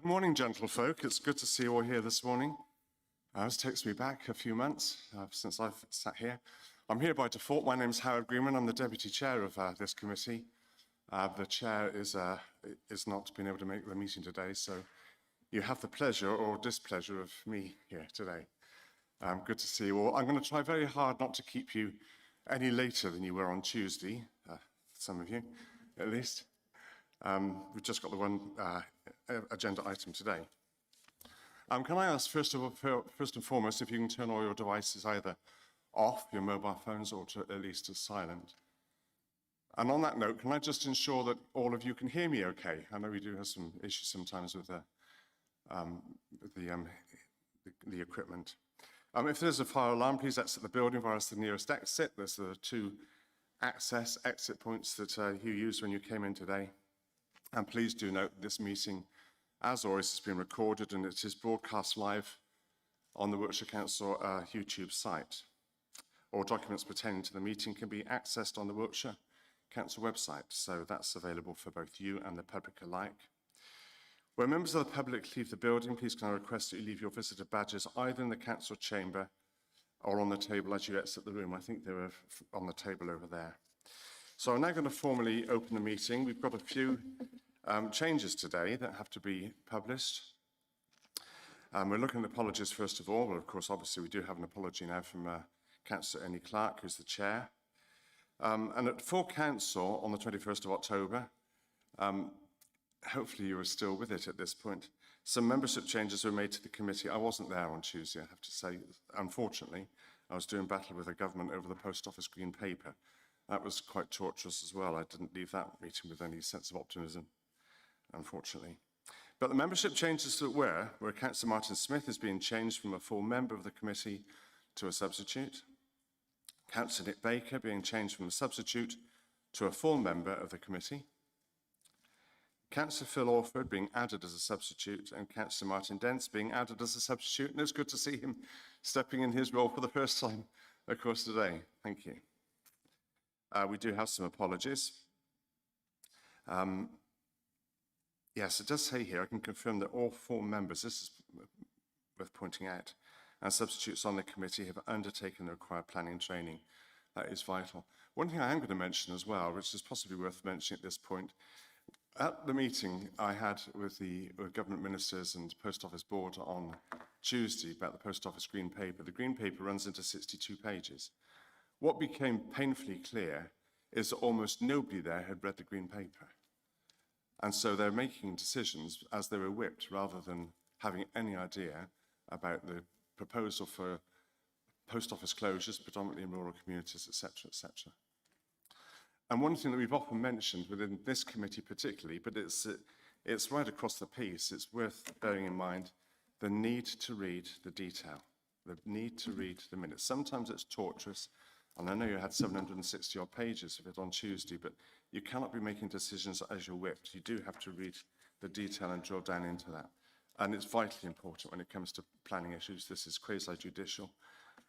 Good morning, gentlefolk. It's good to see you all here this morning. This takes me back a few months since I've sat here. I'm here by default. My name's Howard Greenman. I'm the Deputy Chair of this committee. The Chair is not been able to make the meeting today, so you have the pleasure or displeasure of me here today. Good to see you all. I'm going to try very hard not to keep you any later than you were on Tuesday, some of you at least. We've just got the one agenda item today. Can I ask, first and foremost, if you can turn all your devices either off, your mobile phones, or at least to silent? And on that note, can I just ensure that all of you can hear me okay? I know we do have some issues sometimes with the equipment. If there's a fire alarm, please exit the building via the nearest exit. There's the two exit points that you used when you came in today. And please do note this meeting, as always, has been recorded and it is broadcast live on the Wiltshire Council YouTube site. All documents pertaining to the meeting can be accessed on the Wiltshire Council website, so that's available for both you and the public alike. When members of the public leave the building, please can I request that you leave your visitor badges either in the Council chamber or on the table as you exit the room. I think they're on the table over there. So I'm now going to formally open the meeting. We've got a few changes today that have to be published. We're looking at apologies first of all. Well, of course, obviously, we do have an apology now from Councillor Annie Clark, who's the chair. And at full council on the 21st of October, hopefully you are still with it at this point, some membership changes were made to the committee. I wasn't there on Tuesday, I have to say. Unfortunately, I was doing battle with the government over the Post Office Green Paper. That was quite torturous as well. I didn't leave that meeting with any sense of optimism, unfortunately. But the membership changes that were Councillor Martin Smith is being changed from a full member of the committee to a substitute. Councillor Nick Baker being changed from a substitute to a full member of the committee. Councillor Phil Orford being added as a substitute and Councillor Martin Dents being added as a substitute. And it's good to see him stepping in his role for the first time, of course, today. Thank you. We do have some apologies. Yes, it does say here, I can confirm that all four members, this is worth pointing out, and substitutes on the committee have undertaken the required planning training. That is vital. One thing I am going to mention as well, which is possibly worth mentioning at this point, at the meeting I had with the government ministers and Post Office Board on Tuesday about the Post Office Green Paper, the Green Paper runs into 62 pages. What became painfully clear is that almost nobody there had read the Green Paper. And so they're making decisions as they were whipped rather than having any idea about the proposal for post office closures, predominantly in rural communities, etc., etc. And one thing that we've often mentioned within this committee particularly, but it's right across the piece, it's worth bearing in mind the need to read the detail, the need to read the minutes. Sometimes it's torturous, and I know you had 760 odd pages of it on Tuesday, but you cannot be making decisions as you're whipped. You do have to read the detail and drill down into that. And it's vitally important when it comes to planning issues. This is quasi-judicial.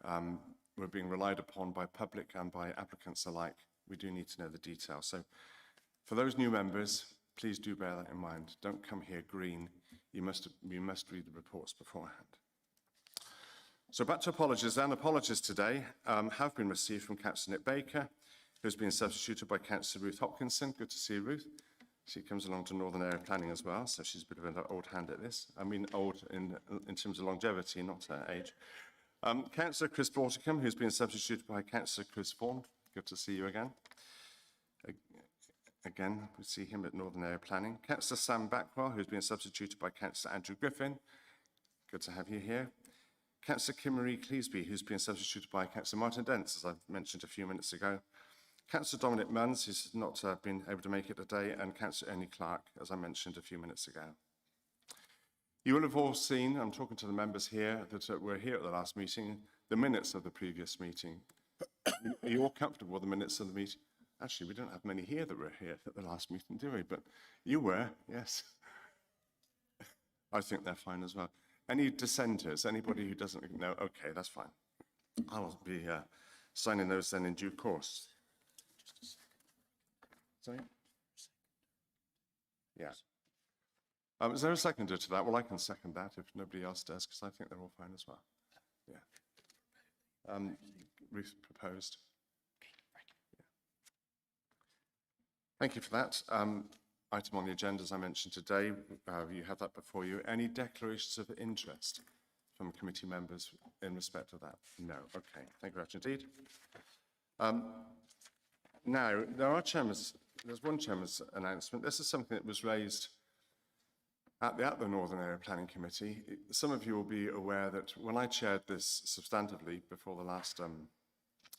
We're being relied upon by public and by applicants alike. We do need to know the detail. So for those new members, please do bear that in mind. Don't come here green. You must read the reports beforehand. So back to apologies then. Apologies today have been received from Councillor Nick Baker, who's been substituted by Councillor Ruth Hopkinson. Good to see you, Ruth. She comes along to Northern Area Planning as well, so she's a bit of an old hand at this. I mean old in terms of longevity, not age. Councillor Chris Borticum, who's been substituted by Councillor Chris Vaughan. Good to see you again. Again, we see him at Northern Area Planning. Councillor Sam Backwell, who's been substituted by Councillor Andrew Griffin. Good to have you here. Councillor Kim Marie Cleesby, who's been substituted by Councillor Martin Dents, as I've mentioned a few minutes ago. Councillor Dominic Munns, who's not been able to make it today, and Councillor Annie Clark, as I mentioned a few minutes ago. You will have all seen, I'm talking to the members here, that were here at the last meeting, the minutes of the previous meeting. Are you all comfortable with the minutes of the meeting? Actually, we don't have many here that were here at the last meeting, do we? But you were, yes. I think they're fine as well. Any dissenters, anybody who doesn't know? Okay, that's fine. I'll be signing those then in due course. Sorry? Yeah. Is there a seconder to that? Well, I can second that if nobody else does, because I think they're all fine as well. Yeah. Ruth proposed. Thank you for that. Item on the agenda, as I mentioned today, you have that before you. Any declarations of interest from committee members in respect of that? No. Okay. Thank you very much indeed. Now, there's one chairman's announcement. This is something that was raised at the Northern Area Planning Committee. Some of you will be aware that when I chaired this substantively before the last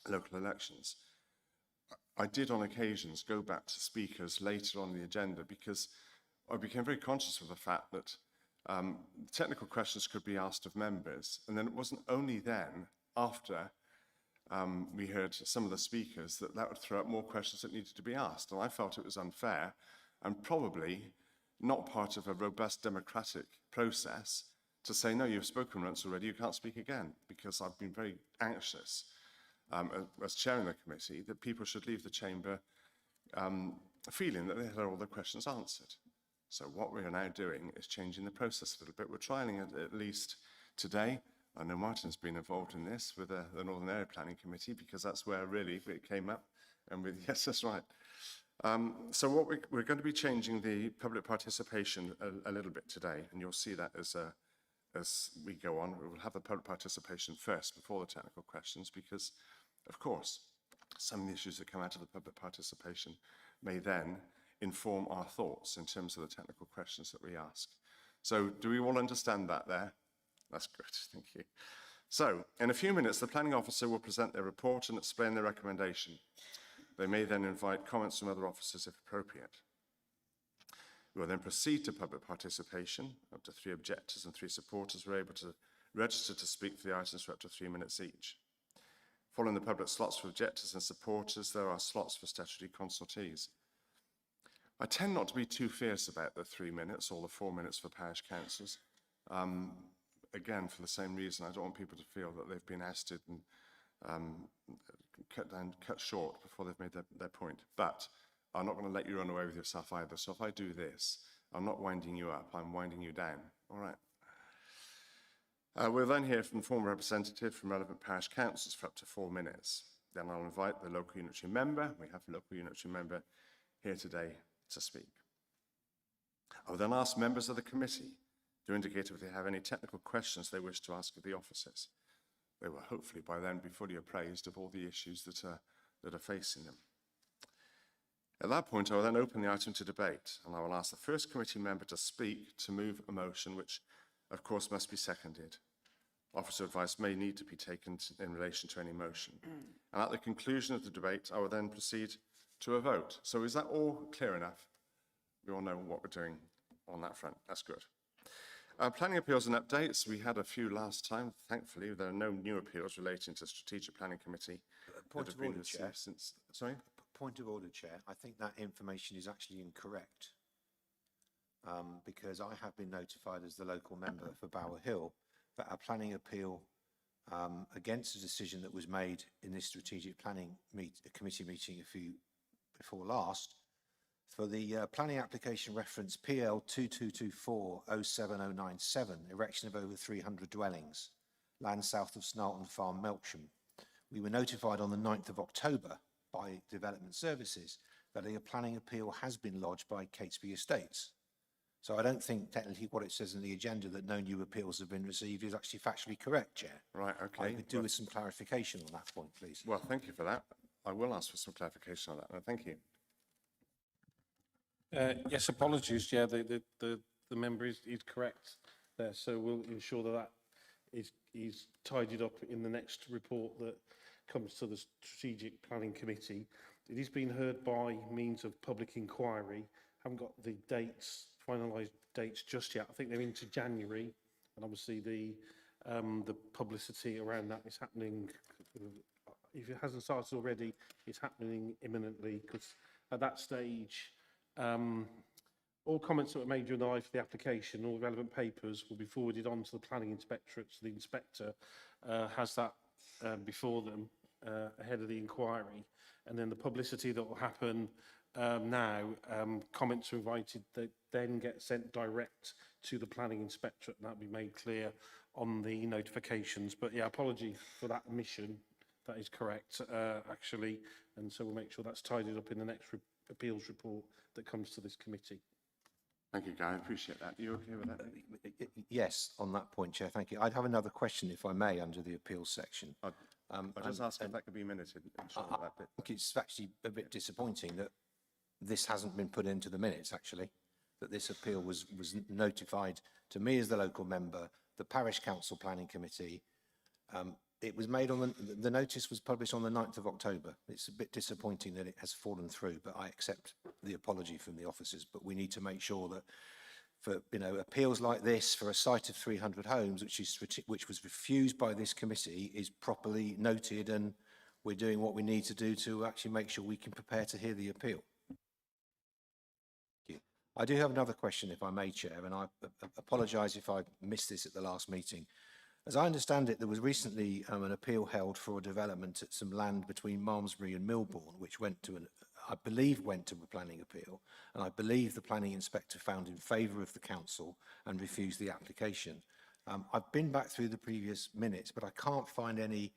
local elections, I did on occasions go back to speakers later on the agenda because I became very conscious of the fact that technical questions could be asked of members. And then it wasn't only then, after we heard some of the speakers, that would throw up more questions that needed to be asked. And I felt it was unfair and probably not part of a robust democratic process to say, no, you've spoken once already, you can't speak again, because I've been very anxious as chairing the committee that people should leave the chamber feeling that they had all their questions answered. So what we are now doing is changing the process a little bit. We're trialling it at least today. I know Martin's been involved in this with the Northern Area Planning Committee, because that's where really it came up. And with, yes, that's right. So what we're going to be changing the public participation a little bit today, and you'll see that as we go on. We will have the public participation first before the technical questions, because, of course, some of the issues that come out of the public participation may then inform our thoughts in terms of the technical questions that we ask. So do we all understand that there? That's good, thank you. So, in a few minutes, the planning officer will present their report and explain their recommendation. They may then invite comments from other officers if appropriate. We will then proceed to public participation. Up to 3 objectors and 3 supporters were able to register to speak for the items for up to 3 minutes each. Following the public slots for objectors and supporters, there are slots for statutory consultees. I tend not to be too fierce about the 3 minutes or the 4 minutes for parish councils. Again, for the same reason, I don't want people to feel that they've been ousted and cut short before they've made their point. But I'm not going to let you run away with yourself either. So if I do this, I'm not winding you up, I'm winding you down. All right. We'll then hear from former representative from relevant parish councils for up to 4 minutes. Then I'll invite the local unitary member. We have a local unitary member here today to speak. I will then ask members of the committee to indicate if they have any technical questions they wish to ask of the officers. They will hopefully by then be fully appraised of all the issues that are facing them. At that point, I will then open the item to debate, and I will ask the first committee member to speak to move a motion, which of course must be seconded. Officer advice may need to be taken in relation to any motion. And at the conclusion of the debate, I will then proceed to a vote. So is that all clear enough? We all know what we're doing on that front. That's good. Planning appeals and updates. We had a few last time. Thankfully, there are no new appeals relating to Strategic Planning Committee. Point of order, Chair. Sorry? Point of order, Chair. I think that information is actually incorrect, because I have been notified as the local member for Bower Hill that a planning appeal against a decision that was made in this Strategic Planning Committee meeting before last, for the planning application reference PL 2224-07097, erection of over 300 dwellings, land south of Snarlton Farm, Melksham. We were notified on the 9th of October by Development Services that a planning appeal has been lodged by Catesby Estates. So I don't think technically what it says in the agenda that no new appeals have been received is actually factually correct, Chair. Right, okay. I could do with some clarification on that point, please. Well, thank you for that. I will ask for some clarification on that. No, thank you. Yes, apologies. Yeah, the member is correct there. So we'll ensure that is tidied up in the next report that comes to the Strategic Planning Committee. It is being heard by means of public inquiry. Haven't got the dates, finalised dates just yet. I think they're into January, and obviously the publicity around that is happening. If it hasn't started already, it's happening imminently, because at that stage, all comments that were made during the life of the application, all relevant papers will be forwarded on to the planning inspectorate, so the inspector has that before them ahead of the inquiry, and then the publicity that will happen now, comments are invited, they then get sent direct to the planning inspectorate, and that'll be made clear on the notifications. But yeah, apology for that omission. That is correct, actually, and so we'll make sure that's tidied up in the next appeals report that comes to this committee. Thank you, Gary. I appreciate that. You okay with that, Nick? Yes, on that point, Chair, thank you. I'd have another question, if I may, under the appeals section. I'll just ask if that could be minuted. Ensure that bit. I think it's actually a bit disappointing that this hasn't been put into the minutes, actually, that this appeal was notified to me as the local member, the Parish Council Planning Committee. It was made on the notice was published on the 9th of October. It's a bit disappointing that it has fallen through, but I accept the apology from the officers. But we need to make sure that for, you know, appeals like this for a site of 300 homes, which was refused by this committee, is properly noted, and we're doing what we need to do to actually make sure we can prepare to hear the appeal. Thank you. I do have another question, if I may, Chair, and I apologise if I missed this at the last meeting. As I understand it, there was recently an appeal held for a development at some land between Malmesbury and Milbourne, which went to I believe went to a planning appeal, and I believe the planning inspector found in favour of the council and refused the application. I've been back through the previous minutes, but I can't find any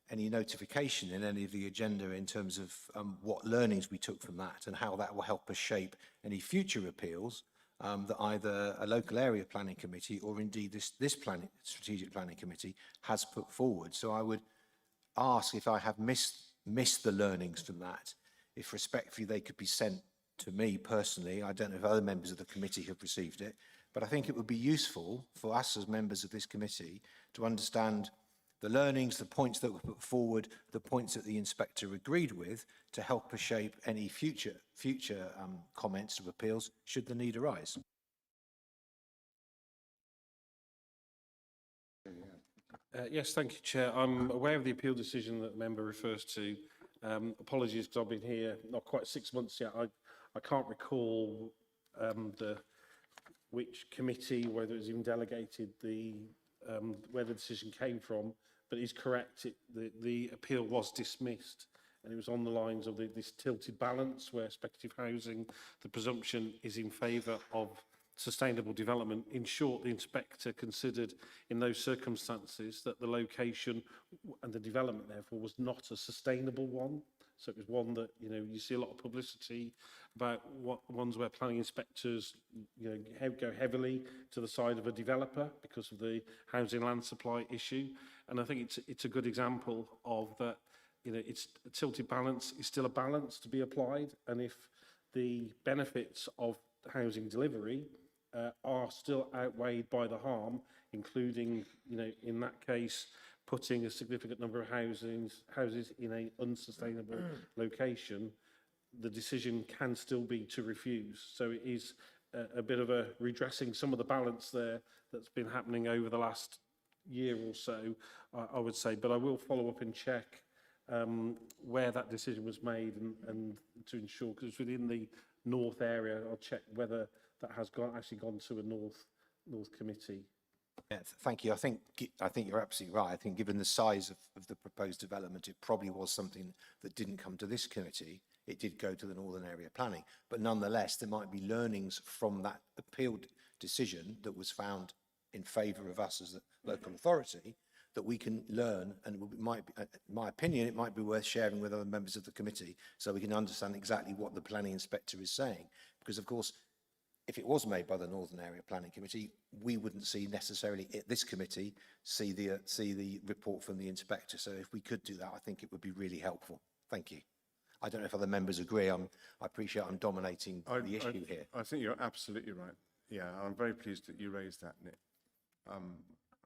notification in any of the agenda in terms of what learnings we took from that and how that will help us shape any future appeals that either a local area planning committee or indeed this strategic planning committee has put forward. So I would ask if I have missed the learnings from that, if respectfully they could be sent to me personally. I don't know if other members of the committee have received it, but I think it would be useful for us as members of this committee to understand the learnings, the points that were put forward, the points that the inspector agreed with, to help us shape any future comments of appeals should the need arise. Yes, thank you, Chair. I'm aware of the appeal decision that the member refers to. Apologies because I've been here not quite 6 months yet. I can't recall which committee, whether it was even delegated, where the decision came from, but it's correct. The appeal was dismissed, and it was on the lines of this tilted balance where speculative housing, the presumption is in favour of sustainable development. In short, the inspector considered in those circumstances that the location and the development therefore was not a sustainable one. So it was one that, you know, you see a lot of publicity about ones where planning inspectors, you know, go heavily to the side of a developer because of the housing land supply issue. And I think it's a good example of that. You know, it's a tilted balance is still a balance to be applied, and if the benefits of housing delivery are still outweighed by the harm, including, you know, in that case, putting a significant number of houses in an unsustainable location, the decision can still be to refuse. So it is a bit of a redressing some of the balance there that's been happening over the last year or so, I would say. But I will follow up and check where that decision was made and to ensure, because it's within the north area, I'll check whether that has actually gone to a north committee. Yeah, thank you. I think you're absolutely right. I think given the size of the proposed development, it probably was something that didn't come to this committee. It did go to the Northern Area Planning, but nonetheless, there might be learnings from that appealed decision that was found in favour of us as a local authority that we can learn, and it might be, in my opinion, it might be worth sharing with other members of the committee so we can understand exactly what the planning inspector is saying. Because of course, if it was made by the Northern Area Planning Committee, we wouldn't see necessarily at this committee see the report from the inspector. So if we could do that, I think it would be really helpful. Thank you. I don't know if other members agree. I appreciate I'm dominating the issue here. I think you're absolutely right. Yeah, I'm very pleased that you raised that, Nick.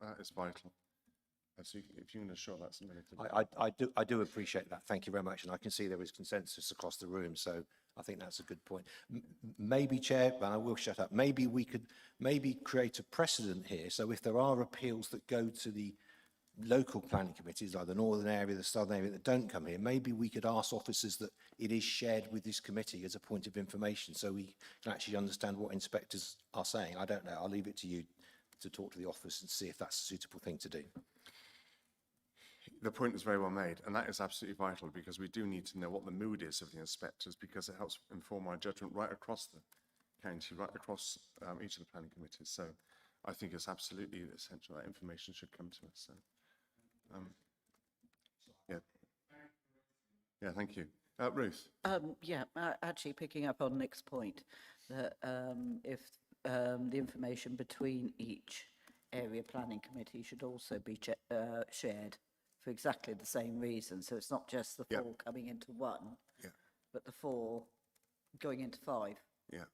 That is vital. So if you can assure that's a minute. I do appreciate that. Thank you very much. And I can see there is consensus across the room. So I think that's a good point. Maybe, Chair, and I will shut up, maybe we could create a precedent here. So if there are appeals that go to the local planning committees, like the Northern Area, the Southern Area, that don't come here, maybe we could ask officers that it is shared with this committee as a point of information so we can actually understand what inspectors are saying. I don't know. I'll leave it to you to talk to the office and see if that's a suitable thing to do. the point is very well made, and that is absolutely vital because we do need to know what the mood is of the inspectors because it helps inform our judgment right across the county, right across each of the planning committees. So I think it's absolutely essential that information should come to us. So, yeah. Yeah, thank you. Ruth? Yeah, actually picking up on Nick's point, that if the information between each area planning committee should also be shared for exactly the same reason. So it's not just the Yep. four coming into one, Yeah. but the four going into five, Yeah.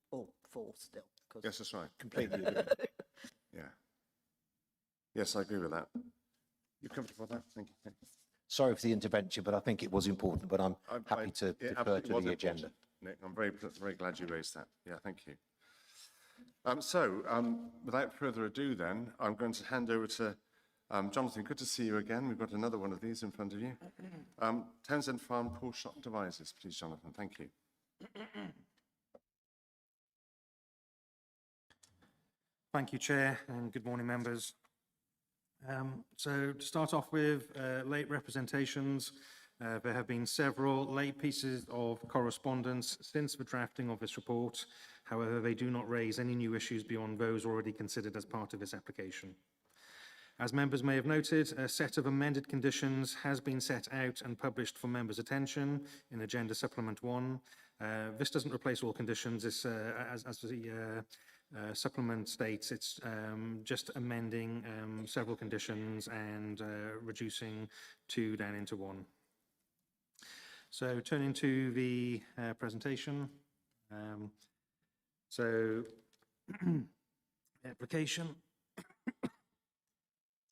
or four still. 'Cause Yes, that's right. Completely agree. Yeah. Yes, I agree with that. You comfortable with that? Thank you. Thank you. Sorry for the intervention, but I think it was important, but I'm happy to it defer absolutely to was the important, agenda. Nick, I'm very glad you raised that. Yeah, thank you. Without further ado then, I'm going to hand over to Jonathan. Good to see you again. We've got another one of these in front of you. Townsend Farm Pool Shop Devices, please, Jonathan. Thank you. Thank you, Chair, and good morning, members. So to start off with, late representations, there have been several late pieces of correspondence since the drafting of this report. However, they do not raise any new issues beyond those already considered as part of this application. As members may have noted, a set of amended conditions has been set out and published for members' attention in Agenda Supplement 1. This doesn't replace all conditions. It's, as the supplement states, it's just amending several conditions and reducing 2 down into 1. So turning to the presentation. So application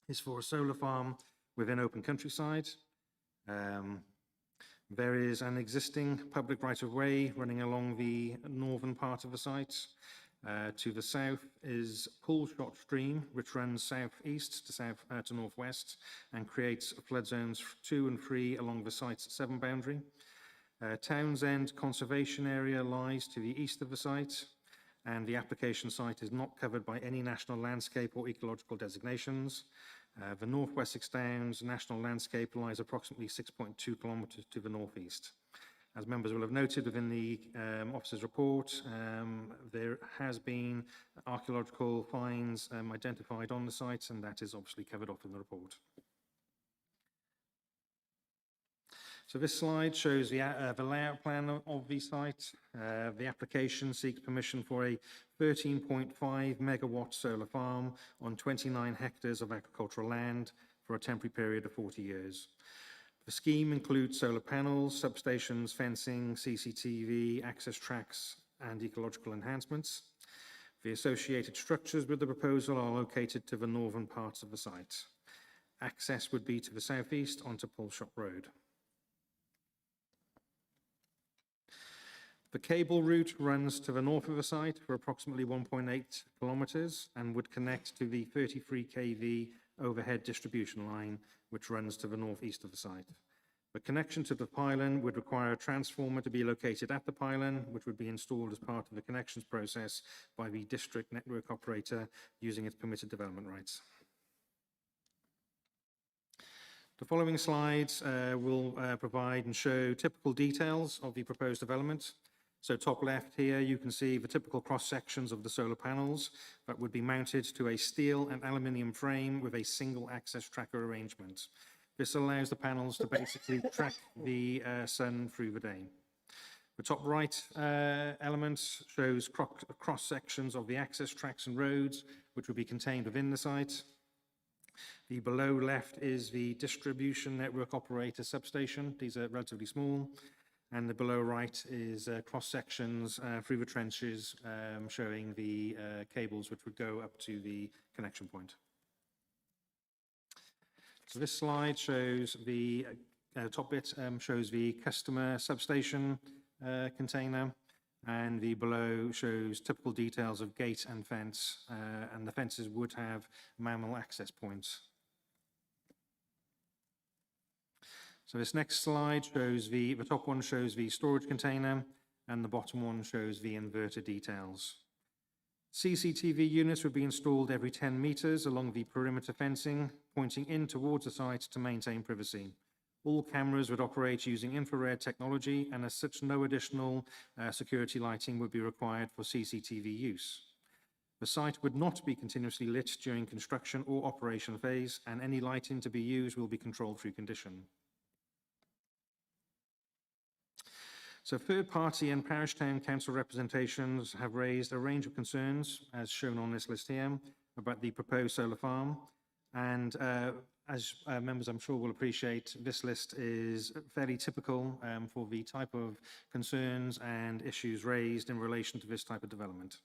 is for a solar farm within open countryside. There is an existing public right-of-way running along the northern part of the site. To the south is Poolshot Stream, which runs southeast to northwest and creates flood zones 2 and 3 along the site's 7 boundary. Townsend Conservation Area lies to the east of the site, and the application site is not covered by any national landscape or ecological designations. The North Wessex Downs National Landscape lies approximately 6.2 kilometres to the northeast. As members will have noted within the officer's report, there has been archaeological finds identified on the site, and that is obviously covered off in the report. So this slide shows the layout plan of the site. The application seeks permission for a 13.5 megawatt solar farm on 29 hectares of agricultural land for a temporary period of 40 years. The scheme includes solar panels, substations, fencing, CCTV, access tracks, and ecological enhancements. The associated structures with the proposal are located to the northern parts of the site. Access would be to the southeast onto Poolshot Road. The cable route runs to the north of the site for approximately 1.8 kilometres and would connect to the 33 kV overhead distribution line, which runs to the northeast of the site. The connection to the pylon would require a transformer to be located at the pylon, which would be installed as part of the connections process by the district network operator using its permitted development rights. The following slides will provide and show typical details of the proposed development. So top left here, you can see the typical cross-sections of the solar panels that would be mounted to a steel and aluminium frame with a single access tracker arrangement. This allows the panels to basically track the sun through the day. The top right element shows cross-sections of the access tracks and roads, which would be contained within the site. The below left is the distribution network operator substation. These are relatively small. And the below right is cross-sections through the trenches showing the cables which would go up to the connection point. So this slide shows the top bit shows the customer substation container, and the below shows typical details of gate and fence, and the fences would have manual access points. So this next slide shows the top one shows the storage container, and the bottom one shows the inverter details. CCTV units would be installed every 10 metres along the perimeter fencing, pointing in towards the site to maintain privacy. All cameras would operate using infrared technology, and as such, no additional security lighting would be required for CCTV use. The site would not be continuously lit during construction or operation phase, and any lighting to be used will be controlled through condition. So third-party and parish town council representations have raised a range of concerns, as shown on this list here, about the proposed solar farm. And as members I'm sure will appreciate, this list is fairly typical for the type of concerns and issues raised in relation to this type of development.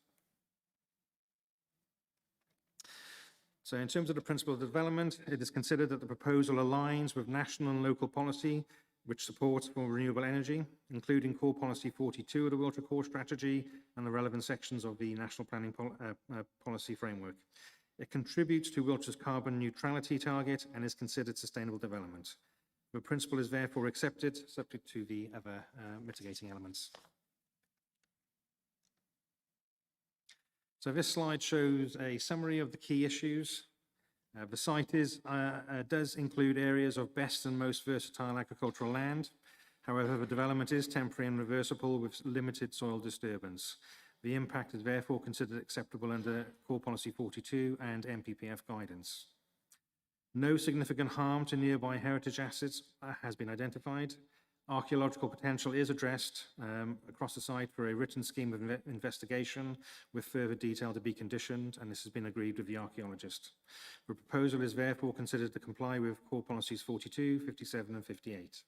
So in terms of the principle of development, it is considered that the proposal aligns with national and local policy which supports for renewable energy, including Core Policy 42 of the Wiltshire Core Strategy and the relevant sections of the National Planning Policy Framework. It contributes to Wiltshire's carbon neutrality target and is considered sustainable development. The principle is therefore accepted, subject to the other mitigating elements. So this slide shows a summary of the key issues. The site does include areas of best and most versatile agricultural land. However, the development is temporary and reversible with limited soil disturbance. The impact is therefore considered acceptable under Core Policy 42 and NPPF guidance. No significant harm to nearby heritage assets has been identified. Archaeological potential is addressed across the site for a written scheme of investigation with further detail to be conditioned, and this has been agreed with the archaeologist. The proposal is therefore considered to comply with Core Policies 42, 57 and 58.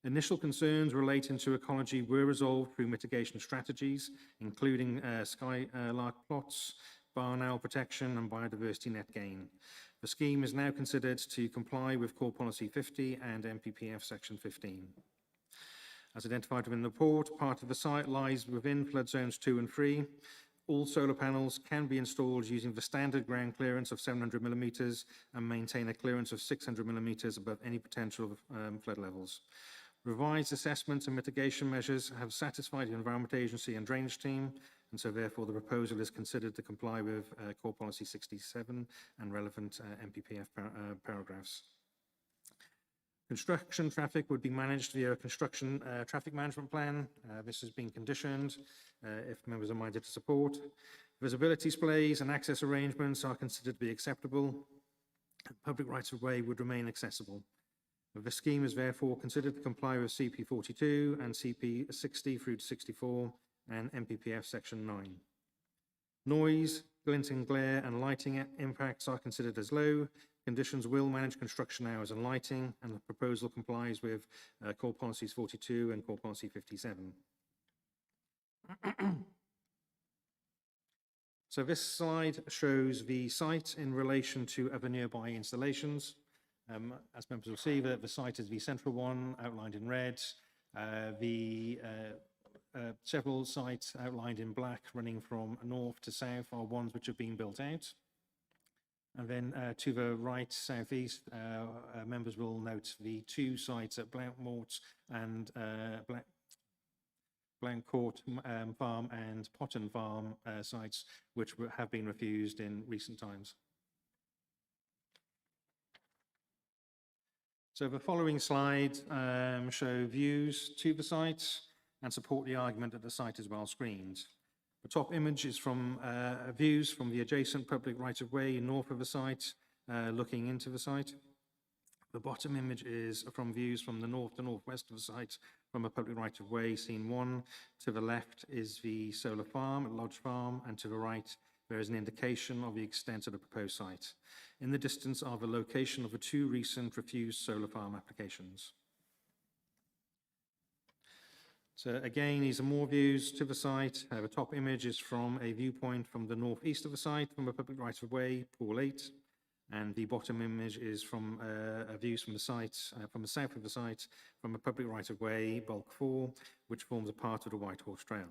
Initial concerns relating to ecology were resolved through mitigation strategies, including skylark plots, barn owl protection and biodiversity net gain. The scheme is now considered to comply with Core Policy 50 and NPPF Section 15. As identified within the report, part of the site lies within flood zones 2 and 3. All solar panels can be installed using the standard ground clearance of 700 millimetres and maintain a clearance of 600 millimetres above any potential flood levels. Revised assessments and mitigation measures have satisfied the Environment Agency and Drainage Team, and so therefore the proposal is considered to comply with Core Policy 67 and relevant NPPF paragraphs. Construction traffic would be managed via a construction traffic management plan. This has been conditioned if members are minded to support. Visibility displays and access arrangements are considered to be acceptable. Public rights of way would remain accessible. The scheme is therefore considered to comply with CP 42 and CP 60 through to 64 and NPPF Section 9. Noise, glint and glare and lighting impacts are considered as low. Conditions will manage construction hours and lighting, and the proposal complies with Core Policies 42 and Core Policy 57. So this slide shows the site in relation to other nearby installations. As members will see, the site is the central one, outlined in red. Several sites outlined in black, running from north to south, are ones which have been built out. And then to the right, southeast, members will note the two sites at Blountmort and Blountcourt Farm and Potton Farm sites, which have been refused in recent times. So the following slides show views to the site and support the argument that the site is well screened. The top image is from views from the adjacent public right-of-way north of the site, looking into the site. The bottom image is from views from the north to northwest of the site from a public right-of-way, scene 1. To the left is the solar farm at Lodge Farm, and to the right there is an indication of the extent of the proposed site. In the distance are the location of the two recent refused solar farm applications. So again, these are more views to the site. The top image is from a viewpoint from the northeast of the site, from a public right-of-way, Pool 8. And the bottom image is from views from the site, from the south of the site, from a public right-of-way, Bulk 4, which forms a part of the White Horse Trail.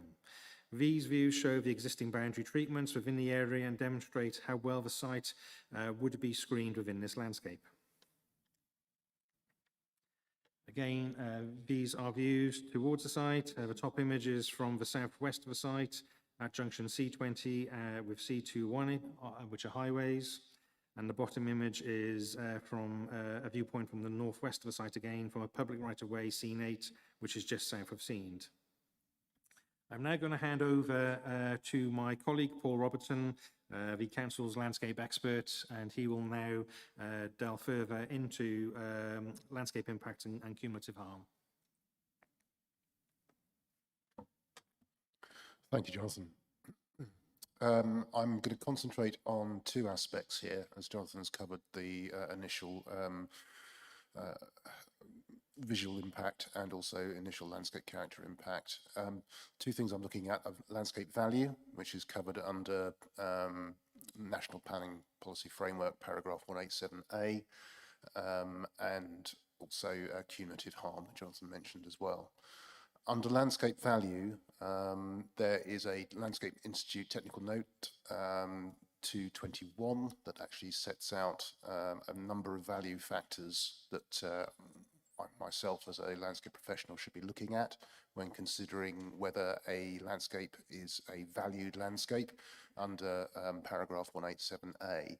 These views show the existing boundary treatments within the area and demonstrate how well the site would be screened within this landscape. Again, these are views towards the site. The top image is from the southwest of the site, at junction C20 with C21, which are highways. And the bottom image is from a viewpoint from the northwest of the site again, from a public right-of-way, Scene 8, which is just south of Scene. I'm now going to hand over to my colleague, Paul Robertson, the council's landscape expert, and he will now delve further into landscape impact and cumulative harm. Thank you, Jonathan. I'm going to concentrate on two aspects here, as Jonathan's covered the initial visual impact and also initial landscape character impact. Two things I'm looking at are landscape value, which is covered under National Planning Policy Framework, paragraph 187A, and also cumulative harm, that Jonathan mentioned as well. Under landscape value, there is a Landscape Institute technical note 221 that actually sets out a number of value factors that myself as a landscape professional should be looking at when considering whether a landscape is a valued landscape under paragraph 187A.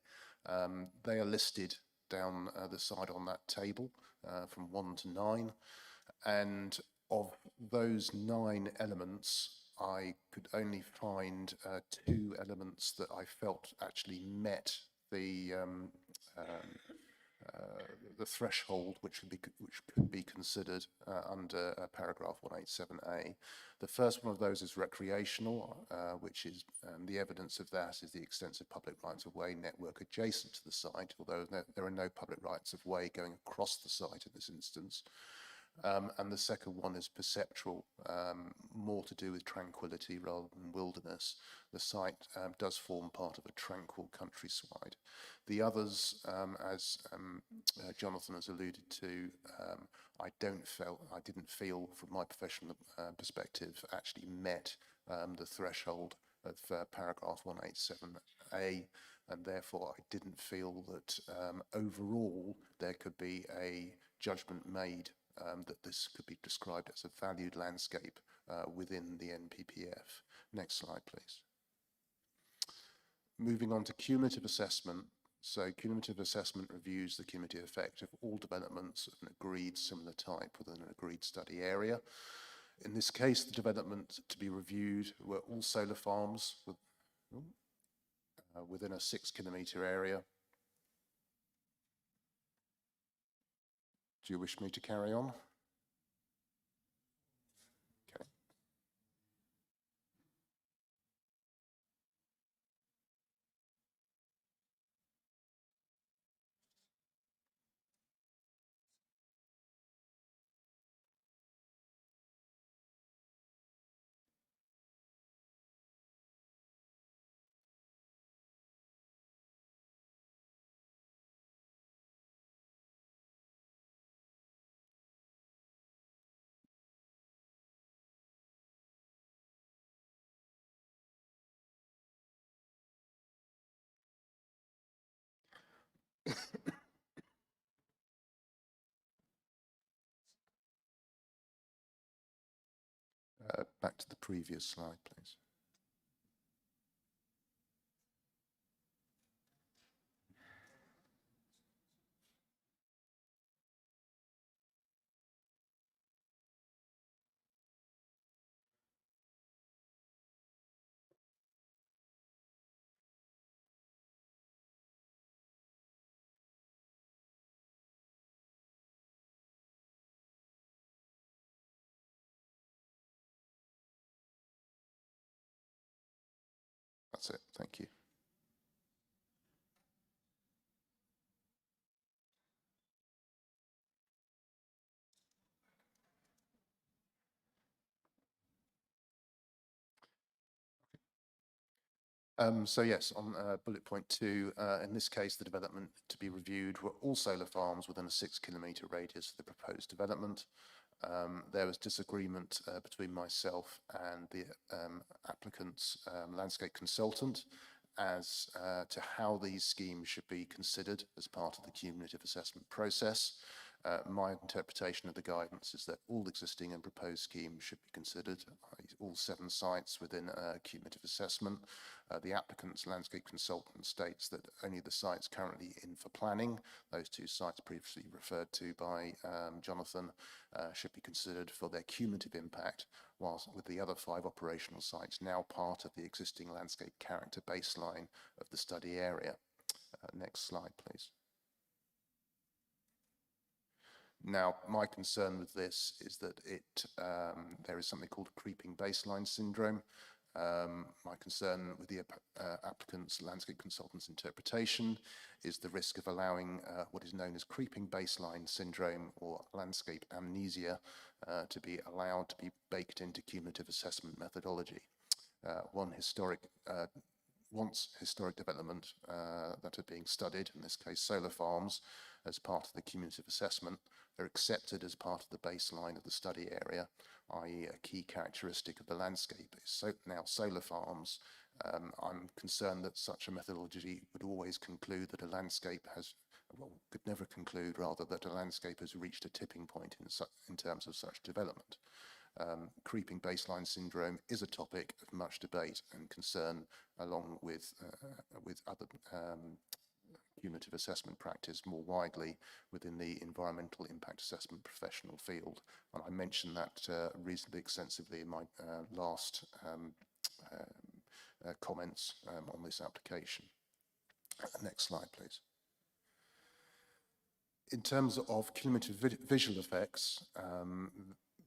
They are listed down the side on that table from 1 to 9, and of those 9 elements, I could only find 2 elements that I felt actually met the threshold which could be considered under paragraph 187A. The first one of those is recreational, which is the evidence of that is the extensive public rights of way network adjacent to the site, although there are no public rights of way going across the site in this instance. And the second one is perceptual, more to do with tranquility rather than wilderness. The site does form part of a tranquil countryside. The others, as Jonathan has alluded to, I didn't feel from my professional perspective actually met the threshold of paragraph 187A, and therefore I didn't feel that overall there could be a judgment made that this could be described as a valued landscape within the NPPF. Next slide, please. Moving on to cumulative assessment. So cumulative assessment reviews the cumulative effect of all developments of an agreed similar type within an agreed study area. In this case, the development to be reviewed were all solar farms within a 6-kilometre area. Do you wish me to carry on? Okay. Back to the previous slide, please. That's it. Thank you. So yes, on bullet point 2, in this case, the development to be reviewed were all solar farms within a 6-kilometre radius of the proposed development. There was disagreement between myself and the applicant's landscape consultant as to how these schemes should be considered as part of the cumulative assessment process. My interpretation of the guidance is that all existing and proposed schemes should be considered, i.e. all 7 sites within a cumulative assessment. The applicant's landscape consultant states that only the sites currently in for planning, those 2 sites previously referred to by Jonathan, should be considered for their cumulative impact, whilst with the other 5 operational sites now part of the existing landscape character baseline of the study area. Next slide, please. Now, my concern with this is that there is something called creeping baseline syndrome. My concern with the applicant's landscape consultant's interpretation is the risk of allowing what is known as creeping baseline syndrome or landscape amnesia to be allowed to be baked into cumulative assessment methodology. Once historic development that are being studied, in this case solar farms, as part of the cumulative assessment, they're accepted as part of the baseline of the study area, i.e. a key characteristic of the landscape. So now solar farms, I'm concerned that such a methodology would always conclude that a landscape has, well, could never conclude rather that a landscape has reached a tipping point in terms of such development. Creeping baseline syndrome is a topic of much debate and concern, along with other cumulative assessment practice more widely within the environmental impact assessment professional field. And I mentioned that reasonably extensively in my last comments on this application. Next slide, please. In terms of cumulative visual effects,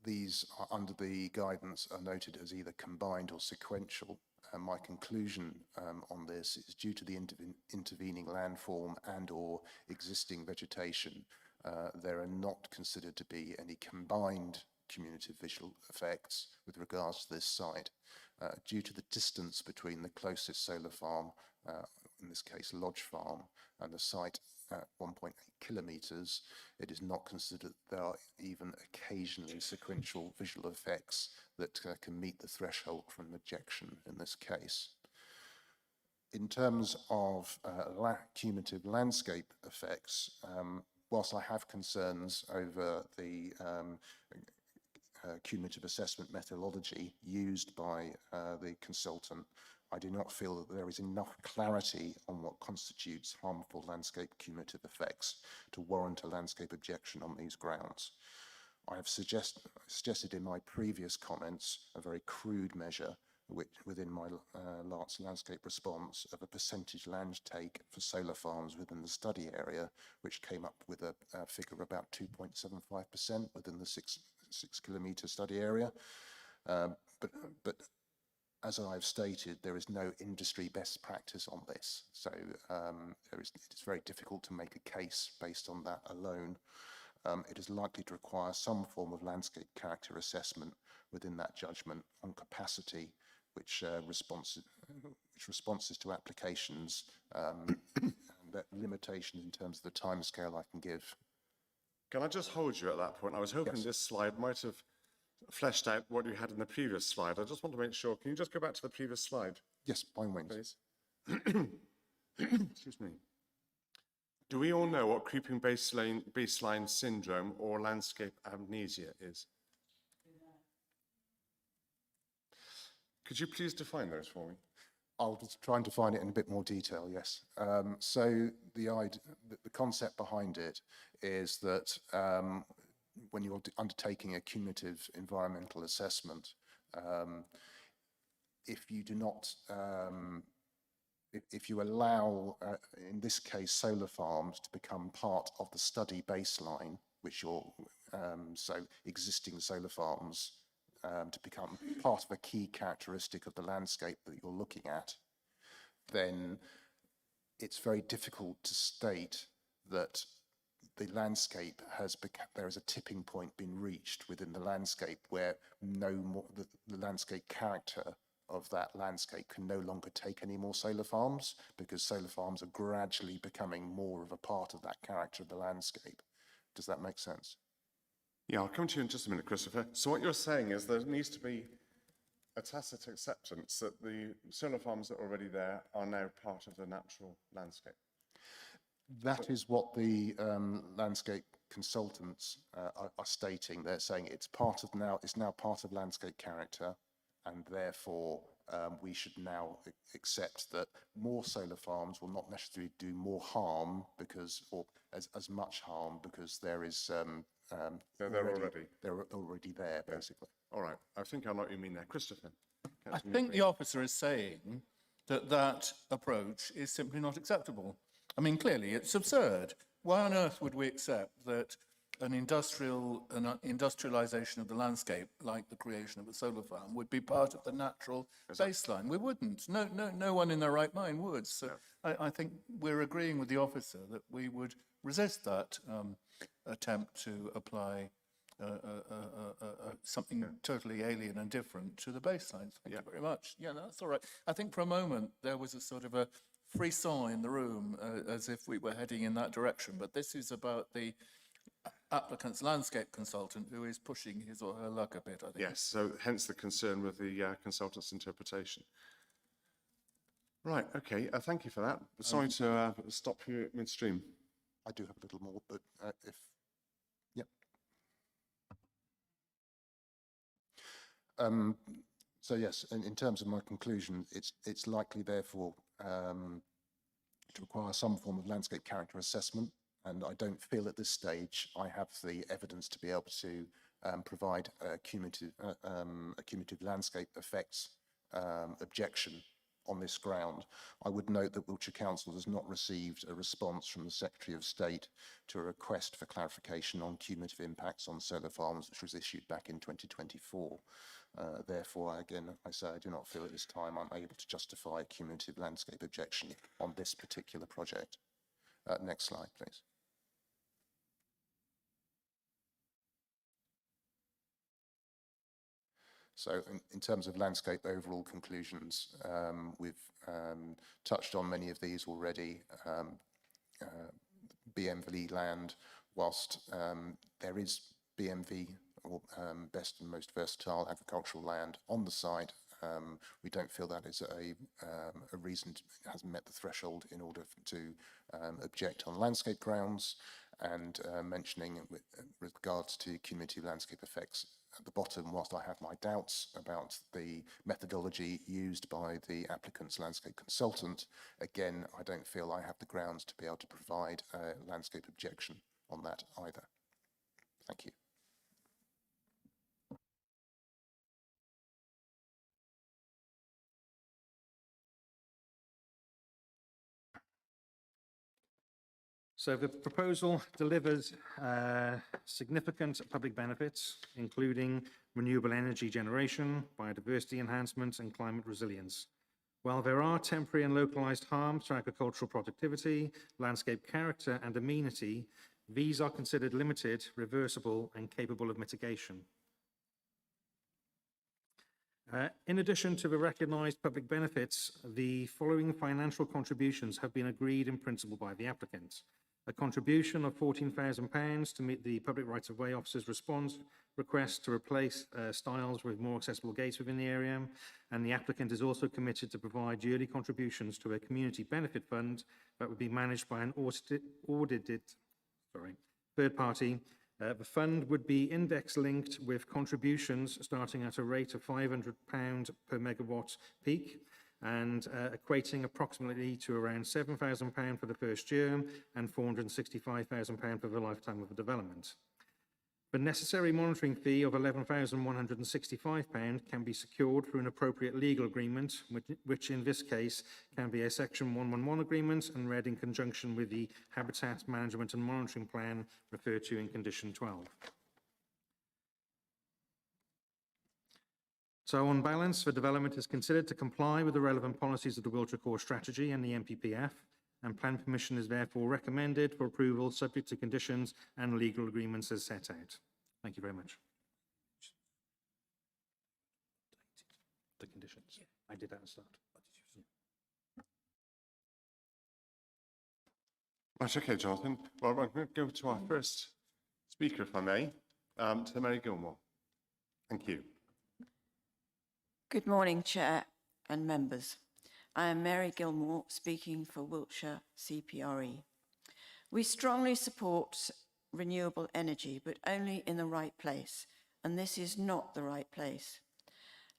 these are under the guidance are noted as either combined or sequential. And my conclusion on this is due to the intervening landform and or existing vegetation, there are not considered to be any combined cumulative visual effects with regards to this site. Due to the distance between the closest solar farm, in this case Lodge Farm, and the site at 1.8 kilometres, it is not considered there are even occasionally sequential visual effects that can meet the threshold for an objection in this case. In terms of cumulative landscape effects, whilst I have concerns over the cumulative assessment methodology used by the consultant, I do not feel that there is enough clarity on what constitutes harmful landscape cumulative effects to warrant a landscape objection on these grounds. I have suggested in my previous comments a very crude measure within my last landscape response of a percentage land take for solar farms within the study area, which came up with a figure of about 2.75% within the 6 kilometre study area. But as I've stated, there is no industry best practice on this. So it's very difficult to make a case based on that alone. It is likely to require some form of landscape character assessment within that judgment on capacity, which responses to applications and that limitation in terms of the timescale I can give. Can I just hold you at that point? I was hoping Yes. this slide might have fleshed out what you had in the previous slide. I just want to make sure. Can you just go back to the previous slide, Yes, by all means. please? Excuse me. Do we all know what creeping baseline syndrome or landscape amnesia is? Could you please define those for me? I'll just try and define it in a bit more detail, yes. So the concept behind it is that when you're undertaking a cumulative environmental assessment, if you do not, if you allow, in this case, solar farms to become part of the study baseline, which you're, so existing solar farms to become part of a key characteristic of the landscape that you're looking at, then it's very difficult to state that the landscape has become, there is a tipping point being reached within the landscape where no more, the landscape character of that landscape can no longer take any more solar farms, because solar farms are gradually becoming more of a part of that character of the landscape. Does that make sense? Yeah, I'll come to you in just a minute, Christopher. So what you're saying is there needs to be a tacit acceptance that the solar farms that are already there are now part of the natural landscape. That is what the landscape consultants are stating, they're saying it's now part of landscape character, and therefore we should now accept that more solar farms will not necessarily do more harm or as much harm, because there is they're already there, basically. All right, I think I know what you mean there. Christopher? I think the officer is saying that that approach is simply not acceptable. I mean, clearly, it's absurd. Why on earth would we accept that an industrialization of the landscape, like the creation of a solar farm, would be part of the natural baseline? We wouldn't. No one in their right mind would. So I think we're agreeing with the officer that we would resist that attempt to apply something totally alien and different to the baseline. Thank you very much. Yeah, that's all right. I think for a moment there was a sort of a frisson in the room, as if we were heading in that direction. But this is about the applicant's landscape consultant who is pushing his or her luck a bit, I think. Yes, so hence the concern with the consultant's interpretation. Right, okay, thank you for that. Sorry to stop you midstream. I do have a little more, but if... Yep. So yes, in terms of my conclusion, it's likely, therefore, to require some form of landscape character assessment, and I don't feel at this stage I have the evidence to be able to provide a cumulative landscape effects objection on this ground. I would note that Wiltshire Council has not received a response from the Secretary of State to a request for clarification on cumulative impacts on solar farms, which was issued back in 2024. Therefore, again, I say I do not feel at this time I'm able to justify a cumulative landscape objection on this particular project. Next slide, please. So in terms of landscape overall conclusions, we've touched on many of these already. BMV land, whilst there is BMV, or best and most versatile agricultural land on the site, we don't feel that is a reason hasn't met the threshold in order to object on landscape grounds. And mentioning with regards to cumulative landscape effects at the bottom, whilst I have my doubts about the methodology used by the applicant's landscape consultant, again, I don't feel I have the grounds to be able to provide a landscape objection on that either. Thank you. So the proposal delivers significant public benefits, including renewable energy generation, biodiversity enhancement, and climate resilience. While there are temporary and localized harms to agricultural productivity, landscape character, and amenity, these are considered limited, reversible, and capable of mitigation. In addition to the recognized public benefits, the following financial contributions have been agreed in principle by the applicant. A contribution of £14,000 to meet the Public Rights of Way Officer's response request to replace stiles with more accessible gates within the area, and the applicant is also committed to provide yearly contributions to a community benefit fund that would be managed by an audited third party. The fund would be index linked with contributions starting at a rate of £500 per megawatt peak, and equating approximately to around £7,000 for the first year and £465,000 for the lifetime of the development. The necessary monitoring fee of £11,165 can be secured through an appropriate legal agreement, which in this case can be a Section 111 agreement and read in conjunction with the Habitat Management and Monitoring Plan referred to in Condition 12. So on balance, the development is considered to comply with the relevant policies of the Wiltshire Core Strategy and the NPPF, and plan permission is therefore recommended for approval subject to conditions and legal agreements as set out. Thank you very much. The conditions. I did that at the start. Right, okay, Jonathan. Well, we're going to go to our first speaker, if I may, to Mary Gilmore. Thank you. Good morning, Chair and members. I am Mary Gilmore, speaking for Wiltshire CPRE. We strongly support renewable energy, but only in the right place, and this is not the right place.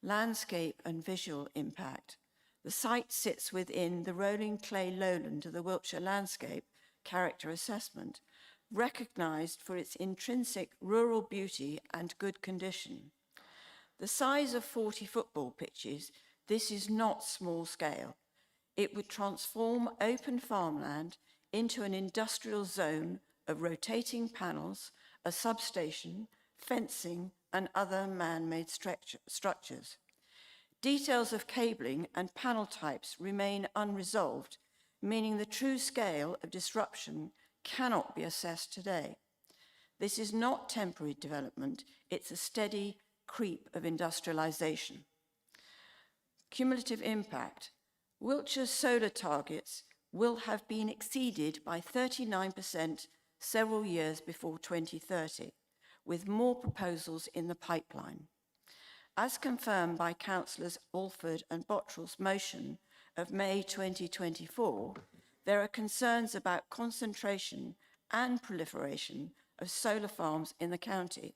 Landscape and visual impact. The site sits within the rolling clay lowland of the Wiltshire Landscape Character Assessment, recognised for its intrinsic rural beauty and good condition. The size of 40 football pitches, this is not small scale. It would transform open farmland into an industrial zone of rotating panels, a substation, fencing, and other man-made structures. Details of cabling and panel types remain unresolved, meaning the true scale of disruption cannot be assessed today. This is not temporary development, it's a steady creep of industrialisation. Cumulative impact. Wiltshire's solar targets will have been exceeded by 39% several years before 2030, with more proposals in the pipeline. As confirmed by Councillors Alford and Bottrell's motion of May 2024, there are concerns about concentration and proliferation of solar farms in the county.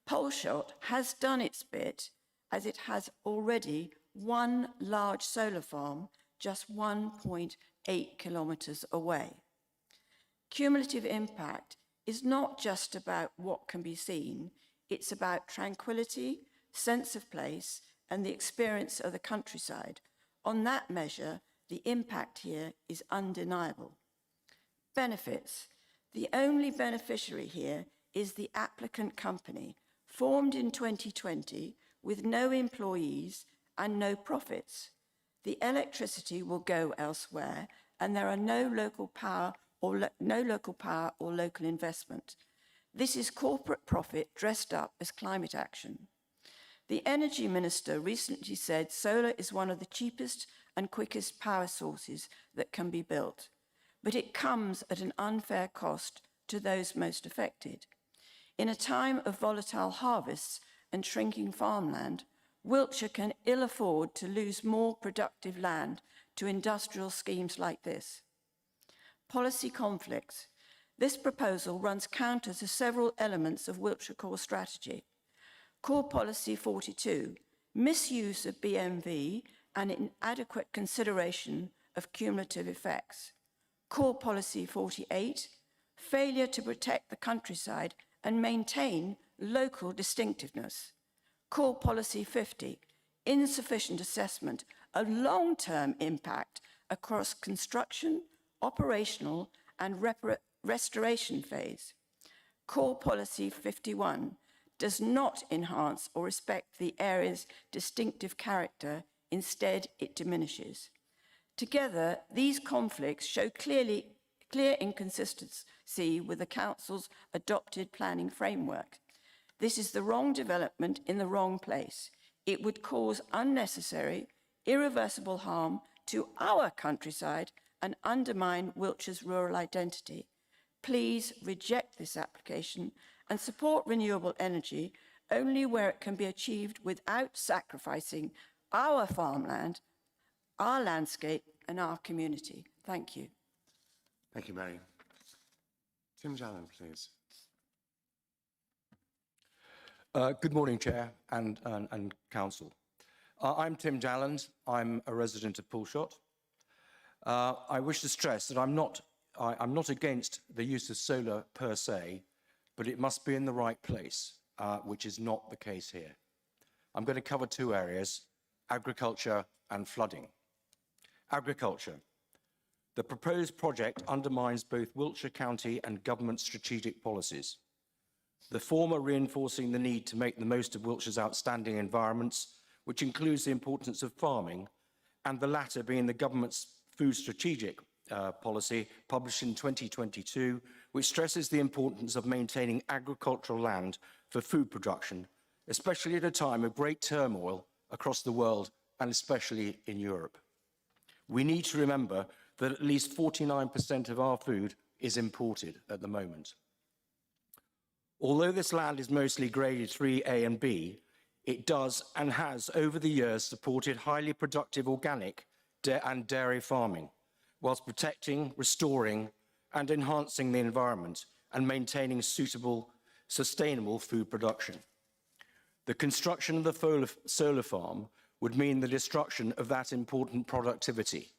Polshot has done its bit, as it has already one large solar farm just 1.8 kilometres away. Cumulative impact is not just about what can be seen, it's about tranquility, sense of place, and the experience of the countryside. On that measure, the impact here is undeniable. Benefits. The only beneficiary here is the applicant company, formed in 2020 with no employees and no profits. The electricity will go elsewhere, and there are no local power or local investment. This is corporate profit dressed up as climate action. The Energy Minister recently said solar is one of the cheapest and quickest power sources that can be built, but it comes at an unfair cost to those most affected. In a time of volatile harvests and shrinking farmland, Wiltshire can ill afford to lose more productive land to industrial schemes like this. Policy conflicts. This proposal runs counter to several elements of Wiltshire Core Strategy. Core Policy 42, misuse of BMV and inadequate consideration of cumulative effects. Core Policy 48, failure to protect the countryside and maintain local distinctiveness. Core Policy 50, insufficient assessment of long-term impact across construction, operational, and restoration phase. Core Policy 51 does not enhance or respect the area's distinctive character, instead it diminishes. Together, these conflicts show clear inconsistency with the Council's adopted planning framework. This is the wrong development in the wrong place. It would cause unnecessary, irreversible harm to our countryside and undermine Wiltshire's rural identity. Please reject this application and support renewable energy only where it can be achieved without sacrificing our farmland, our landscape, and our community. Thank you. Thank you, Mary. Tim Jalland, please. Good morning, Chair and Council. I'm Tim Jalland. I'm a resident of Polshot. I wish to stress that I'm not against the use of solar per se, but it must be in the right place, which is not the case here. I'm going to cover two areas, agriculture and flooding. Agriculture. The proposed project undermines both Wiltshire County and government strategic policies. The former reinforcing the need to make the most of Wiltshire's outstanding environments, which includes the importance of farming, and the latter being the government's food strategic policy published in 2022, which stresses the importance of maintaining agricultural land for food production, especially at a time of great turmoil across the world and especially in Europe. We need to remember that at least 49% of our food is imported at the moment. Although this land is mostly graded 3A and B, it does and has over the years supported highly productive organic and dairy farming, whilst protecting, restoring and enhancing the environment and maintaining suitable, sustainable food production. The construction of the solar farm would mean the destruction of that important productivity,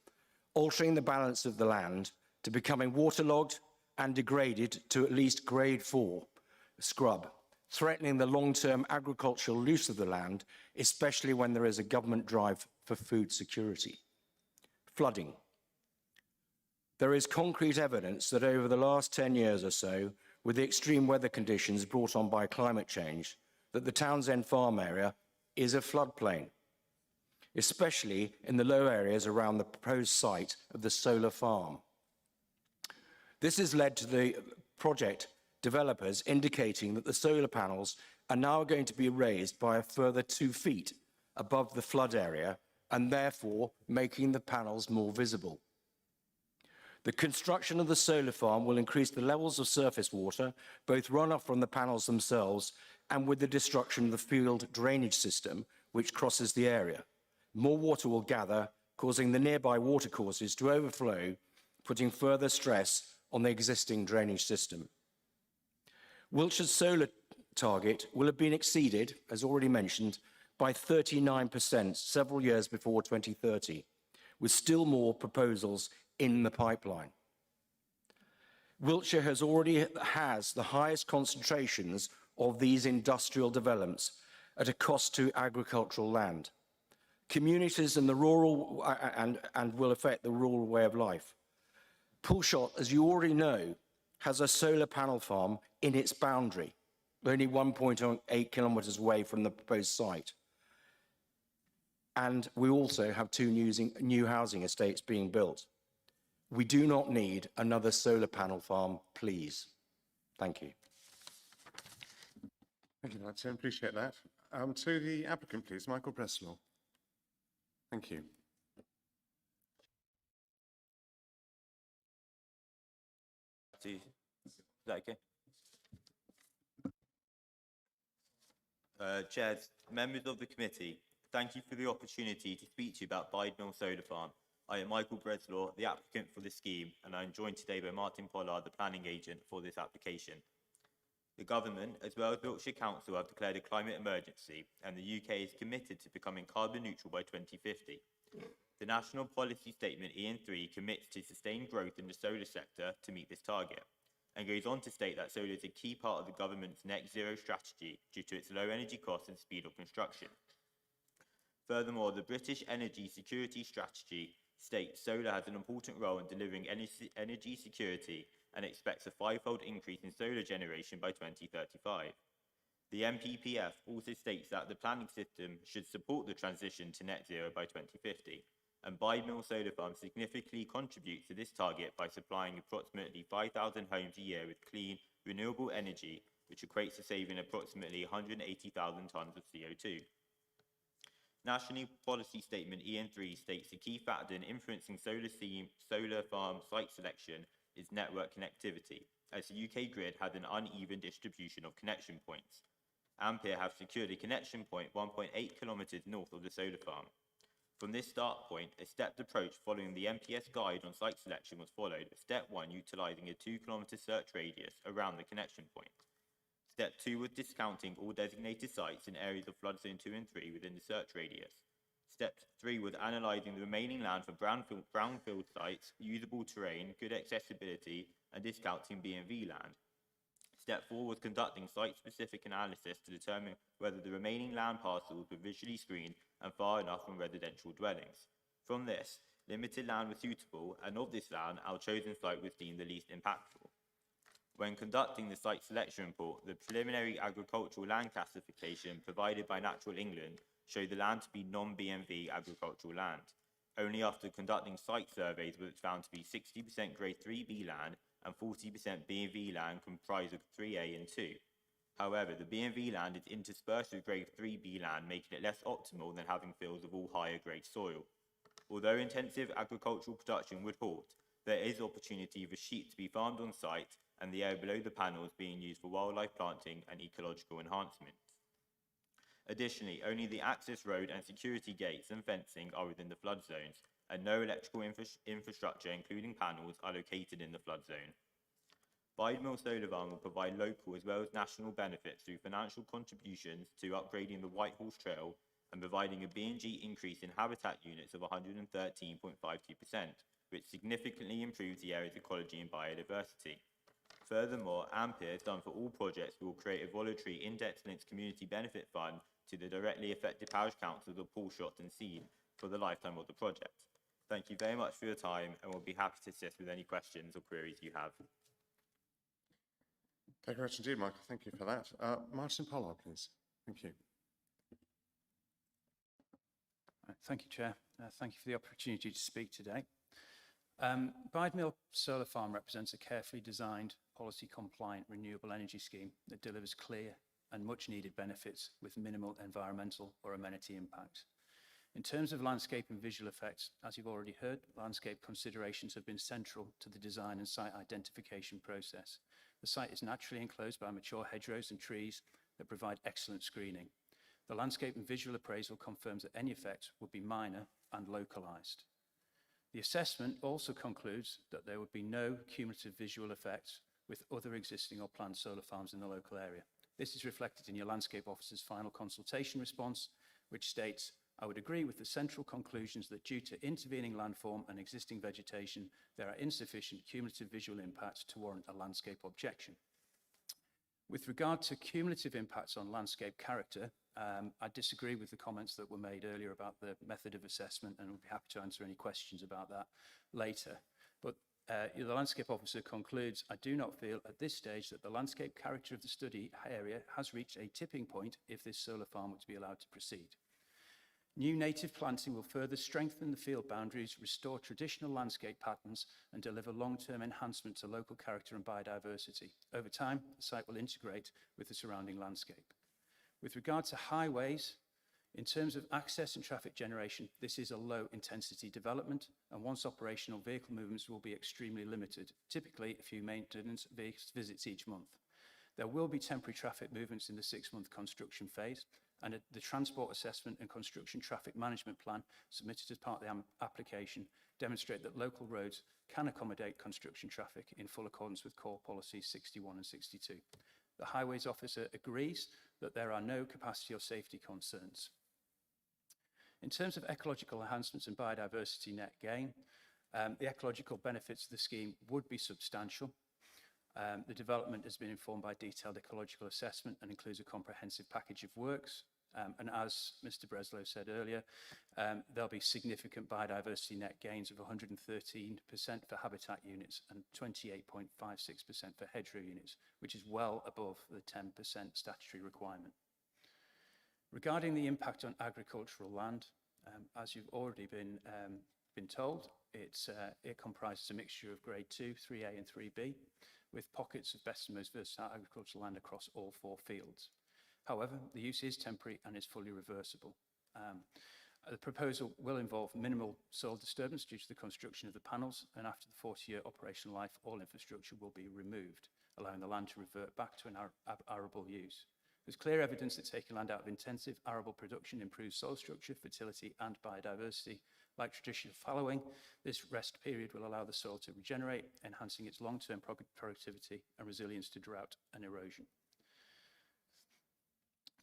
altering the balance of the land to becoming waterlogged and degraded to at least grade 4 scrub, threatening the long-term agricultural use of the land, especially when there is a government drive for food security. Flooding. There is concrete evidence that over the last 10 years or so, with the extreme weather conditions brought on by climate change, that the Townsend Farm area is a floodplain, especially in the low areas around the proposed site of the solar farm. This has led to the project developers indicating that the solar panels are now going to be raised by a further 2 feet above the flood area and therefore making the panels more visible. The construction of the solar farm will increase the levels of surface water, both runoff from the panels themselves and with the destruction of the field drainage system which crosses the area. More water will gather, causing the nearby watercourses to overflow, putting further stress on the existing drainage system. Wiltshire's solar target will have been exceeded, as already mentioned, by 39% several years before 2030, with still more proposals in the pipeline. Wiltshire already has the highest concentrations of these industrial developments at a cost to agricultural land. Communities in the rural and will affect the rural way of life. Pulshot, as you already know, has a solar panel farm in its boundary, only 1.8 kilometres away from the proposed site. And we also have 2 new housing estates being built. We do not need another solar panel farm, please. Thank you. Thank you, Tim. Appreciate that. To the applicant, please, Michael Breslaw. Thank you. Is that okay? Chairs, members of the committee, thank you for the opportunity to speak to you about Bide Mill Solar Farm. I am Michael Breslaw, the applicant for the scheme, and I am joined today by Martin Pollard, the planning agent for this application. The government, as well as Wiltshire Council, have declared a climate emergency, and the UK is committed to becoming carbon neutral by 2050. The National Policy Statement EN3 commits to sustained growth in the solar sector to meet this target, and goes on to state that solar is a key part of the government's net zero strategy due to its low energy costs and speed of construction. Furthermore, the British Energy Security Strategy states solar has an important role in delivering energy security and expects a 5-fold increase in solar generation by 2035. The NPPF also states that the planning system should support the transition to net zero by 2050, and Bide Mill Solar Farm significantly contributes to this target by supplying approximately 5,000 homes a year with clean, renewable energy, which equates to saving approximately 180,000 tonnes of CO2. National Policy Statement EN3 states the key factor in influencing solar farm site selection is network connectivity, as the UK grid has an uneven distribution of connection points. Ampere have secured a connection point 1.8 kilometres north of the solar farm. From this start point, a stepped approach following the MPS guide on site selection was followed, with step 1 utilising a 2-kilometre search radius around the connection point. Step 2 was discounting all designated sites in areas of flood zone 2 and 3 within the search radius. Step 3 was analysing the remaining land for brownfield sites, usable terrain, good accessibility, and discounting B&V land. Step 4 was conducting site-specific analysis to determine whether the remaining land parcels were visually screened and far enough from residential dwellings. From this, limited land was suitable, and of this land, our chosen site was deemed the least impactful. When conducting the site selection report, the preliminary agricultural land classification provided by Natural England showed the land to be non-BMV agricultural land. Only after conducting site surveys was it found to be 60% grade 3B land and 40% BMV land comprised of 3A and 2. However, the BMV land is interspersed with grade 3B land, making it less optimal than having fields of all higher grade soil. Although intensive agricultural production would halt, there is opportunity for sheep to be farmed on site and the area below the panels being used for wildlife planting and ecological enhancements. Additionally, only the access road and security gates and fencing are within the flood zones, and no electrical infrastructure, including panels, are located in the flood zone. Bide Mill Solar Farm will provide local as well as national benefits through financial contributions to upgrading the Whitehorse Trail and providing a B&G increase in habitat units of 113.52%, which significantly improves the area's ecology and biodiversity. Furthermore, AMPIR, done for all projects, will create a voluntary index-linked community benefit fund to the directly affected parish councils of Paulshot and Seed for the lifetime of the project. Thank you very much for your time, and we'll be happy to assist with any questions or queries you have. Thank you very much indeed, Michael. Thank you for that. Martin Pollard, please. Thank you. Thank you, Chair. Thank you for the opportunity to speak today. Bide Mill Solar Farm represents a carefully designed, policy-compliant renewable energy scheme that delivers clear and much-needed benefits with minimal environmental or amenity impact. In terms of landscape and visual effects, as you've already heard, landscape considerations have been central to the design and site identification process. The site is naturally enclosed by mature hedgerows and trees that provide excellent screening. The landscape and visual appraisal confirms that any effects would be minor and localised. The assessment also concludes that there would be no cumulative visual effects with other existing or planned solar farms in the local area. This is reflected in your landscape officer's final consultation response, which states, "I would agree with the central conclusions that due to intervening landform and existing vegetation, there are insufficient cumulative visual impacts to warrant a landscape objection." With regard to cumulative impacts on landscape character, I disagree with the comments that were made earlier about the method of assessment, and I'll be happy to answer any questions about that later. But the landscape officer concludes, "I do not feel at this stage that the landscape character of the study area has reached a tipping point if this solar farm were to be allowed to proceed. New native planting will further strengthen the field boundaries, restore traditional landscape patterns, and deliver long-term enhancement to local character and biodiversity. Over time, the site will integrate with the surrounding landscape." With regard to highways, in terms of access and traffic generation, this is a low-intensity development, and once operational, vehicle movements will be extremely limited, typically a few maintenance visits each month. There will be temporary traffic movements in the 6-month construction phase, and the transport assessment and construction traffic management plan submitted as part of the application demonstrate that local roads can accommodate construction traffic in full accordance with core policies 61 and 62. The Highways Officer agrees that there are no capacity or safety concerns. In terms of ecological enhancements and biodiversity net gain, the ecological benefits of the scheme would be substantial. The development has been informed by detailed ecological assessment and includes a comprehensive package of works. And as Mr. Breslow said earlier, there'll be significant biodiversity net gains of 113% for habitat units and 28.56% for hedgerow units, which is well above the 10% statutory requirement. Regarding the impact on agricultural land, as you've already been told, it comprises a mixture of grade 2, 3A and 3B, with pockets of best and most versatile agricultural land across all 4 fields. However, the use is temporary and is fully reversible. The proposal will involve minimal soil disturbance due to the construction of the panels, and after the 40-year operational life, all infrastructure will be removed, allowing the land to revert back to an arable use. There's clear evidence that taking land out of intensive arable production improves soil structure, fertility and biodiversity. Like traditional fallowing, this rest period will allow the soil to regenerate, enhancing its long-term productivity and resilience to drought and erosion.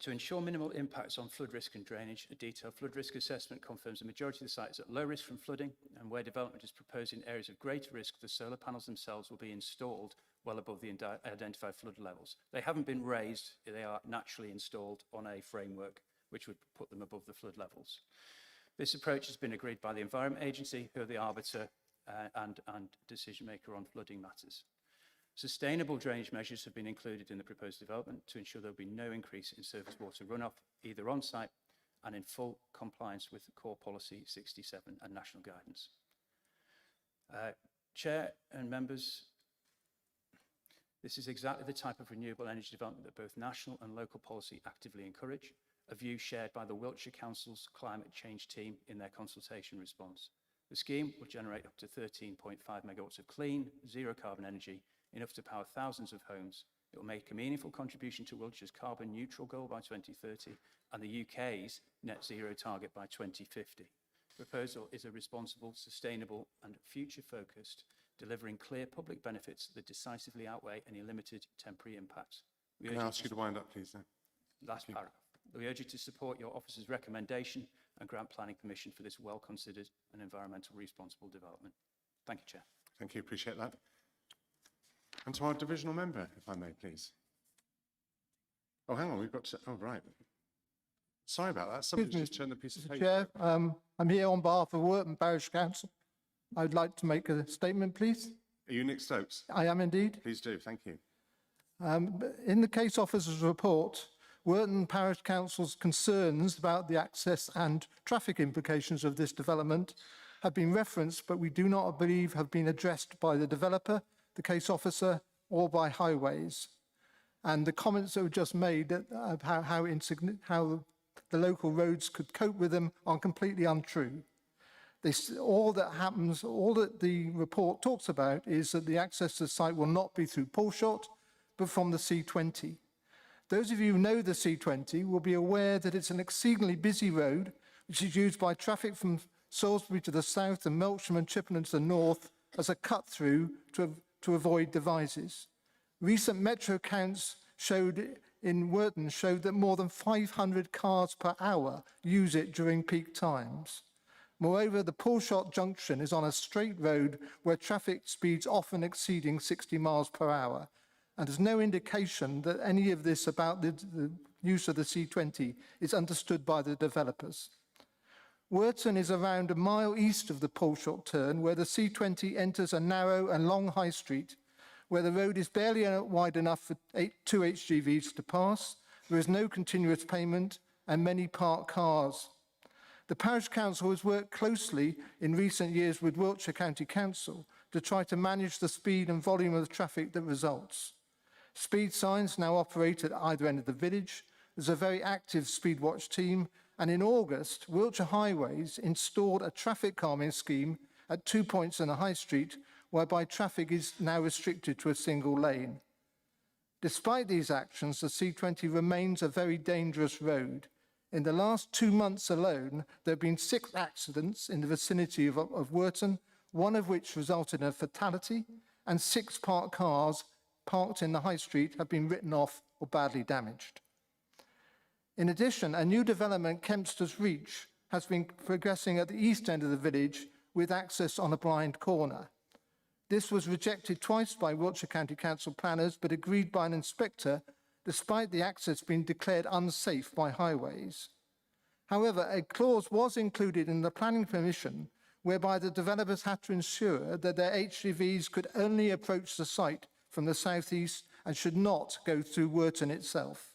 To ensure minimal impacts on flood risk and drainage, a detailed flood risk assessment confirms the majority of the sites at low risk from flooding, and where development is proposed in areas of greater risk, the solar panels themselves will be installed well above the identified flood levels. They haven't been raised, they are naturally installed on a framework which would put them above the flood levels. This approach has been agreed by the Environment Agency, who are the arbiter and decision maker on flooding matters. Sustainable drainage measures have been included in the proposed development to ensure there will be no increase in surface water runoff, either on site and in full compliance with the core policy 67 and national guidance. Chair and members, this is exactly the type of renewable energy development that both national and local policy actively encourage, a view shared by the Wiltshire Council's climate change team in their consultation response. The scheme will generate up to 13.5 megawatts of clean, zero carbon energy, enough to power thousands of homes. It will make a meaningful contribution to Wiltshire's carbon neutral goal by 2030 and the UK's net zero target by 2050. The proposal is a responsible, sustainable and future-focused delivering clear public benefits that decisively outweigh any limited temporary impacts. We Can urge I you ask you to wind up, please, then? Last paragraph. We urge you to support your officer's recommendation and grant planning permission for this well-considered and environmentally responsible development. Thank you, Chair. Thank you, appreciate that. And to our divisional member, if I may, please. Oh, hang on, we've got to, oh, right. Sorry about that. Somebody just turned the piece of Mr. paper. Chair, I'm here on behalf of Worton Parish Council. I'd like to make a statement, please. Are you Nick Stokes? I am indeed. Please do, thank you. In the case officer's report, Worton Parish Council's concerns about the access and traffic implications of this development have been referenced, but we do not believe have been addressed by the developer, the case officer, or by Highways. And the comments that were just made of how the local roads could cope with them are completely untrue. All that the report talks about is that the access to the site will not be through Paulshot, but from the C20. Those of you who know the C20 will be aware that it's an exceedingly busy road, which is used by traffic from Salisbury to the south and Melksham and Chippenham to the north as a cut-through to avoid devices. Recent Metro counts in Worton showed that more than 500 cars per hour use it during peak times. Moreover, the Paulshot junction is on a straight road where traffic speeds often exceeding 60 miles per hour, and there's no indication that any of this about the use of the C20 is understood by the developers. Worton is around a mile east of the Paulshot turn, where the C20 enters a narrow and long high street, where the road is barely wide enough for two HGVs to pass. There is no continuous pavement and many parked cars. The Parish Council has worked closely in recent years with Wiltshire County Council to try to manage the speed and volume of the traffic that results. Speed signs now operate at either end of the village. There's a very active speed watch team, and in August, Wiltshire Highways installed a traffic calming scheme at 2 points in the high street, whereby traffic is now restricted to a single lane. Despite these actions, the C20 remains a very dangerous road. In the last 2 months alone, there have been 6 accidents in the vicinity of Worton, one of which resulted in a fatality, and 6 parked cars parked in the high street have been written off or badly damaged. In addition, a new development, Kempster's Reach, has been progressing at the east end of the village with access on a blind corner. This was rejected twice by Wiltshire County Council planners, but agreed by an inspector, despite the access being declared unsafe by Highways. However, a clause was included in the planning permission whereby the developers had to ensure that their HGVs could only approach the site from the southeast and should not go through Worton itself.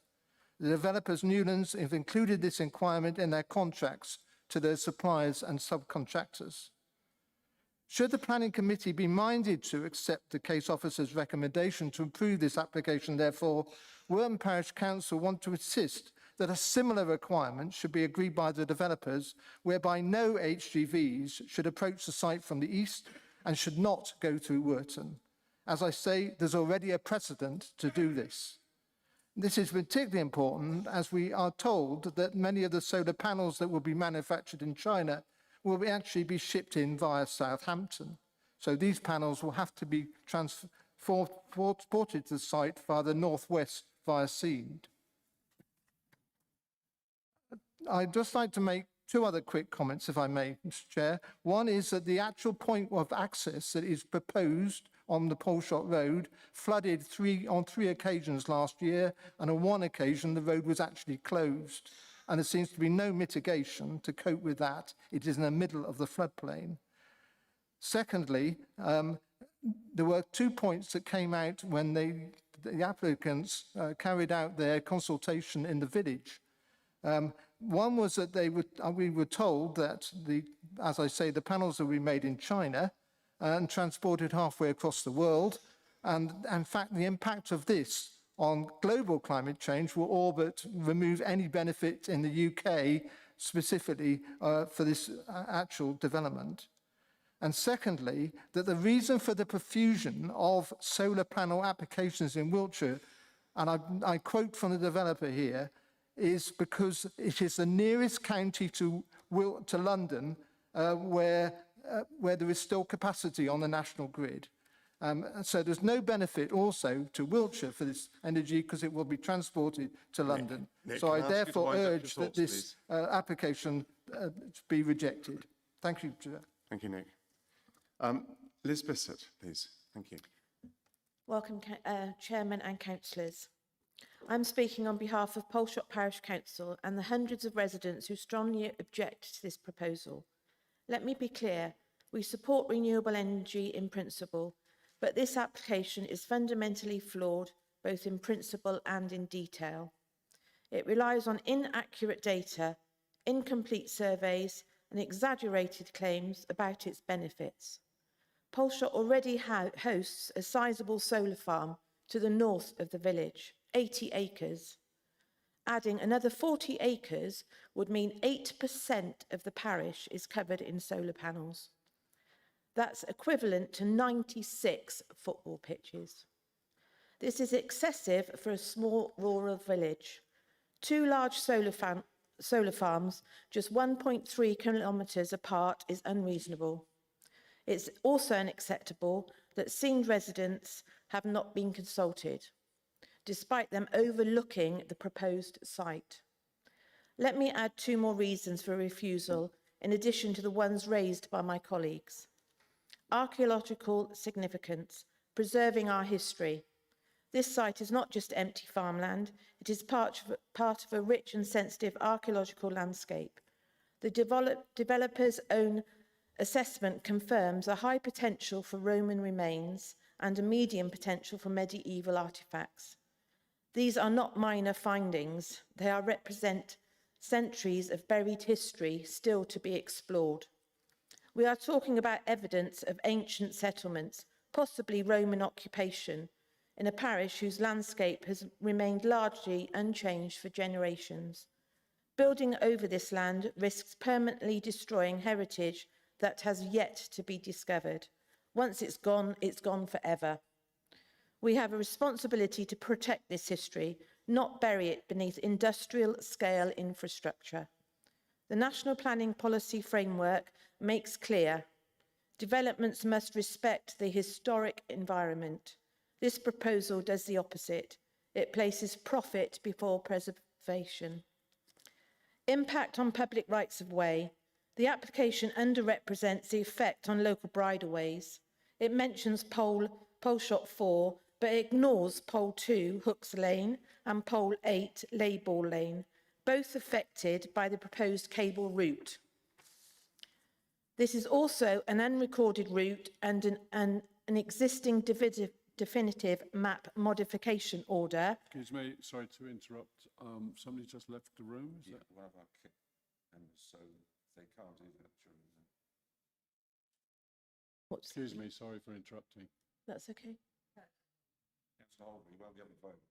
The developers, Newlands, have included this requirement in their contracts to their suppliers and subcontractors. Should the Planning Committee be minded to accept the case officer's recommendation to approve this application, therefore, Worton Parish Council want to insist that a similar requirement should be agreed by the developers, whereby no HGVs should approach the site from the east and should not go through Worton. As I say, there's already a precedent to do this. This is particularly important as we are told that many of the solar panels that will be manufactured in China will actually be shipped in via Southampton. So these panels will have to be transported to the site via the northwest via Seed. I'd just like to make 2 other quick comments, if I may, Mr. Chair. One is that the actual point of access that is proposed on the Paulshot Road flooded on 3 occasions last year, and on 1 occasion the road was actually closed. And there seems to be no mitigation to cope with that. It is in the middle of the floodplain. Secondly, there were 2 points that came out when the applicants carried out their consultation in the village. One was that we were told that, as I say, the panels will be made in China and transported halfway across the world. And in fact, the impact of this on global climate change will all but remove any benefit in the UK specifically for this actual development. And secondly, that the reason for the profusion of solar panel applications in Wiltshire, and I quote from the developer here, is because it is the nearest county to London where there is still capacity on the national grid. So there's no benefit also to Wiltshire for this energy because it will be transported to London. Nick, So can I I ask you to therefore wind up your urge that thoughts, this application be rejected. Thank you, Chair. Thank you, Nick. Liz Bissett, please. Thank you. Welcome, Chairman and councillors. I'm speaking on behalf of Polshot Parish Council and the hundreds of residents who strongly object to this proposal. Let me be clear, we support renewable energy in principle, but this application is fundamentally flawed, both in principle and in detail. It relies on inaccurate data, incomplete surveys, and exaggerated claims about its benefits. Polshot already hosts a sizable solar farm to the north of the village, 80 acres. Adding another 40 acres would mean 8% of the parish is covered in solar panels. That's equivalent to 96 football pitches. This is excessive for a small rural village. Two large solar farms just 1.3 kilometres apart is unreasonable. It's also unacceptable that Seen residents have not been consulted, despite them overlooking the proposed site. Let me add two more reasons for refusal, in addition to the ones raised by my colleagues. Archaeological significance, preserving our history. This site is not just empty farmland, it is part of a rich and sensitive archaeological landscape. The developer's own assessment confirms a high potential for Roman remains and a medium potential for medieval artifacts. These are not minor findings, they represent centuries of buried history still to be explored. We are talking about evidence of ancient settlements, possibly Roman occupation, in a parish whose landscape has remained largely unchanged for generations. Building over this land risks permanently destroying heritage that has yet to be discovered. Once it's gone forever. We have a responsibility to protect this history, not bury it beneath industrial scale infrastructure. The National Planning Policy Framework makes clear developments must respect the historic environment. This proposal does the opposite. It places profit before preservation. Impact on public rights of way. The application underrepresents the effect on local bridleways. It mentions Polshot 4, but ignores Pole 2, Hooks Lane, and Pole 8, Layball Lane, both affected by the proposed cable route. This is also an unrecorded route and an existing definitive map modification order. Excuse me, sorry to interrupt. Somebody just left the room. Is that one of our members, so they can't do that during the... Excuse me, sorry for interrupting. That's okay. Councillor Holden, you won't be able to vote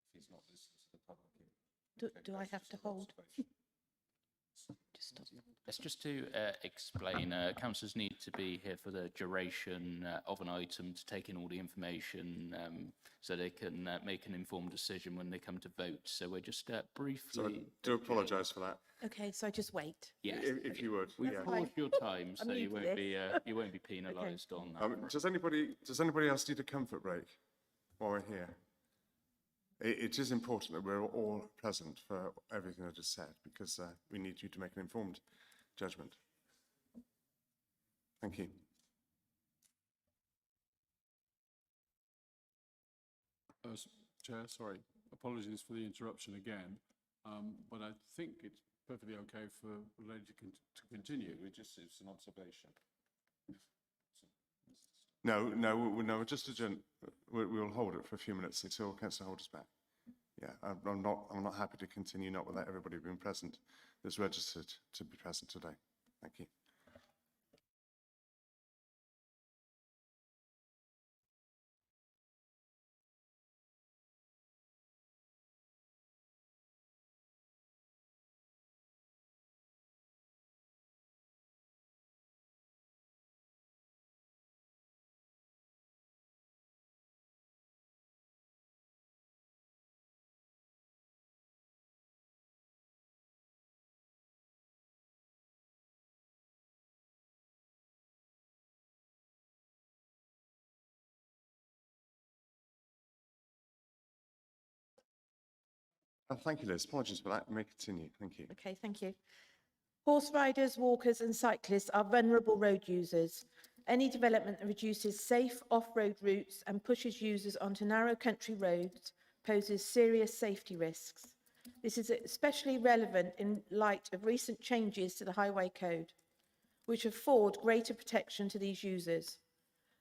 if he's not listening to the public. Do I have to hold? Just to explain, councillors need to be here for the duration of an item to take in all the information so they can make an informed decision when they come to vote. So we're just briefly... So I do apologise for that. Okay, so I just wait. Yes. If you would. We've yeah. paused your time, so you won't be penalised on that. Does anybody else need a comfort break while we're here? It is important that we're all present for everything I just said, because we need you to make an informed judgment. Thank you. Chair, sorry, apologies for the interruption again, but I think it's perfectly okay for the lady to continue. It's an observation. No, just adjourn. We'll hold it for a few minutes until Councillor Holder's back. Yeah, I'm not happy to continue not without everybody being present that's registered to be present today. Thank you. Thank you, Liz. Apologies for that. You may continue. Thank you. Okay, thank you. Horse riders, walkers and cyclists are vulnerable road users. Any development that reduces safe off-road routes and pushes users onto narrow country roads poses serious safety risks. This is especially relevant in light of recent changes to the Highway Code, which afford greater protection to these users.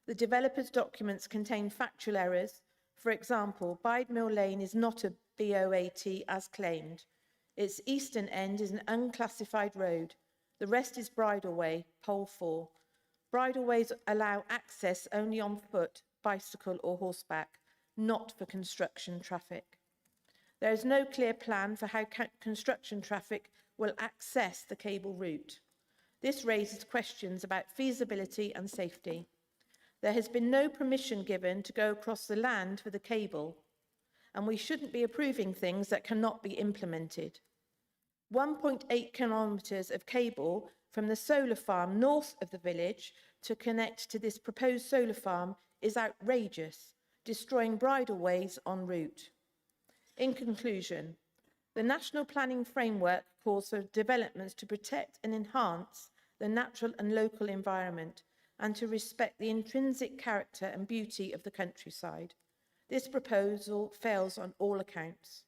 The developer's documents contain factual errors. For example, Bide Mill Lane is not a BOAT as claimed. Its eastern end is an unclassified road. The rest is bridleway, pole 4. Bridleways allow access only on foot, bicycle or horseback, not for construction traffic. There is no clear plan for how construction traffic will access the cable route. This raises questions about feasibility and safety. There has been no permission given to go across the land for the cable, and we shouldn't be approving things that cannot be implemented. 1.8 kilometres of cable from the solar farm north of the village to connect to this proposed solar farm is outrageous, destroying bridleways en route. In conclusion, the National Planning Framework calls for developments to protect and enhance the natural and local environment and to respect the intrinsic character and beauty of the countryside. This proposal fails on all accounts.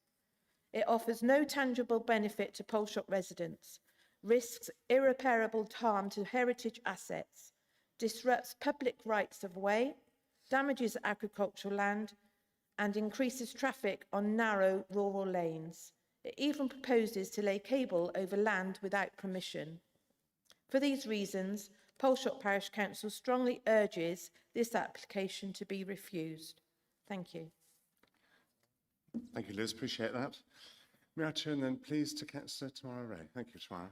It offers no tangible benefit to Polshot residents, risks irreparable harm to heritage assets, disrupts public rights of way, damages agricultural land, and increases traffic on narrow rural lanes. It even proposes to lay cable over land without permission. For these reasons, Polshot Parish Council strongly urges this application to be refused. Thank you. Thank you, Liz. Appreciate that. May I turn then, please, to Councillor Tamara Ray. Thank you, Tamara.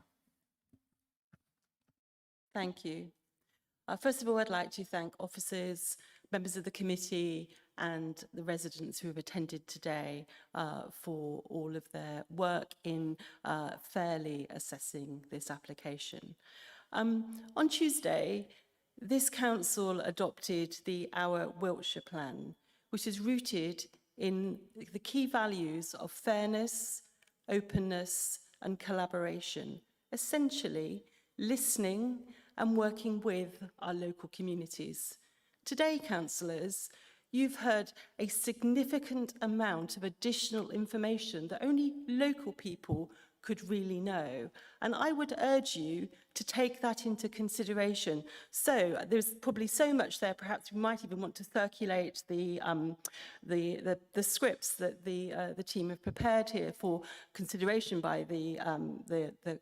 Thank you. First of all, I'd like to thank officers, members of the committee and the residents who have attended today for all of their work in fairly assessing this application. On Tuesday, this council adopted the Our Wiltshire Plan, which is rooted in the key values of fairness, openness and collaboration, essentially listening and working with our local communities. Today, councillors, you've heard a significant amount of additional information that only local people could really know. And I would urge you to take that into consideration. So there's probably so much there, perhaps we might even want to circulate the scripts that the team have prepared here for consideration by the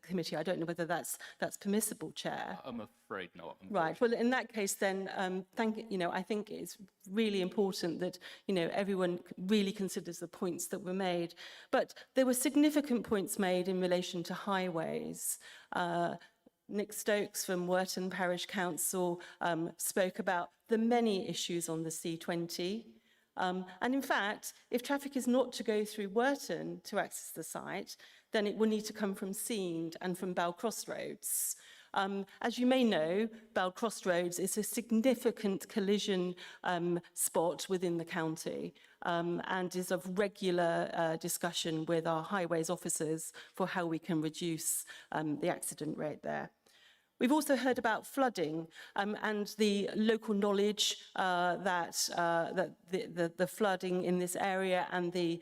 committee. I don't know whether that's permissible, Chair. I'm afraid not. Right. Well, in that case, then, I think it's really important that, everyone really considers the points that were made. But there were significant points made in relation to highways. Nick Stokes from Wherton Parish Council spoke about the many issues on the C20. And in fact, if traffic is not to go through Wherton to access the site, then it will need to come from Seend and from Bell Crossroads. As you may know, Bell Crossroads is a significant collision spot within the county and is of regular discussion with our highways officers for how we can reduce the accident rate there. We've also heard about flooding and the local knowledge that the flooding in this area and the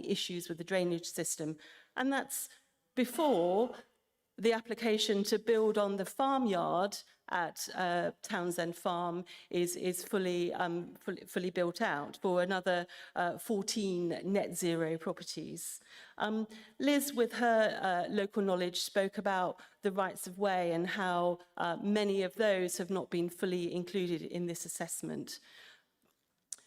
issues with the drainage system. And that's before the application to build on the farmyard at Townsend Farm is fully built out for another 14 net zero properties. Liz, with her local knowledge, spoke about the rights of way and how many of those have not been fully included in this assessment.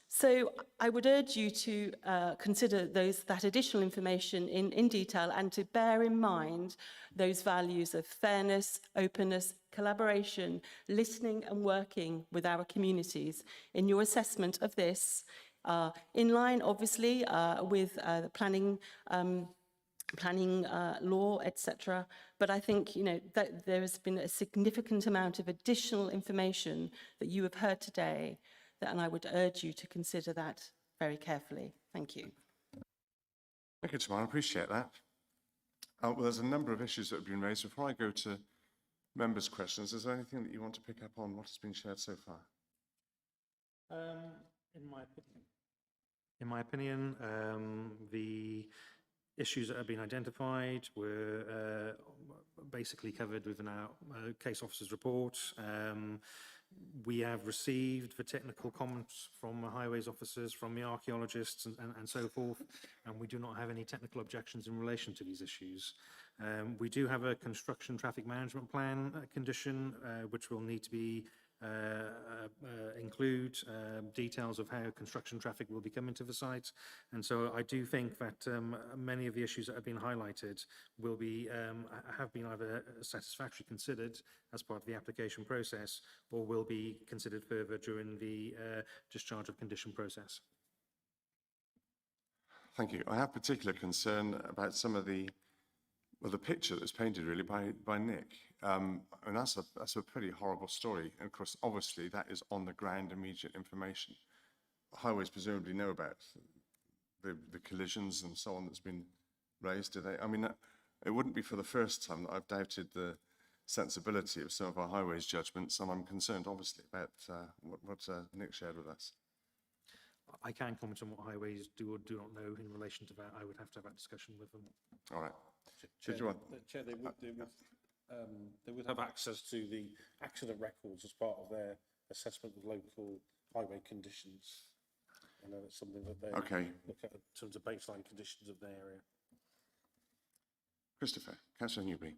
So I would urge you to consider that additional information in detail and to bear in mind those values of fairness, openness, collaboration, listening and working with our communities in your assessment of this, in line obviously with the planning law, etc. But I think that there has been a significant amount of additional information that you have heard today, and I would urge you to consider that very carefully. Thank you. Thank you, Tamara. I appreciate that. Well, there's a number of issues that have been raised. Before I go to members' questions, is there anything that you want to pick up on what has been shared so far? In my opinion, the issues that have been identified were basically covered within our case officer's report. We have received the technical comments from the highways officers, from the archaeologists and so forth, and we do not have any technical objections in relation to these issues. We do have a construction traffic management plan condition, which will need to be include details of how construction traffic will be coming to the site. And so I do think that many of the issues that have been highlighted will be have been either satisfactorily considered as part of the application process or will be considered further during the discharge of condition process. Thank you. I have particular concern about some of the picture that's painted really by Nick. And that's a pretty horrible story. And of course, obviously, that is on the ground immediate information. Highways presumably know about the collisions and so on that's been raised, do they? I mean, it wouldn't be for the first time that I've doubted the sensibility of some of our highways judgments, and I'm concerned, obviously, about what Nick shared with us. I can't comment on what highways do or do not know in relation to that. I would have to have that discussion with them. All right. Chair, they would have access to the accident records as part of their assessment of local highway conditions. I know it's something that they look at in terms of baseline conditions of the area. Christopher, Councillor Newby.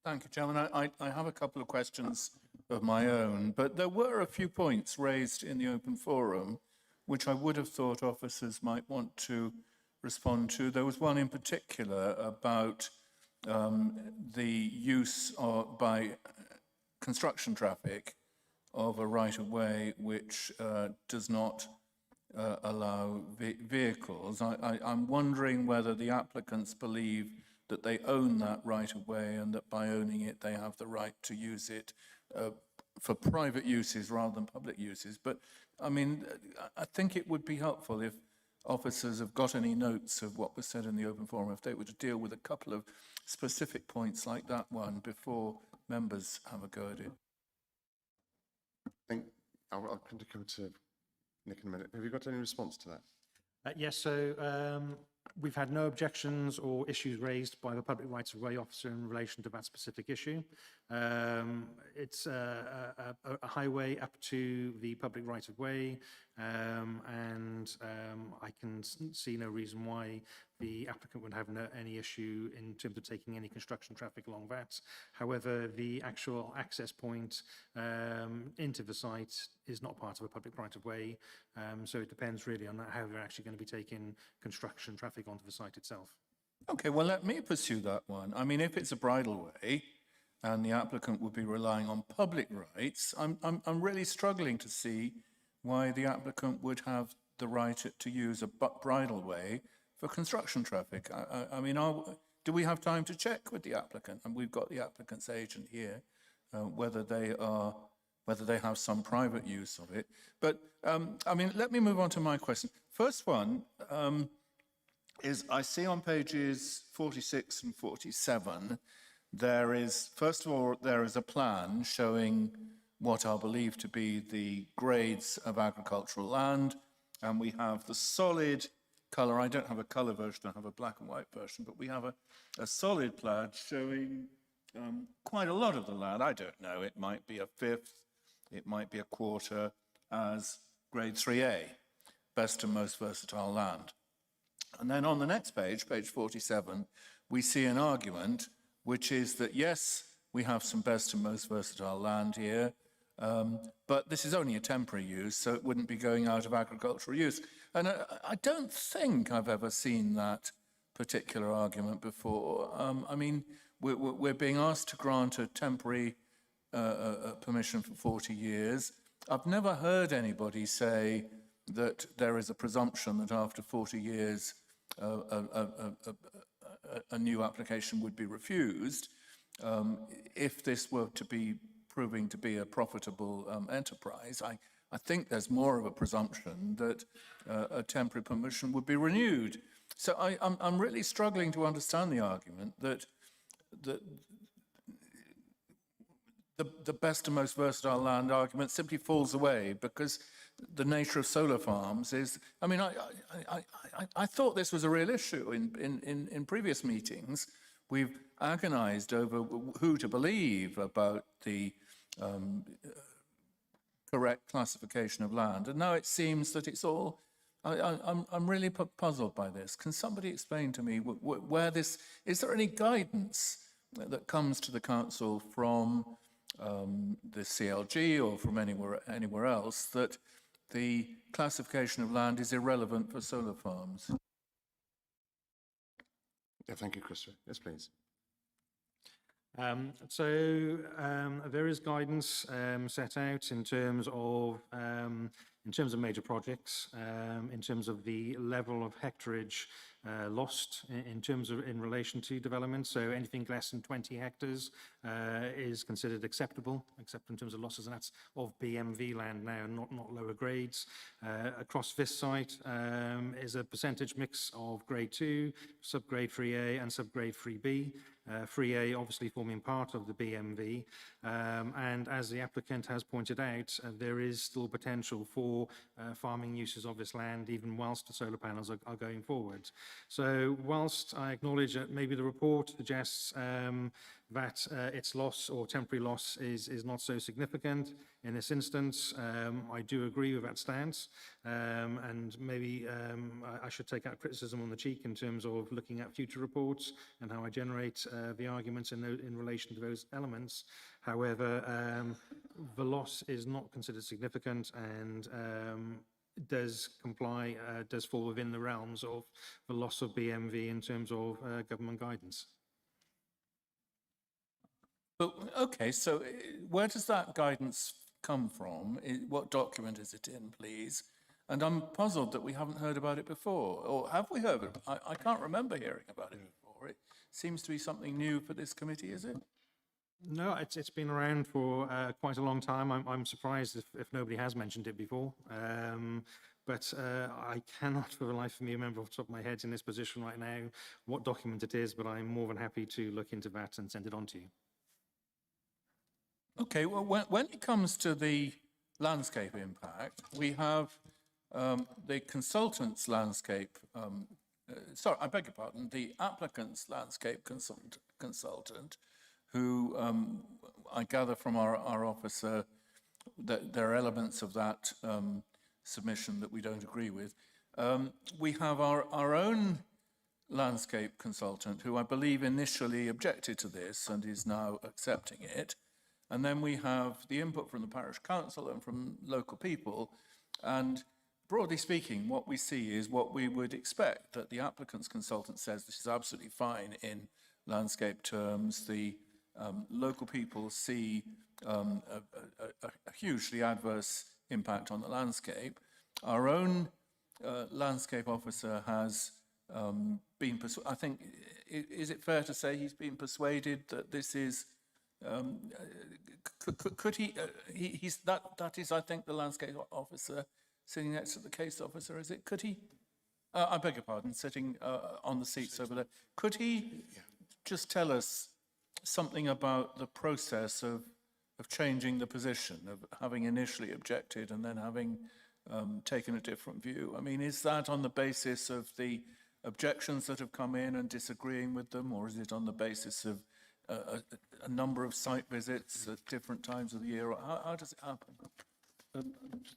Thank you, Chairman. I have a couple of questions of my own, but there were a few points raised in the open forum which I would have thought officers might want to respond to. There was one in particular about the use by construction traffic of a right-of-way which does not allow vehicles. I'm wondering whether the applicants believe that they own that right-of-way and that by owning it they have the right to use it for private uses rather than public uses. But I mean, I think it would be helpful if officers have got any notes of what was said in the open forum, if they were to deal with a couple of specific points like that one before members have a go at it. I think I'll come to Nick in a minute. Have you got any response to that? Yes, so we've had no objections or issues raised by the public rights of way officer in relation to that specific issue. It's a highway up to the public right of way, and I can see no reason why the applicant would have any issue in terms of taking any construction traffic along that. However, the actual access point into the site is not part of a public right of way, so it depends really on how they're actually going to be taking construction traffic onto the site itself. Okay, well, let me pursue that one. I mean, if it's a bridle way and the applicant would be relying on public rights, I'm really struggling to see why the applicant would have the right to use a bridle way for construction traffic. I mean, do we have time to check with the applicant? And we've got the applicant's agent here, whether they have some private use of it. But I mean, let me move on to my question. First one is I see on pages 46 and 47, there is, first of all, there is a plan showing what are believed to be the grades of agricultural land, and we have the solid colour. I don't have a colour version, I have a black and white version, but we have a solid plan showing quite a lot of the land. I don't know, it might be a fifth, it might be a quarter as grade 3A, best and most versatile land. And then on the next page, page 47, we see an argument, which is that yes, we have some best and most versatile land here, but this is only a temporary use, so it wouldn't be going out of agricultural use. And I don't think I've ever seen that particular argument before. I mean, we're being asked to grant a temporary permission for 40 years. I've never heard anybody say that there is a presumption that after 40 years a new application would be refused if this were to be proving to be a profitable enterprise. I think there's more of a presumption that a temporary permission would be renewed. So I'm really struggling to understand the argument that the best and most versatile land argument simply falls away because the nature of solar farms is, I mean, I thought this was a real issue in previous meetings. We've agonized over who to believe about the correct classification of land. And now it seems that it's all, I'm really puzzled by this. Can somebody explain to me where this, is there any guidance that comes to the council from the CLG or from anywhere else that the classification of land is irrelevant for solar farms? Yeah, thank you, Christopher. Yes, please. There is guidance set out in terms of major projects, in terms of the level of hectarage lost in relation to development. So anything less than 20 hectares is considered acceptable, except in terms of losses, and that's of BMV land now, not lower grades. Across this site is a percentage mix of grade 2, subgrade 3A and subgrade 3B. 3A obviously forming part of the BMV, and as the applicant has pointed out, there is still potential for farming uses of this land even whilst the solar panels are going forward. So whilst I acknowledge that maybe the report suggests that its loss or temporary loss is not so significant in this instance, I do agree with that stance, and maybe I should take out criticism on the cheek in terms of looking at future reports and how I generate the arguments in relation to those elements. However, the loss is not considered significant and does fall within the realms of the loss of BMV in terms of government guidance. But, okay, so where does that guidance come from? What document is it in, please? And I'm puzzled that we haven't heard about it before. Or have we heard of it? I can't remember hearing about it before. It seems to be something new for this committee, is it? No, it's been around for quite a long time. I'm surprised if nobody has mentioned it before. But I cannot, for the life of me, remember off the top of my head in this position right now what document it is, but I'm more than happy to look into that and send it on to you. Okay, well, when it comes to the landscape impact, we have the consultant's landscape, sorry, I beg your pardon, the applicant's landscape consultant, who I gather from our officer that there are elements of that submission that we don't agree with. We have our own landscape consultant, who I believe initially objected to this and is now accepting it. And then we have the input from the parish council and from local people. And broadly speaking, what we see is what we would expect, that the applicant's consultant says this is absolutely fine in landscape terms. The local people see a hugely adverse impact on the landscape. Our own landscape officer has been, I think, is it fair to say he's been persuaded that this is, could he, that is, I think, the landscape officer sitting next to the case officer, is it? Could he, I beg your pardon, sitting on the seats over there, could he just tell us something about the process of changing the position, of having initially objected and then having taken a different view? I mean, is that on the basis of the objections that have come in and disagreeing with them, or is it on the basis of a number of site visits at different times of the year? How does it happen?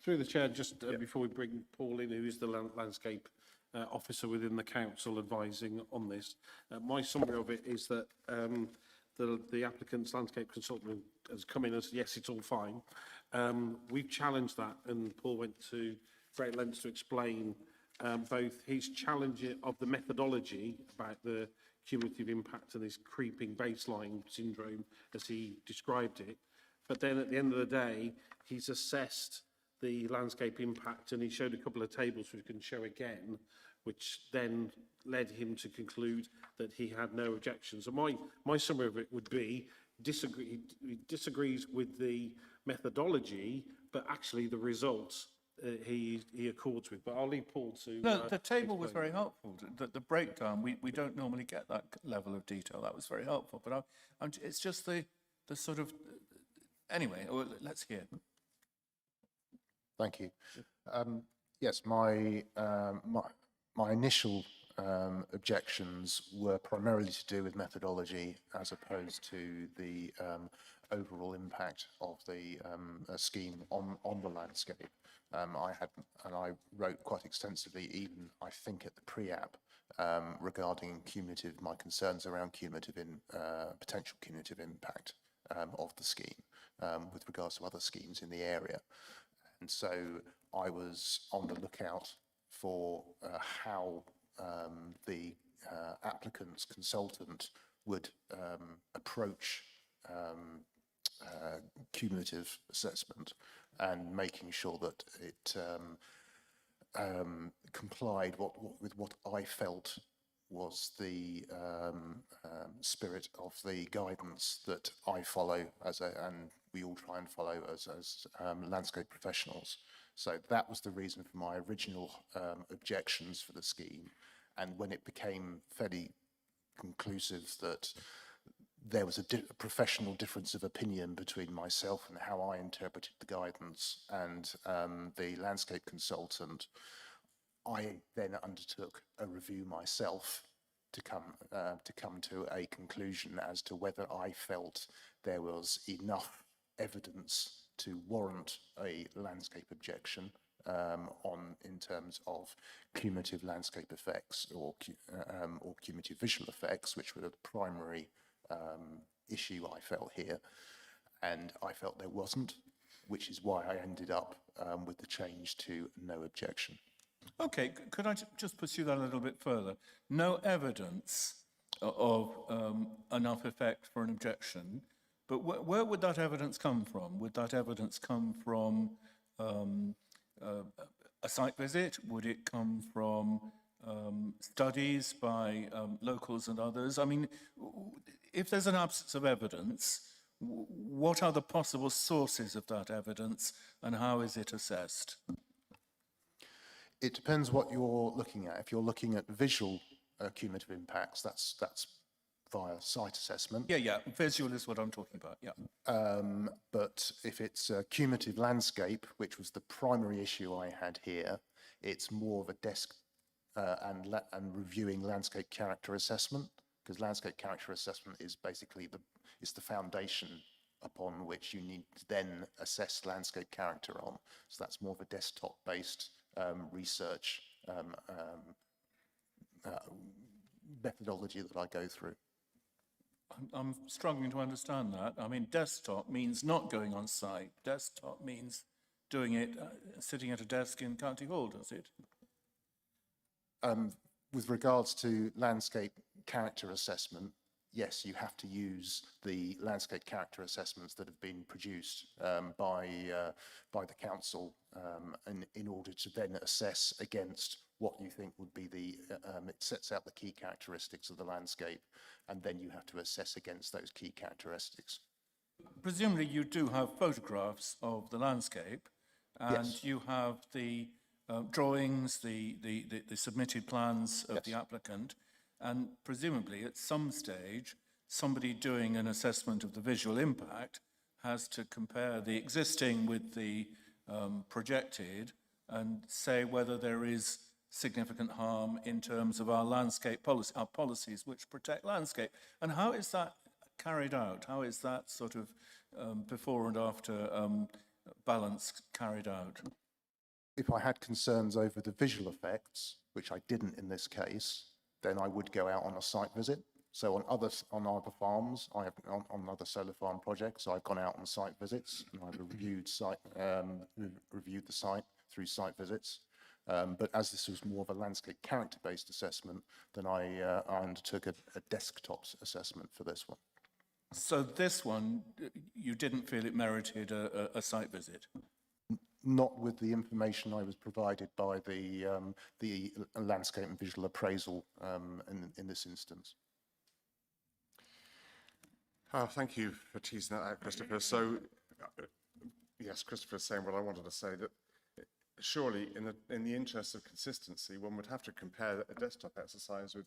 Through the chair, just before we bring Paul in, who is the landscape officer within the council advising on this, my summary of it is that the applicant's landscape consultant has come in and said, yes, it's all fine. We've challenged that, and Paul went to great lengths to explain both his challenge of the methodology about the cumulative impact and this creeping baseline syndrome, as he described it. But then at the end of the day, he's assessed the landscape impact, and he showed a couple of tables which we can show again, which then led him to conclude that he had no objections. So my summary of it would be, he disagrees with the methodology, but actually the results he accords with. But I'll leave Paul to. No, the table was explain. very helpful. The breakdown, we don't normally get that level of detail. That was very helpful. But it's just the sort of, anyway, let's hear. Thank you. Yes, my initial objections were primarily to do with methodology as opposed to the overall impact of the scheme on the landscape. I wrote quite extensively, even I think at the pre-app, regarding my concerns around potential cumulative impact of the scheme with regards to other schemes in the area. And so I was on the lookout for how the applicant's consultant would approach cumulative assessment and making sure that it complied with what I felt was the spirit of the guidance that I follow and we all try and follow as landscape professionals. So that was the reason for my original objections for the scheme. And when it became fairly conclusive that there was a professional difference of opinion between myself and how I interpreted the guidance and the landscape consultant, I then undertook a review myself to come to a conclusion as to whether I felt there was enough evidence to warrant a landscape objection in terms of cumulative landscape effects or cumulative visual effects, which were the primary issue I felt here. And I felt there wasn't, which is why I ended up with the change to no objection. Okay, could I just pursue that a little bit further? No evidence of enough effect for an objection, but where would that evidence come from? Would that evidence come from a site visit? Would it come from studies by locals and others? I mean, if there's an absence of evidence, what are the possible sources of that evidence and how is it assessed? It depends what you're looking at. If you're looking at visual cumulative impacts, that's via site assessment. Yeah, visual is what I'm talking about, yeah. But if it's cumulative landscape, which was the primary issue I had here, it's more of a desk and reviewing landscape character assessment, because landscape character assessment is basically the foundation upon which you need to then assess landscape character on. So that's more of a desktop-based research methodology that I go through. I'm struggling to understand that. I mean, desktop means not going on site. Desktop means doing it, sitting at a desk in County Hall, does it? With regards to landscape character assessment, yes, you have to use the landscape character assessments that have been produced by the council in order to then assess against what you think would be it sets out the key characteristics of the landscape, and then you have to assess against those key characteristics. Presumably you do have photographs of the landscape, and yes, you have the drawings, the submitted plans of yes, the applicant, and presumably at some stage somebody doing an assessment of the visual impact has to compare the existing with the projected and say whether there is significant harm in terms of our landscape policy, our policies which protect landscape. And how is that carried out? How is that sort of before and after balance carried out? If I had concerns over the visual effects, which I didn't in this case, then I would go out on a site visit. So on other farms, I have on other solar farm projects, I've gone out on site visits and I've reviewed the site through site visits. But as this was more of a landscape character-based assessment, then I undertook a desktop assessment for this one. So this one, you didn't feel it merited a site visit? Not with the information I was provided by the landscape and visual appraisal in this instance. Thank you for teasing that out, Christopher. So, yes, Christopher's saying what I wanted to say, that surely, in the interest of consistency, one would have to compare a desktop exercise with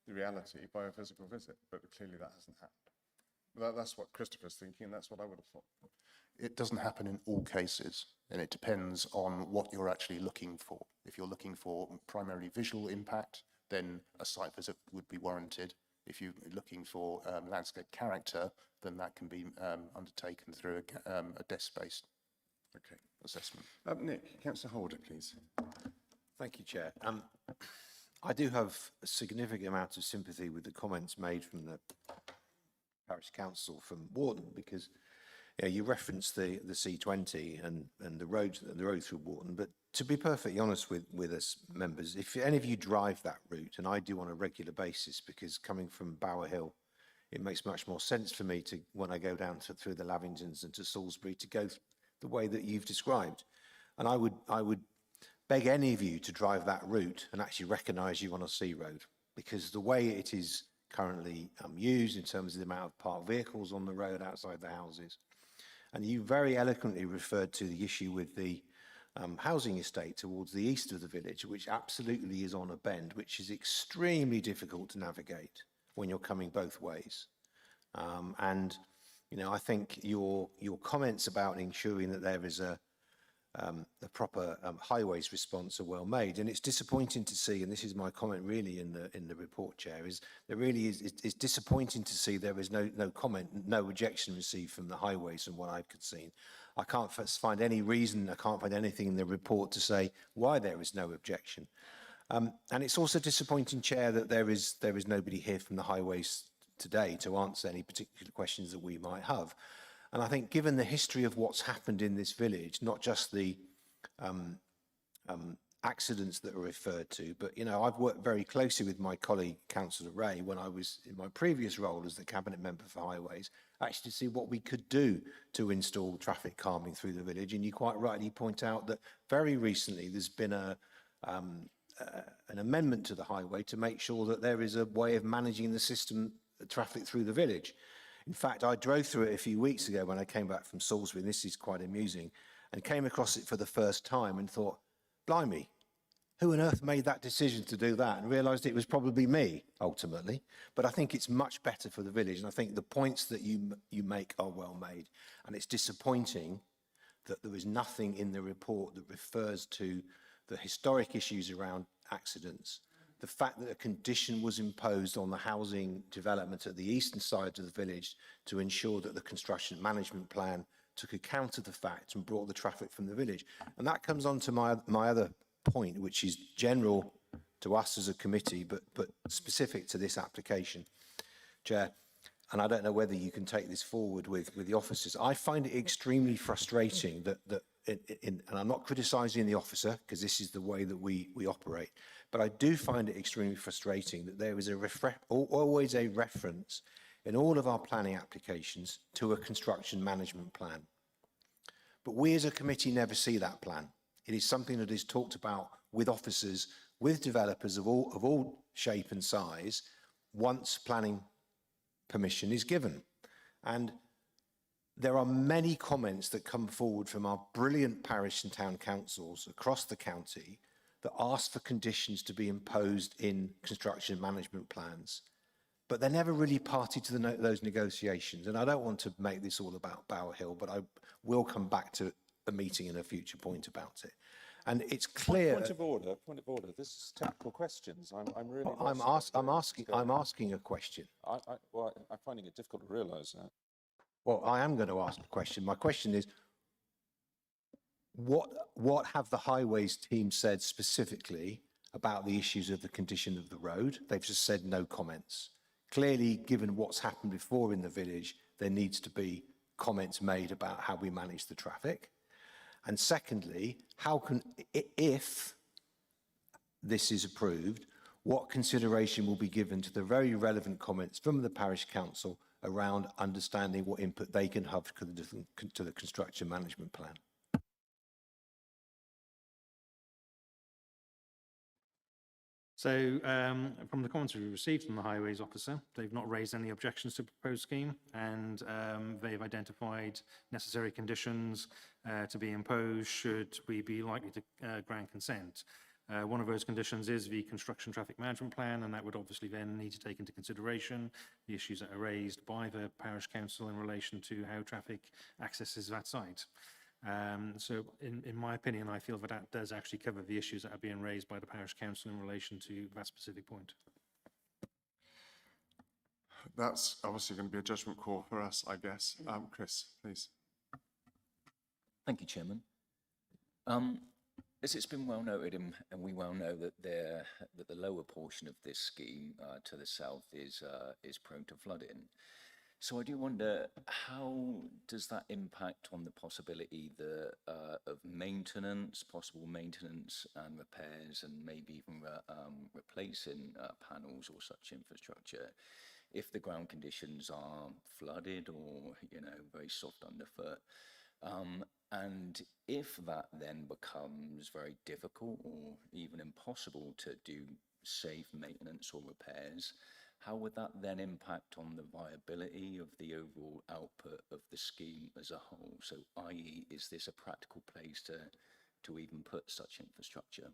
the reality by a physical visit, but clearly that hasn't happened. That's what Christopher's thinking, and that's what I would have thought. It doesn't happen in all cases, and it depends on what you're actually looking for. If you're looking for primarily visual impact, then a site visit would be warranted. If you're looking for landscape character, then that can be undertaken through a desk-based assessment. Nick, Councillor Holder, please. Thank you, Chair. I do have a significant amount of sympathy with the comments made from the Parish Council from Wharton, because you referenced the C20 and the road through Wharton, but to be perfectly honest with us members, if any of you drive that route, and I do on a regular basis, because coming from Bower Hill, it makes much more sense for me to, when I go down through the Lavingtons and to Salisbury, to go the way that you've described. And I would beg any of you to drive that route and actually recognise you on a C road, because the way it is currently used in terms of the amount of parked vehicles on the road outside the houses. And you very eloquently referred to the issue with the housing estate towards the east of the village, which absolutely is on a bend, which is extremely difficult to navigate when you're coming both ways. And, you know, I think your comments about ensuring that there is a proper highways response are well made, and it's disappointing to see, and this is my comment really in the report, Chair, is there really it's disappointing to see there is no comment, no objection received from the highways from what I've seen. I can't find any reason, I can't find anything in the report to say why there is no objection. And it's also disappointing, Chair, that there is nobody here from the highways today to answer any particular questions that we might have. And I think given the history of what's happened in this village, not just the accidents that are referred to, but, you know, I've worked very closely with my colleague, Councillor Ray, when I was in my previous role as the Cabinet Member for Highways, actually to see what we could do to install traffic calming through the village. And you quite rightly point out that very recently there's been an amendment to the highway to make sure that there is a way of managing the system, the traffic through the village. In fact, I drove through it a few weeks ago when I came back from Salisbury, and this is quite amusing, and came across it for the first time and thought, blimey, who on earth made that decision to do that? And realised it was probably me, ultimately. But I think it's much better for the village, and I think the points that you make are well made. And it's disappointing that there is nothing in the report that refers to the historic issues around accidents, the fact that a condition was imposed on the housing development at the eastern side of the village to ensure that the construction management plan took account of the fact and brought the traffic from the village. And that comes on to my other point, which is general to us as a committee, but specific to this application, Chair. And I don't know whether you can take this forward with the officers. I find it extremely frustrating and I'm not criticising the officer, because this is the way that we operate, but I do find it extremely frustrating that there is always a reference in all of our planning applications to a construction management plan. But we as a committee never see that plan. It is something that is talked about with officers, with developers of all shape and size, once planning permission is given. And there are many comments that come forward from our brilliant parish and town councils across the county that ask for conditions to be imposed in construction management plans, but they're never really party to those negotiations. And I don't want to make this all about Bower Hill, but I will come back to a meeting in a future point about it. And it's clear. Point of order. This is technical questions. I'm really. I'm asking a question. Well, I'm finding it difficult to realise that. Well, I am going to ask a question. My question is, what have the highways team said specifically about the issues of the condition of the road? They've just said no comments. Clearly, given what's happened before in the village, there needs to be comments made about how we manage the traffic. And secondly, if this is approved, what consideration will be given to the very relevant comments from the parish council around understanding what input they can have to the construction management plan? So from the comments we received from the highways officer, they've not raised any objections to the proposed scheme, and they've identified necessary conditions to be imposed should we be likely to grant consent. One of those conditions is the construction traffic management plan, and that would obviously then need to take into consideration the issues that are raised by the parish council in relation to how traffic accesses that site. So in my opinion, I feel that that does actually cover the issues that are being raised by the parish council in relation to that specific point. That's obviously going to be a judgment call for us, I guess. Chris, please. Thank you, Chairman. As it's been well noted, and we well know that the lower portion of this scheme to the south is prone to flooding. So I do wonder, how does that impact on the possibility of maintenance, possible maintenance and repairs, and maybe even replacing panels or such infrastructure if the ground conditions are flooded or, very soft underfoot? And if that then becomes very difficult or even impossible to do safe maintenance or repairs, how would that then impact on the viability of the overall output of the scheme as a whole? So, i.e., is this a practical place to even put such infrastructure?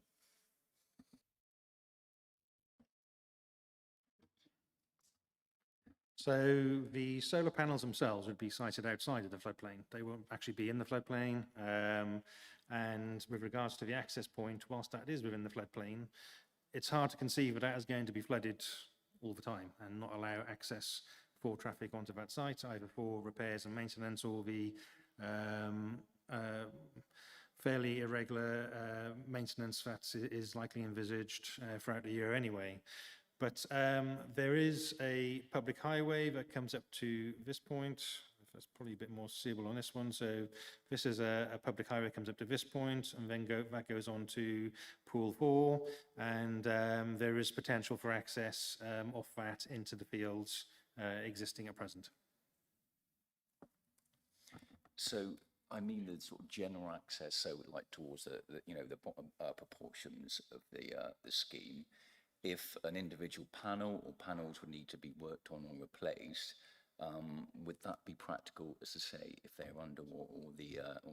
So the solar panels themselves would be sited outside of the floodplain. They won't actually be in the floodplain. And with regards to the access point, whilst that is within the floodplain, it's hard to conceive that that is going to be flooded all the time and not allow access for traffic onto that site, either for repairs and maintenance or the fairly irregular maintenance that is likely envisaged throughout the year anyway. But there is a public highway that comes up to this point. That's probably a bit more seeable on this one. So this is a public highway, comes up to this point, and then that goes on to Pool 4, and there is potential for access off that into the fields existing at present. So I mean the sort of general access, so like towards the bottom proportions of the scheme. If an individual panel or panels would need to be worked on or replaced, would that be practical, as I say, if they're underwater or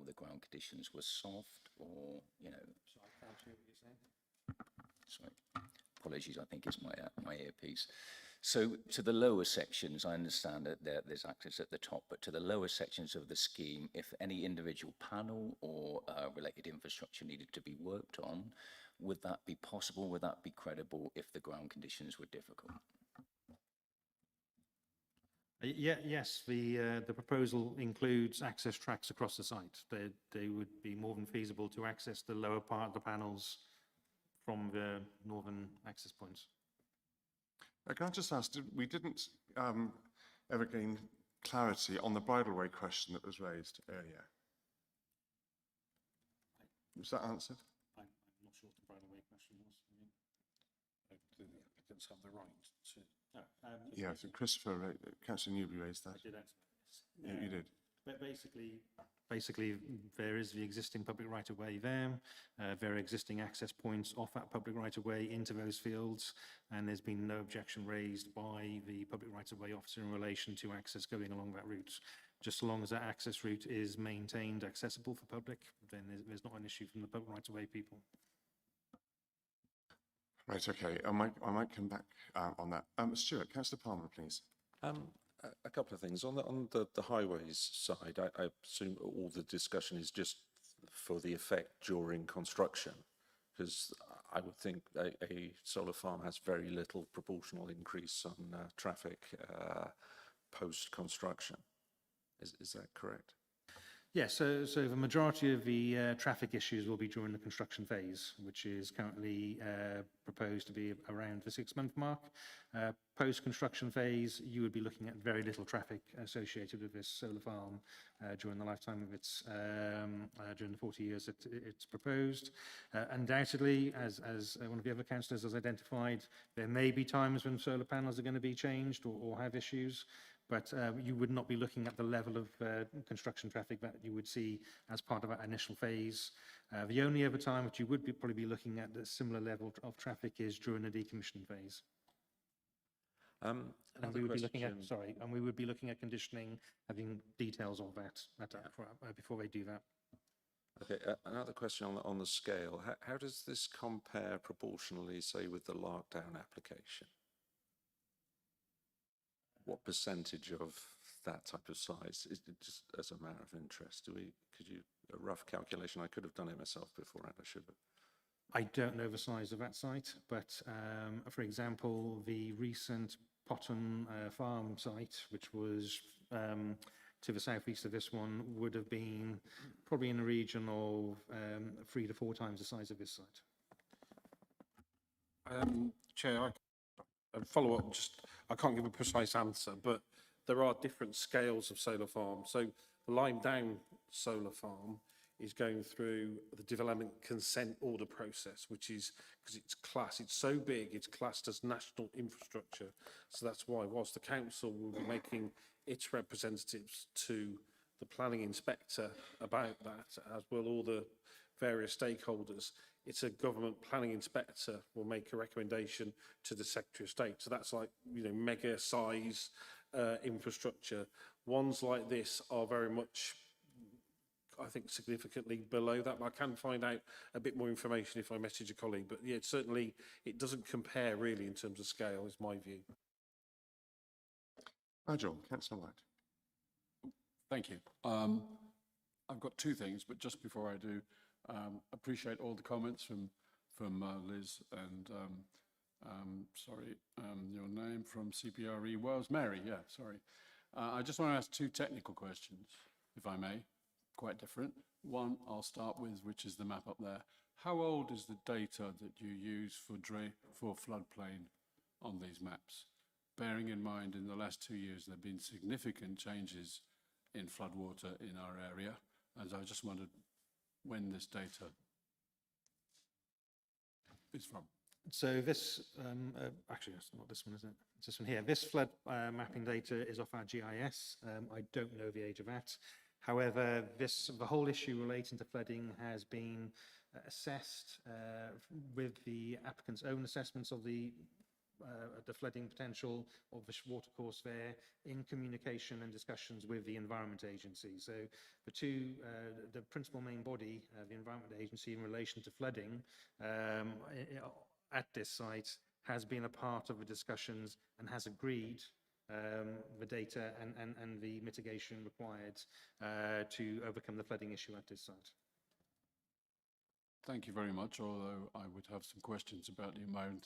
the ground conditions were soft, or So I can't hear what you're saying. Sorry, apologies. I think it's my earpiece. So to the lower sections, I understand that there's access at the top, but to the lower sections of the scheme, if any individual panel or related infrastructure needed to be worked on, would that be possible? Would that be credible if the ground conditions were difficult? Yes, the proposal includes access tracks across the site. They would be more than feasible to access the lower part of the panels from the northern access points. Can I just ask, we didn't ever gain clarity on the bridleway question that was raised earlier. Was that answered? I'm not sure what the bridleway question was. The applicants have the right to... Yeah, so Christopher, Councillor Newby raised that. I did answer. You did. But basically, there is the existing public right-of-way there. There are existing access points off that public right-of-way into those fields, and there's been no objection raised by the public right-of-way officer in relation to access going along that route. Just so long as that access route is maintained accessible for public, then there's not an issue from the public right-of-way people. Right, okay. I might come back on that. Stuart, Councillor Palmer, please. A couple of things. On the highways side, I assume all the discussion is just for the effect during construction, because I would think a solar farm has very little proportional increase on traffic post-construction. Is that correct? Yes, so the majority of the traffic issues will be during the construction phase, which is currently proposed to be around the 6-month mark. Post-construction phase, you would be looking at very little traffic associated with this solar farm during the lifetime of its, during the 40 years that it's proposed. Undoubtedly, as one of the other councillors has identified, there may be times when solar panels are going to be changed or have issues, but you would not be looking at the level of construction traffic that you would see as part of that initial phase. The only other time which you would probably be looking at a similar level of traffic is during the decommissioning phase. And we would be looking at, and we would be looking at conditioning, having details of that before they do that. Okay, another question on the scale. How does this compare proportionally, say, with the Larkdown application? What percentage of that type of size? Is it just as a matter of interest? Could you, a rough calculation? I could have done it myself beforehand, I should have. I don't know the size of that site, but for example, the recent Potton Farm site, which was to the southeast of this one, would have been probably in the region of 3 to 4 times the size of this site. Chair, I follow up, I can't give a precise answer, but there are different scales of solar farms. So the Lime Down solar farm is going through the development consent order process, which is, because it's so big, it's classed as national infrastructure. So that's why, whilst the council will be making its representatives to the planning inspector about that, as will all the various stakeholders, it's a government planning inspector will make a recommendation to the Secretary of State. So that's like, mega size infrastructure. Ones like this are very much, I think, significantly below that. But I can find out a bit more information if I message a colleague. But yeah, certainly it doesn't compare really in terms of scale, is my view. Nigel, Councillor White. Thank you. I've got 2 things, but just before I do, appreciate all the comments from Liz and your name from CPRE Wales, Mary. Yeah, sorry. I just want to ask 2 technical questions, if I may. Quite different. One I'll start with, which is the map up there. How old is the data that you use for floodplain on these maps? Bearing in mind, in the last 2 years, there have been significant changes in floodwater in our area, and I just wondered when this data is from. So this, actually, that's not this one, is it? It's this one here. This flood mapping data is off our GIS. I don't know the age of that. However, the whole issue relating to flooding has been assessed with the applicant's own assessments of the flooding potential of the watercourse there, in communication and discussions with the Environment Agency. So the principal main body, the Environment Agency, in relation to flooding at this site, has been a part of the discussions and has agreed the data and the mitigation required to overcome the flooding issue at this site. Thank you very much, although I would have some questions about the Environment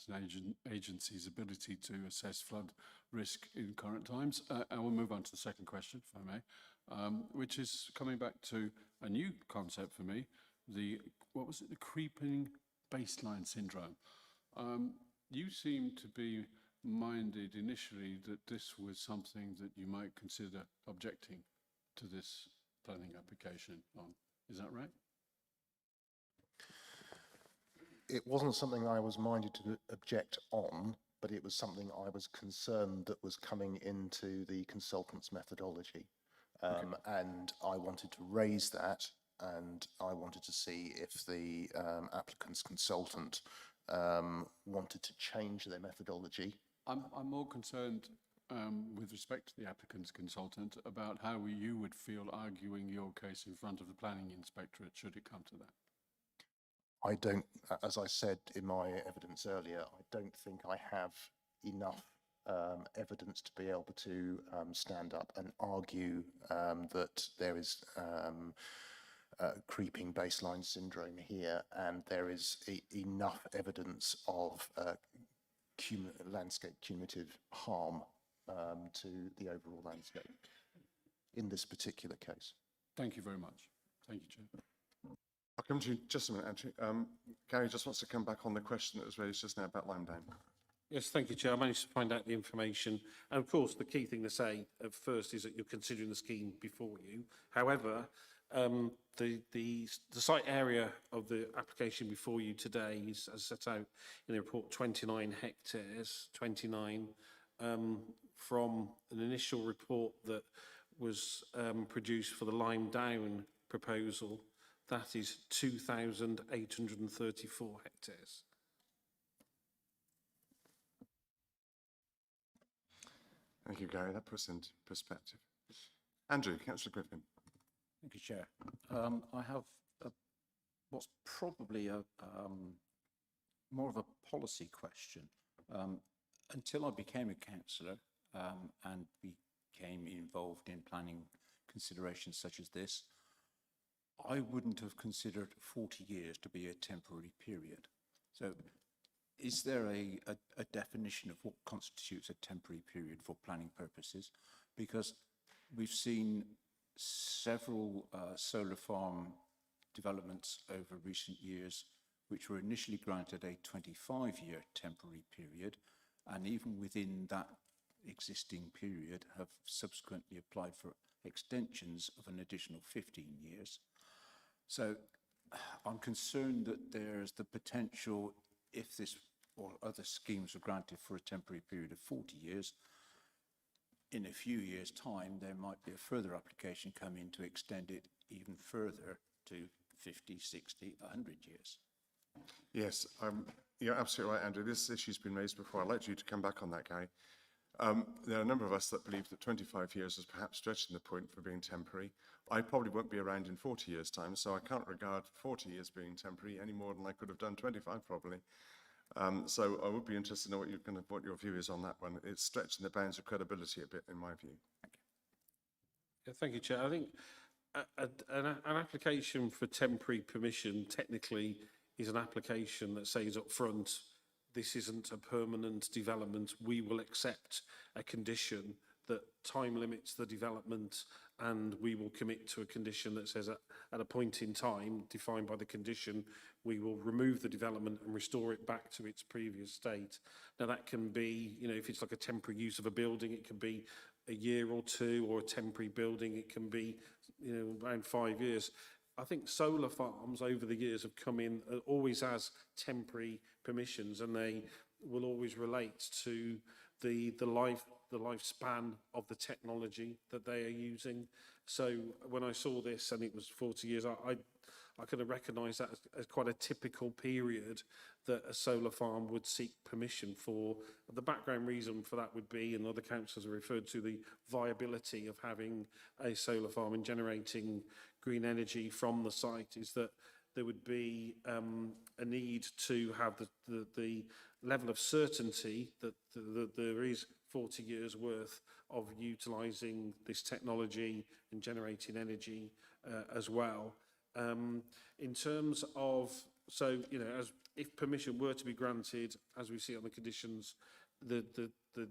Agency's ability to assess flood risk in current times. I will move on to the second question, if I may, which is coming back to a new concept for me, the creeping baseline syndrome. You seem to be minded initially that this was something that you might consider objecting to this planning application on. Is that right? It wasn't something I was minded to object on, but it was something I was concerned that was coming into the consultant's methodology. And I wanted to raise that, and I wanted to see if the applicant's consultant wanted to change their methodology. I'm more concerned with respect to the applicant's consultant about how you would feel arguing your case in front of the planning inspectorate should it come to that. I don't, as I said in my evidence earlier, I don't think I have enough evidence to be able to stand up and argue that there is creeping baseline syndrome here, and there is enough evidence of landscape cumulative harm to the overall landscape in this particular case. Thank you very much. Thank you, Chair. I'll come to you just a minute, Andrew. Gary just wants to come back on the question that was raised just now about Lime Down. Yes, thank you, Chair. I managed to find out the information. And of course, the key thing to say at first is that you're considering the scheme before you. However, the site area of the application before you today is, as set out in the report, 29 hectares, 29 from an initial report that was produced for the Lime Down proposal, that is 2,834 hectares. Thank you, Gary. That puts into perspective. Andrew, Councillor Griffin. Thank you, Chair. I have what's probably more of a policy question. Until I became a councillor and became involved in planning considerations such as this, I wouldn't have considered 40 years to be a temporary period. So is there a definition of what constitutes a temporary period for planning purposes? Because we've seen several solar farm developments over recent years which were initially granted a 25-year temporary period, and even within that existing period have subsequently applied for extensions of an additional 15 years. So I'm concerned that there's the potential, if this or other schemes are granted for a temporary period of 40 years, in a few years' time, there might be a further application come in to extend it even further to 50, 60, 100 years. Yes, you're absolutely right, Andrew. This issue's been raised before. I'd like you to come back on that, Gary. There are a number of us that believe that 25 years is perhaps stretching the point for being temporary. I probably won't be around in 40 years' time, so I can't regard 40 years being temporary any more than I could have done 25 probably. So I would be interested to know what your view is on that one. It's stretching the bounds of credibility a bit, in my view. Yeah, thank you, Chair. I think an application for temporary permission technically is an application that says up front, this isn't a permanent development. We will accept a condition that time limits the development, and we will commit to a condition that says at a point in time defined by the condition, we will remove the development and restore it back to its previous state. Now that can be, you know, if it's like a temporary use of a building, it can be a year or two, or a temporary building, it can be, you know, around 5 years. I think solar farms over the years have come in always as temporary permissions, and they will always relate to the lifespan of the technology that they are using. So when I saw this and it was 40 years, I kind of recognise that as quite a typical period that a solar farm would seek permission for. The background reason for that would be, and other councillors have referred to, the viability of having a solar farm and generating green energy from the site, is that there would be a need to have the level of certainty that there is 40 years worth of utilising this technology and generating energy as well. In terms of, so, you know, as if permission were to be granted, as we see on the conditions, the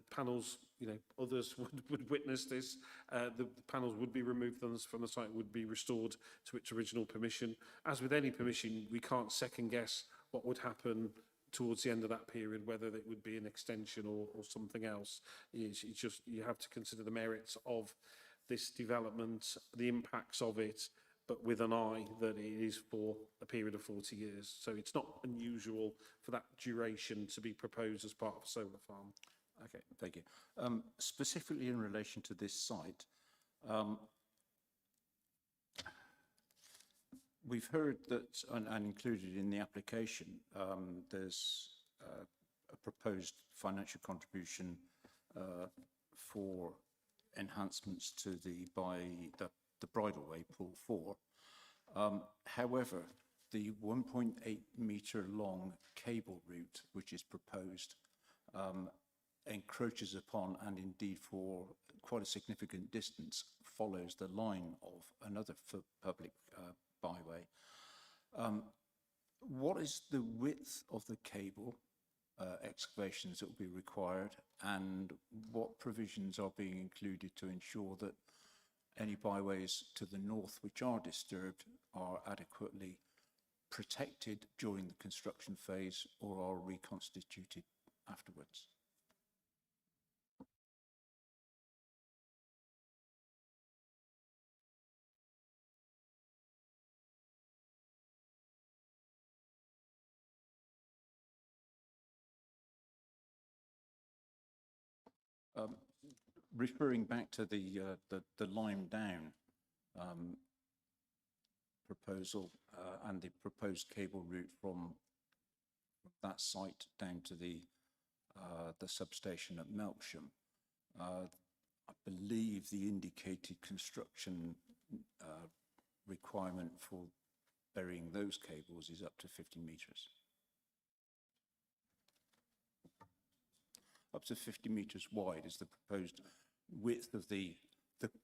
panels, you know, others would witness this. The panels would be removed from the site, would be restored to its original permission. As with any permission, we can't second guess what would happen towards the end of that period, whether it would be an extension or something else. It's just, you have to consider the merits of this development, the impacts of it, but with an eye that it is for a period of 40 years. So it's not unusual for that duration to be proposed as part of a solar farm. Okay, thank you. Specifically in relation to this site, we've heard that, and included in the application, there's a proposed financial contribution for enhancements to the bridleway, Pool 4. However, the 1.8 metre long cable route which is proposed encroaches upon, and indeed for quite a significant distance follows the line of another public byway. What is the width of the cable excavations that will be required, and what provisions are being included to ensure that any byways to the north which are disturbed are adequately protected during the construction phase or are reconstituted afterwards? referring back to the Lime Down proposal and the proposed cable route from that site down to the substation at Melksham, I believe the indicated construction requirement for burying those cables is up to 50 metres. Up to 50 metres wide is the proposed width of the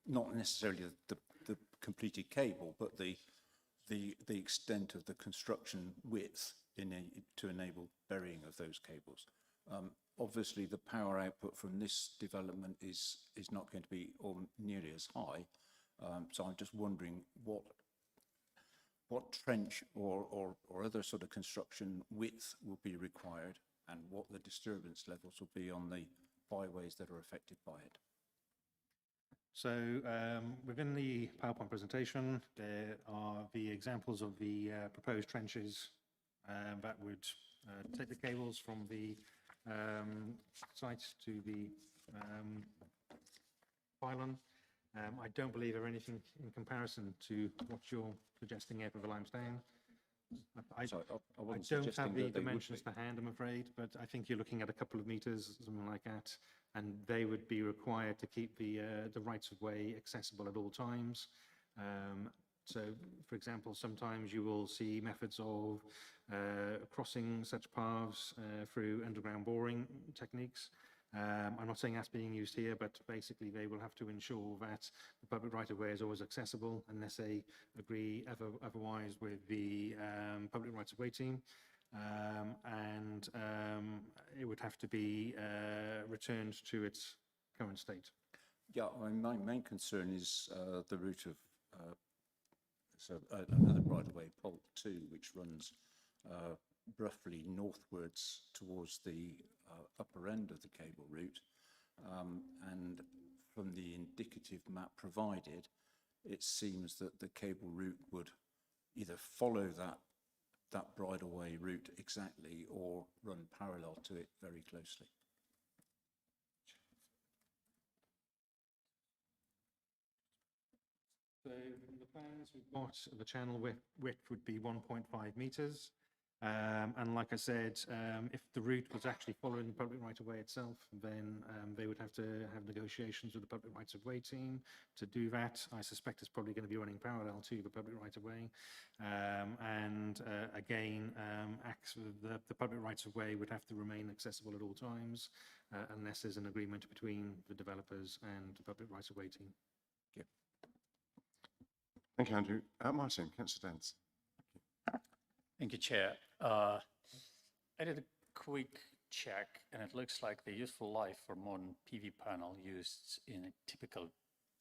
not necessarily the completed cable, but the extent of the construction width to enable burying of those cables. Obviously, the power output from this development is not going to be nearly as high. So I'm just wondering what trench or other sort of construction width will be required, and what the disturbance levels will be on the byways that are affected by it. So within the PowerPoint presentation, there are the examples of the proposed trenches that would take the cables from the site to the pylon. I don't believe there are anything in comparison to what you're suggesting here for the limestone. I don't have the dimensions to hand, I'm afraid, but I think you're looking at a couple of meters, something like that, and they would be required to keep the rights of way accessible at all times. So, for example, sometimes you will see methods of crossing such paths through underground boring techniques. I'm not saying that's being used here, but basically they will have to ensure that the public right-of-way is always accessible unless they agree otherwise with the public rights-of-way team. And it would have to be returned to its current state. Yeah, my main concern is the route of another right-of-way, Pole 2, which runs roughly northwards towards the upper end of the cable route, and from the indicative map provided, it seems that the cable route would either follow that bridleway route exactly or run parallel to it very closely. So the plans we've got, the channel width would be 1.5 metres. And like I said, if the route was actually following the public right-of-way itself, then they would have to have negotiations with the public rights-of-way team to do that. I suspect it's probably going to be running parallel to the public right-of-way. Again, the public rights-of-way would have to remain accessible at all times unless there's an agreement between the developers and the public rights-of-way team. Yeah. Thank you, Andrew. Martin, Councillor Dance. Thank you, Chair. I did a quick check, and it looks like the useful life for modern PV panel used in a typical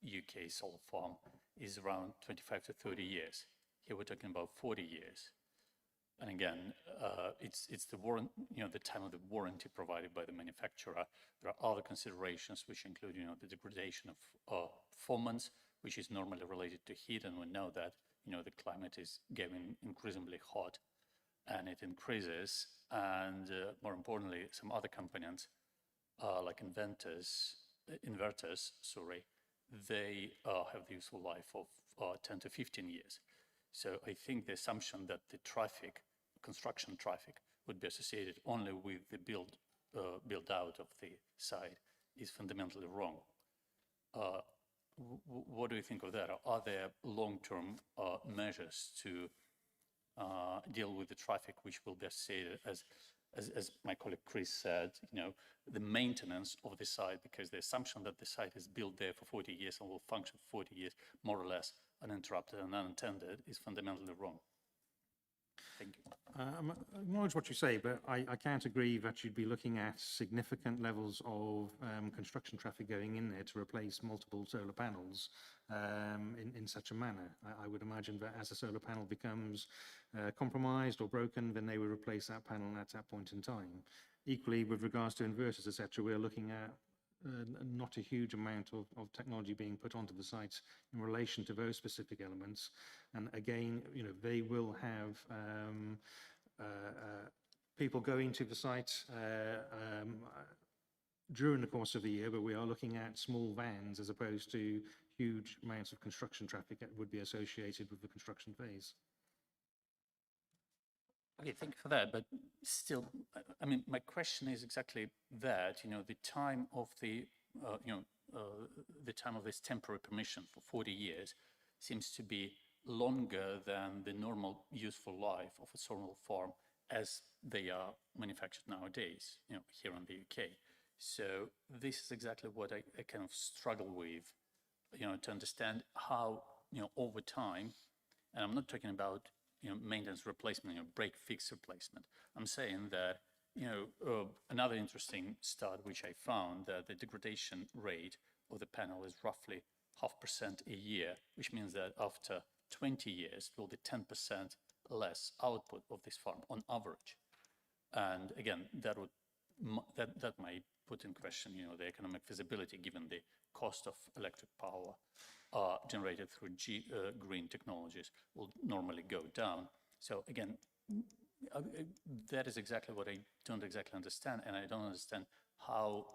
UK solar farm is around 25 to 30 years. Here we're talking about 40 years. And again, it's the the time of the warranty provided by the manufacturer. There are other considerations which include, the degradation of performance, which is normally related to heat, and we know that the climate is getting increasingly hot, and it increases. And more importantly, some other components, like inverters, they have the useful life of 10 to 15 years. So I think the assumption that the construction traffic, would be associated only with the build out of the site is fundamentally wrong. What do you think of that? Are there long-term measures to deal with the traffic which will be associated, as my colleague Chris said, the maintenance of the site, because the assumption that the site is built there for 40 years and will function for 40 years, more or less uninterrupted and unattended, is fundamentally wrong. Thank you. I acknowledge what you say, but I can't agree that you'd be looking at significant levels of construction traffic going in there to replace multiple solar panels in such a manner. I would imagine that as a solar panel becomes compromised or broken, then they would replace that panel at that point in time. Equally, with regards to inverters, etc., we're looking at not a huge amount of technology being put onto the site in relation to those specific elements. And again, they will have people going to the site during the course of the year, but we are looking at small vans as opposed to huge amounts of construction traffic that would be associated with the construction phase. Okay, thank you for that. But still, I mean, my question is exactly that. You know, the time of the, the time of this temporary permission for 40 years seems to be longer than the normal useful life of a solar farm as they are manufactured nowadays. You know, here in the UK. So this is exactly what I kind of struggle with. You know, to understand how, you know, over time, and I'm not talking about, you know, maintenance replacement, you know, break fix replacement. I'm saying that, you know, another interesting stat which I found that the degradation rate of the panel is roughly 0.5% a year, which means that after 20 years, there will be 10% less output of this farm on average. And again, that would that might put in question, you know, the economic feasibility given the cost of electric power generated through green technologies will normally go down. So again, that is exactly what I don't exactly understand, and I don't understand how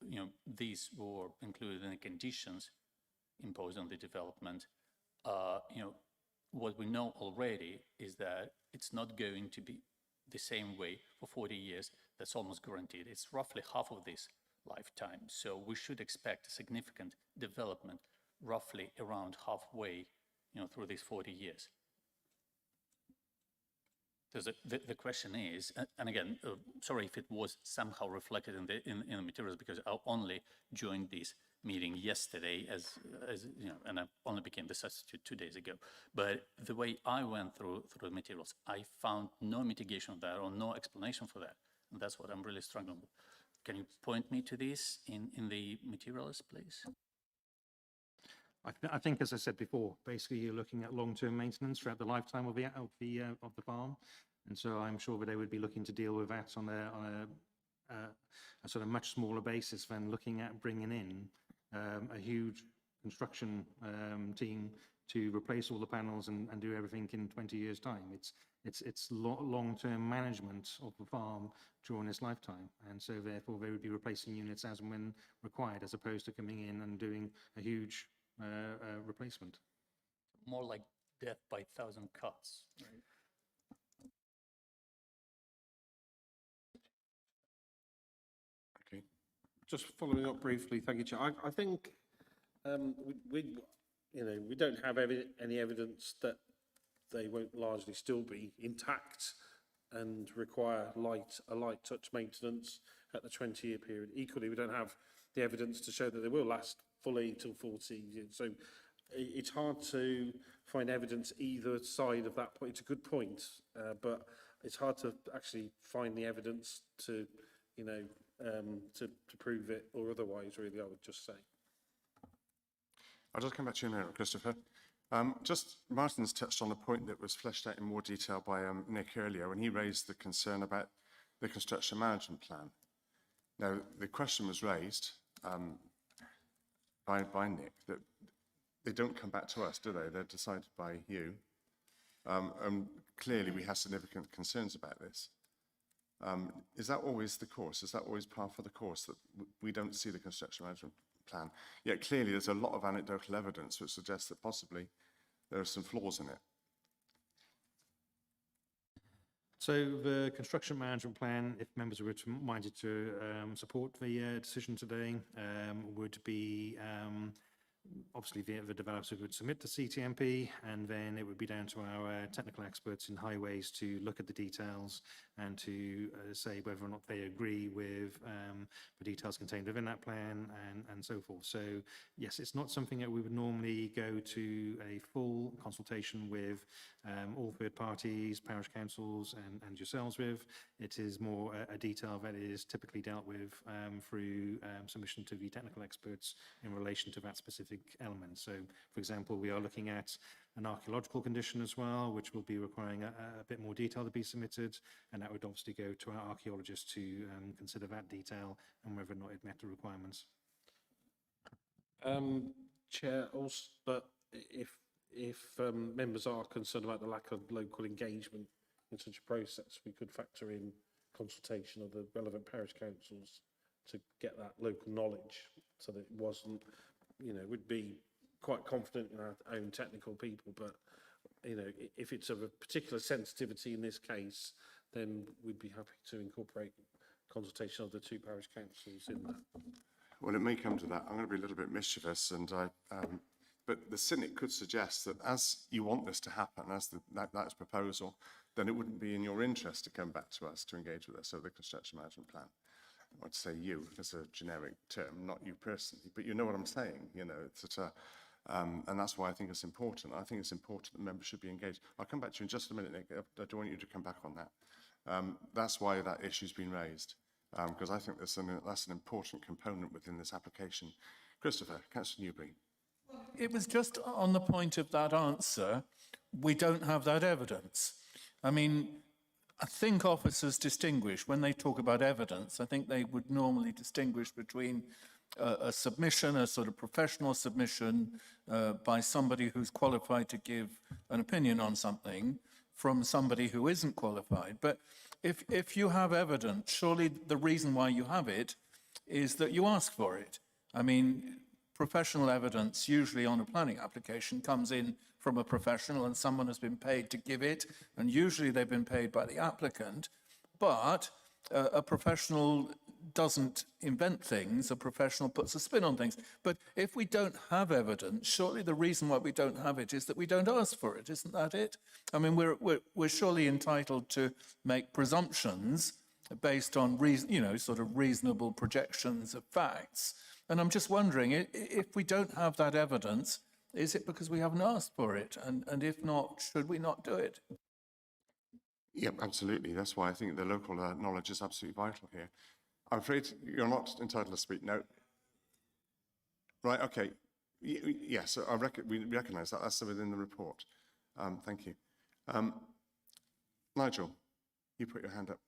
you know, these were included in the conditions imposed on the development. You know, what we know already is that it's not going to be the same way for 40 years. That's almost guaranteed. It's roughly half of this lifetime. So we should expect a significant development roughly around halfway, you know, through these 40 years. So the question is, and again, sorry if it was somehow reflected in the materials, because I only joined this meeting yesterday as you know, and I only became the substitute 2 days ago. But the way I went through the materials, I found no mitigation of that or no explanation for that. And that's what I'm really struggling with. Can you point me to this in the materials, please? I think, as I said before, basically you're looking at long-term maintenance throughout the lifetime of the farm, and so I'm sure that they would be looking to deal with that on a sort of much smaller basis than looking at bringing in a huge construction team to replace all the panels and do everything in 20 years' time. It's long-term management of the farm during its lifetime, and so therefore they would be replacing units as and when required, as opposed to coming in and doing a huge replacement. More like death by 1,000 cuts, right? Okay. Just following up briefly, thank you, Chair. I think we don't have any evidence that they won't largely still be intact and require a light touch maintenance at the 20-year period. Equally, we don't have the evidence to show that they will last fully until 40 years. So it's hard to find evidence either side of that point. It's a good point, but it's hard to actually find the evidence to, you know, to prove it or otherwise, really, I would just say. I'll just come back to you in a minute, Christopher. Just Martin's touched on a point that was fleshed out in more detail by Nick earlier when he raised the concern about the construction management plan. Now, the question was raised by Nick that they don't come back to us, do they? They're decided by you. Clearly, we have significant concerns about this. Is that always the course? Is that always par for the course, that we don't see the construction management plan? Yet clearly there's a lot of anecdotal evidence which suggests that possibly there are some flaws in it. So the construction management plan, if members were minded to support the decision today, would be obviously the developer would submit the CTMP, and then it would be down to our technical experts in highways to look at the details and to say whether or not they agree with the details contained within that plan and so forth. So yes, it's not something that we would normally go to a full consultation with all third parties, parish councils and yourselves with. It is more a detail that is typically dealt with through submission to the technical experts in relation to that specific element. So, for example, we are looking at an archaeological condition as well, which will be requiring a bit more detail to be submitted, and that would obviously go to our archaeologists to consider that detail and whether or not it met the requirements. Chair, also, but if members are concerned about the lack of local engagement in such a process, we could factor in consultation of the relevant parish councils to get that local knowledge so that it wasn't, you know, we'd be quite confident in our own technical people, but, you know, if it's of a particular sensitivity in this case, then we'd be happy to incorporate consultation of the two parish councils in that. Well, it may come to that. I'm going to be a little bit mischievous, and but the cynic could suggest that as you want this to happen, as that's proposal, then it wouldn't be in your interest to come back to us to engage with us. So the construction management plan. I want to say you as a generic term, not you personally, but you know what I'm saying. You know, it's and that's why I think it's important. I think it's important that members should be engaged. I'll come back to you in just a minute, Nick. I don't want you to come back on that. That's why that issue's been raised, because I think that's an important component within this application. Christopher, Councillor Newbury. It was just on the point of that answer, we don't have that evidence. I mean, I think officers distinguish, when they talk about evidence, I think they would normally distinguish between a submission, a sort of professional submission by somebody who's qualified to give an opinion on something from somebody who isn't qualified. But if you have evidence, surely the reason why you have it is that you ask for it. I mean, professional evidence usually on a planning application comes in from a professional and someone has been paid to give it, and usually they've been paid by the applicant, but a professional doesn't invent things, a professional puts a spin on things. But if we don't have evidence, surely the reason why we don't have it is that we don't ask for it, isn't that it? I mean, we're surely entitled to make presumptions based on sort of reasonable projections of facts. And I'm just wondering, if we don't have that evidence, is it because we haven't asked for it? And if not, should we not do it? Yep, absolutely. That's why I think the local knowledge is absolutely vital here. I'm afraid you're not entitled to speak. No. Right, okay. Yes, we recognise that. That's within the report. Thank you. Nigel, you put your hand up.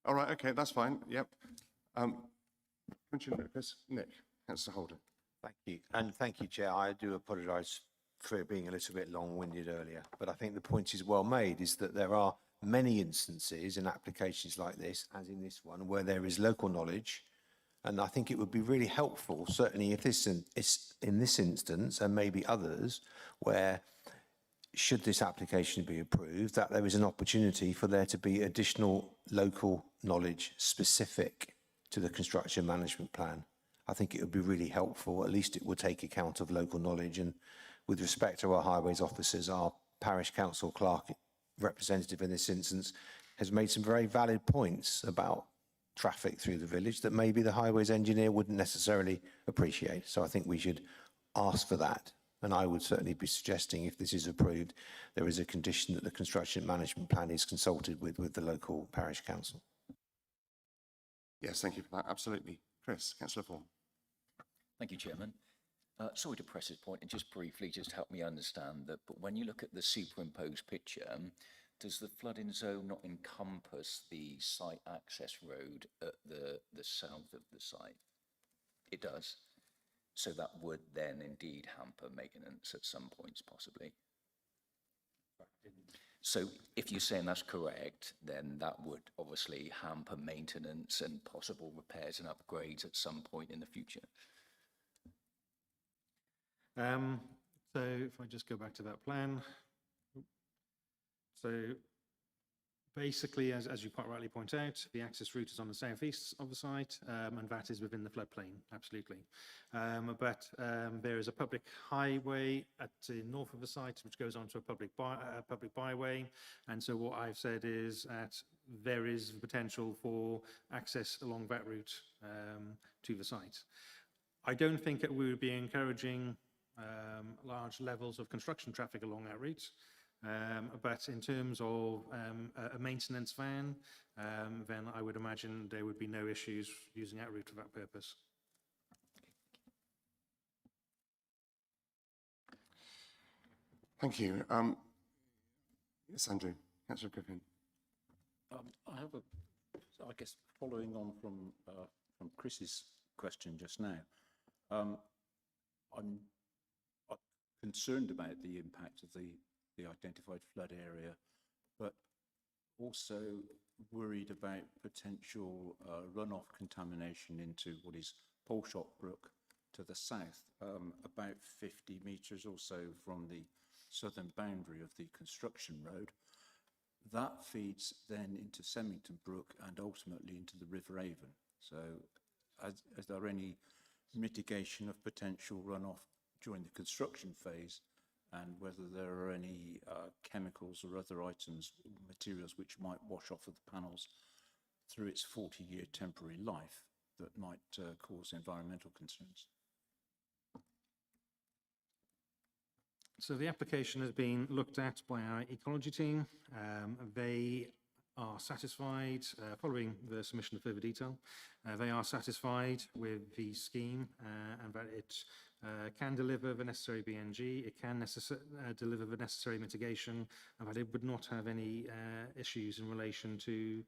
All right, okay, that's fine. Yep. Nick, Councillor Holden. Thank you. And thank you, Chair. I do apologise for being a little bit long-winded earlier, but I think the point is well made, is that there are many instances in applications like this, as in this one, where there is local knowledge. And I think it would be really helpful, certainly if this is in this instance, and maybe others, where should this application be approved, that there is an opportunity for there to be additional local knowledge specific to the construction management plan. I think it would be really helpful. At least it would take account of local knowledge. And with respect to our highways officers, our parish council clerk representative in this instance has made some very valid points about traffic through the village that maybe the highways engineer wouldn't necessarily appreciate. So I think we should ask for that. And I would certainly be suggesting, if this is approved, there is a condition that the construction management plan is consulted with the local parish council. Yes, thank you for that. Absolutely. Chris, Councillor Vaughan. Thank you, Chairman. Sorry to press this point, and just briefly, just help me understand that, but when you look at the superimposed picture, does the flooding zone not encompass the site access road at the south of the site? It does. So that would then indeed hamper maintenance at some points, possibly. So if you're saying that's correct, then that would obviously hamper maintenance and possible repairs and upgrades at some point in the future. So if I just go back to that plan. So basically, as you quite rightly point out, the access route is on the southeast of the site, and that is within the floodplain, absolutely. But there is a public highway at the north of the site, which goes onto a public byway. And so what I've said is that there is potential for access along that route to the site. I don't think that we would be encouraging large levels of construction traffic along that route. But in terms of a maintenance van, then I would imagine there would be no issues using that route for that purpose. Thank you. Yes, Andrew. Councillor Griffin. I have I guess following on from Chris's question just now, I'm concerned about the impact of the identified flood area, but also worried about potential runoff contamination into what is Polshot Brook to the south, about 50 metres or so from the southern boundary of the construction road. That feeds then into Semmington Brook and ultimately into the River Avon. So is there any mitigation of potential runoff during the construction phase, and whether there are any chemicals or other items, materials which might wash off of the panels through its 40-year temporary life that might cause environmental concerns? So the application has been looked at by our ecology team. They are satisfied, following the submission of further detail, they are satisfied with the scheme and that it can deliver the necessary BNG, it can deliver the necessary mitigation, and that it would not have any issues in relation to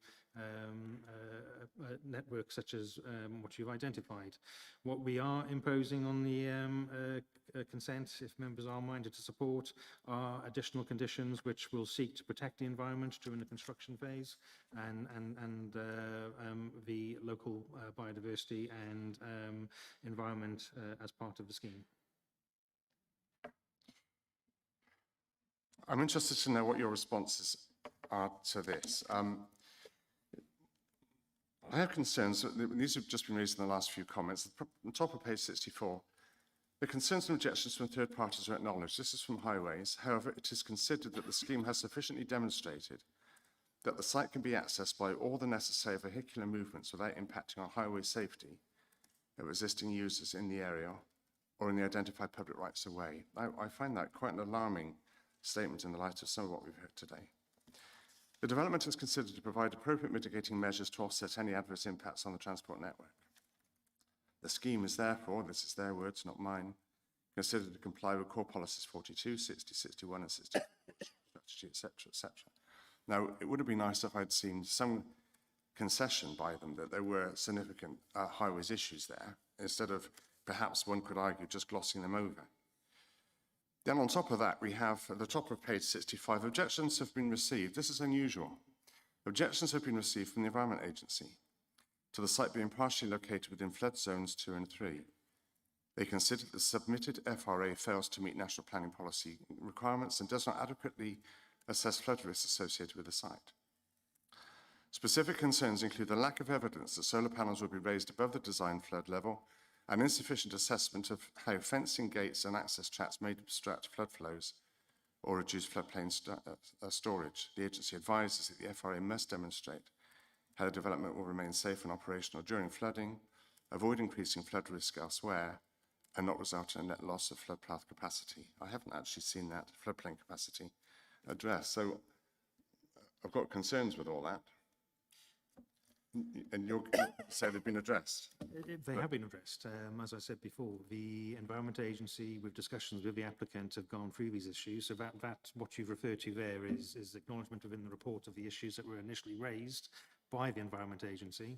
networks such as what you've identified. What we are imposing on the consent, if members are minded to support, are additional conditions which will seek to protect the environment during the construction phase and the local biodiversity and environment as part of the scheme. I'm interested to know what your responses are to this. I have concerns, these have just been raised in the last few comments. On the top of page 64, the concerns and objections from third parties are acknowledged. This is from Highways. However, it is considered that the scheme has sufficiently demonstrated that the site can be accessed by all the necessary vehicular movements without impacting on highway safety of existing users in the area or in the identified public rights of way. I find that quite an alarming statement in the light of some of what we've heard today. The development is considered to provide appropriate mitigating measures to offset any adverse impacts on the transport network. The scheme is therefore, this is their words, not mine, considered to comply with core policies 42, 60, 61 and 62, strategy, etc., etc. Now, it would have been nice if I'd seen some concession by them that there were significant highways issues there, instead of perhaps one could argue just glossing them over. Then on top of that, we have at the top of page 65, objections have been received. This is unusual. Objections have been received from the Environment Agency to the site being partially located within flood zones 2 and 3. They consider the submitted FRA fails to meet national planning policy requirements and does not adequately assess flood risks associated with the site. Specific concerns include the lack of evidence that solar panels will be raised above the design flood level and insufficient assessment of how fencing, gates and access tracks may obstruct flood flows or reduce floodplain storage. The agency advises that the FRA must demonstrate how the development will remain safe and operational during flooding, avoid increasing flood risk elsewhere, and not result in a net loss of flood path capacity. I haven't actually seen that floodplain capacity addressed, so I've got concerns with all that. And you're say they've been addressed? They have been addressed. As I said before, the Environment Agency, with discussions with the applicant, have gone through these issues. So that what you've referred to there is acknowledgement within the report of the issues that were initially raised by the Environment Agency.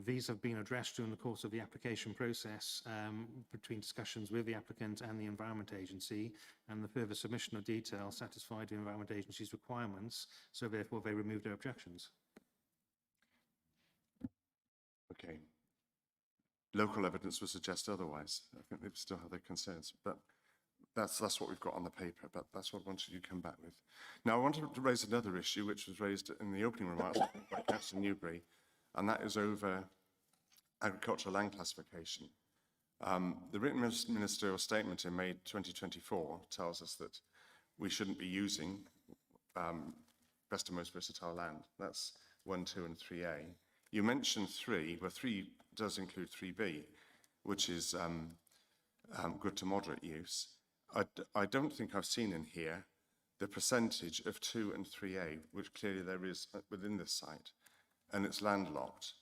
These have been addressed during the course of the application process between discussions with the applicant and the Environment Agency, and the further submission of detail satisfied the Environment Agency's requirements, so therefore they removed their objections. Okay. Local evidence would suggest otherwise. I think they still have their concerns, but that's what we've got on the paper, but that's what I wanted you to come back with. Now, I wanted to raise another issue, which was raised in the opening remarks by Councillor Newbury, and that is over agricultural land classification. The written ministerial statement in May 2024 tells us that we shouldn't be using best and most versatile land. That's 1, 2 and 3A. You mentioned 3, well 3 does include 3B, which is good to moderate use. I don't think I've seen in here the percentage of 2 and 3A, which clearly there is within this site, and it's landlocked.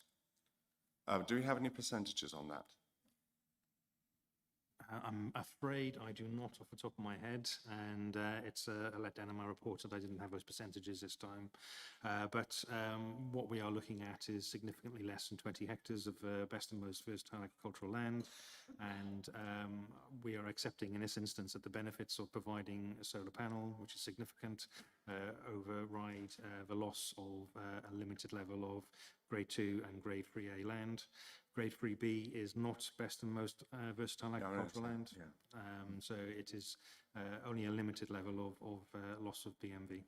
Do we have any percentages on that? I'm afraid I do not off the top of my head, and it's a letdown in my report that I didn't have those percentages this time. But what we are looking at is significantly less than 20 hectares of best and most versatile agricultural land, and we are accepting in this instance that the benefits of providing a solar panel, which is significant, override the loss of a limited level of grade 2 and grade 3A land. Grade 3B is not best and most versatile agricultural land. So it is only a limited level of loss of BMV.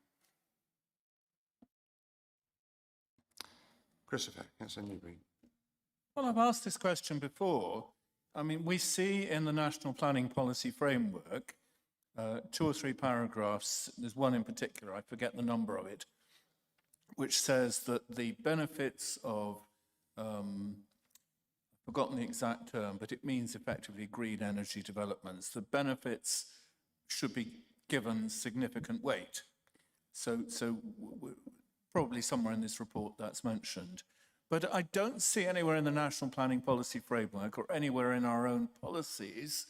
Christopher, Councillor Newbury. Well, I've asked this question before. I mean, we see in the National Planning Policy Framework 2 or 3 paragraphs, there's one in particular, I forget the number of it, which says that the benefits of, I've forgotten the exact term, but it means effectively green energy developments. The benefits should be given significant weight. So probably somewhere in this report that's mentioned. But I don't see anywhere in the National Planning Policy Framework or anywhere in our own policies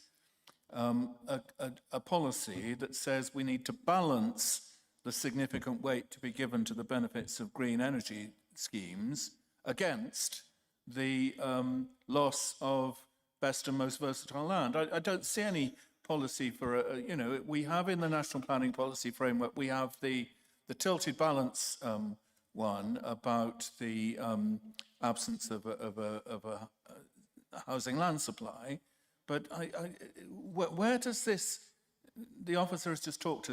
a policy that says we need to balance the significant weight to be given to the benefits of green energy schemes against the loss of best and most versatile land. I don't see any policy for, you know, we have in the National Planning Policy Framework, we have the tilted balance one about the absence of a housing land supply. But where does this, the officer has just talked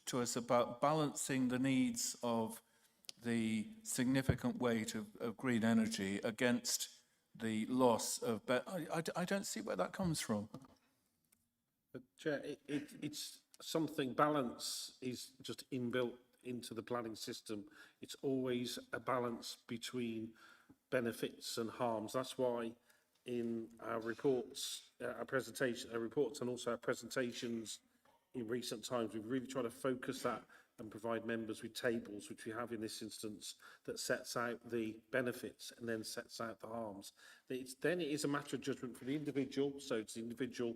to us about balancing the needs of the significant weight of green energy against the loss of, I don't see where that comes from. But Chair, it's something, balance is just inbuilt into the planning system. It's always a balance between benefits and harms. That's why in our reports, our reports and also our presentations in recent times, we've really tried to focus that and provide members with tables, which we have in this instance, that sets out the benefits and then sets out the harms. Then it is a matter of judgment for the individual, so it's the individual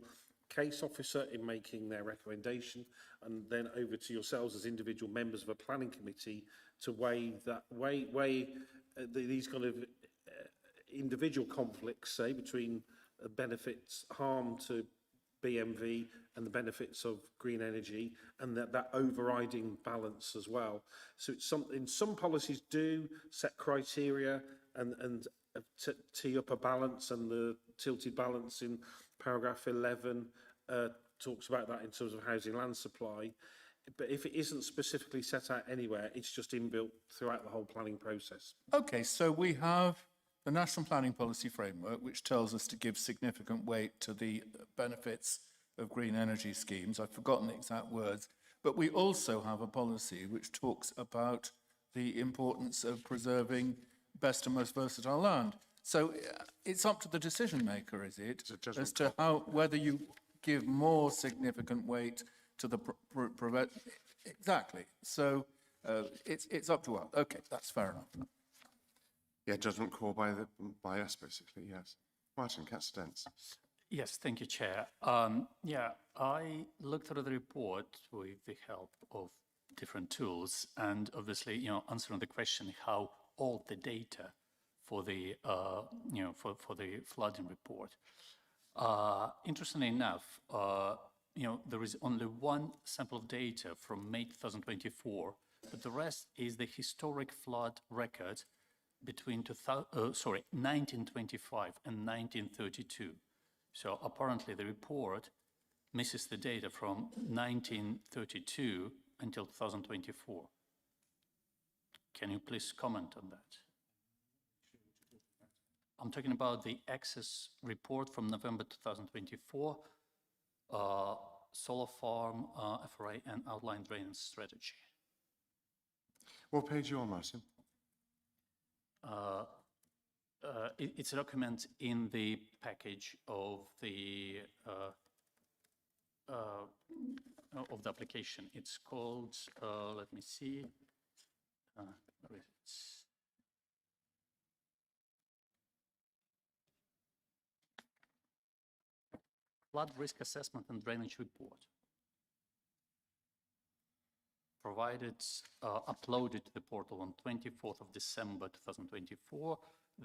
case officer in making their recommendation, and then over to yourselves as individual members of a planning committee to weigh these kind of individual conflicts, say, between benefits, harm to BMV and the benefits of green energy, and that overriding balance as well. So it's something, some policies do set criteria and tee up a balance, and the tilted balance in paragraph 11 talks about that in terms of housing land supply. But if it isn't specifically set out anywhere, it's just inbuilt throughout the whole planning process. Okay, so we have the National Planning Policy Framework, which tells us to give significant weight to the benefits of green energy schemes. I've forgotten the exact words, but we also have a policy which talks about the importance of preserving best and most versatile land. So it's up to the decision maker, is it, as to how, whether you give more significant weight to the exactly. So it's up to us. Okay, that's fair enough. Yeah, judgment call by us, basically, yes. Martin, Councillor Dents. Yes, thank you, Chair. Yeah, I looked through the report with the help of different tools, and obviously, you know, answering the question how all the data for the, you know, for the flooding report. Interestingly enough, you know, there is only one sample of data from May 2024, but the rest is the historic flood record between 1925 and 1932. So apparently the report misses the data from 1932 until 2024. Can you please comment on that? I'm talking about the access report from November 2024, solar farm, FRA and outline drainage strategy. What page are you on, Martin? It's a document in the package of the application. It's called, let me see, where is it? Flood risk assessment and drainage report. Provided, uploaded to the portal on 24th of December 2024.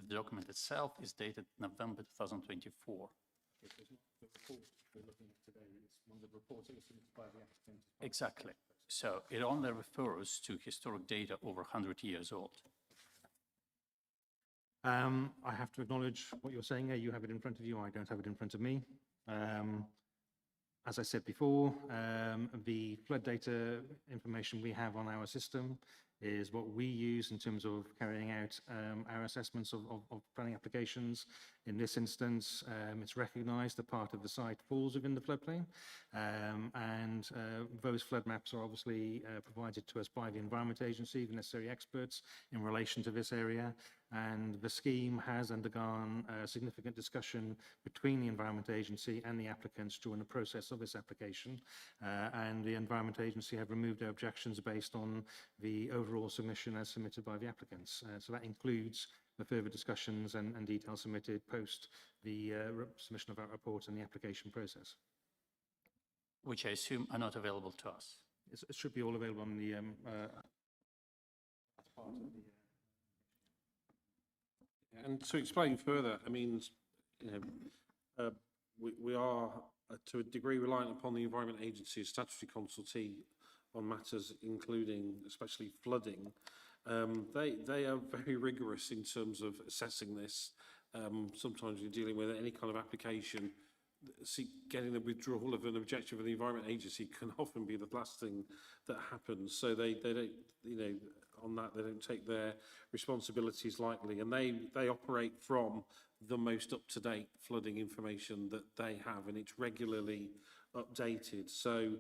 The document itself is dated November 2024. Exactly. So it only refers to historic data over 100 years old. I have to acknowledge what you're saying here. You have it in front of you. I don't have it in front of me. As I said before, the flood data information we have on our system is what we use in terms of carrying out our assessments of planning applications. In this instance, it's recognised that part of the site falls within the floodplain, and those flood maps are obviously provided to us by the Environment Agency, the necessary experts in relation to this area, and the scheme has undergone significant discussion between the Environment Agency and the applicants during the process of this application, and the Environment Agency have removed their objections based on the overall submission as submitted by the applicants. So that includes the further discussions and details submitted post the submission of our report and the application process. Which I assume are not available to us. It should be all available on the And to explain further, I mean, you know, we are to a degree reliant upon the Environment Agency as statutory consultee on matters including especially flooding. They are very rigorous in terms of assessing this. Sometimes you're dealing with any kind of application, getting the withdrawal of an objection from the Environment Agency can often be the last thing that happens. So they don't, you know, on that, they don't take their responsibilities lightly, and they operate from the most up-to-date flooding information that they have, and it's regularly updated. So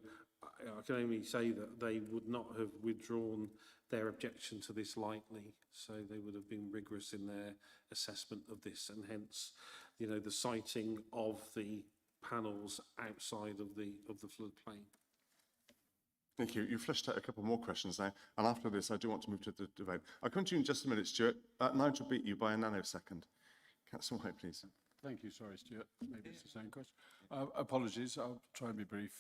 I can only say that they would not have withdrawn their objection to this lightly. So they would have been rigorous in their assessment of this, and hence, you know, the citing of the panels outside of the floodplain. Thank you. You flushed out a couple more questions now, and after this, I do want to move to the debate. I'll come to you in just a minute, Stuart. Nigel beat you by a nanosecond. Councillor White, please. Thank you. Sorry, Stuart. Maybe it's the same question. Apologies. I'll try and be brief.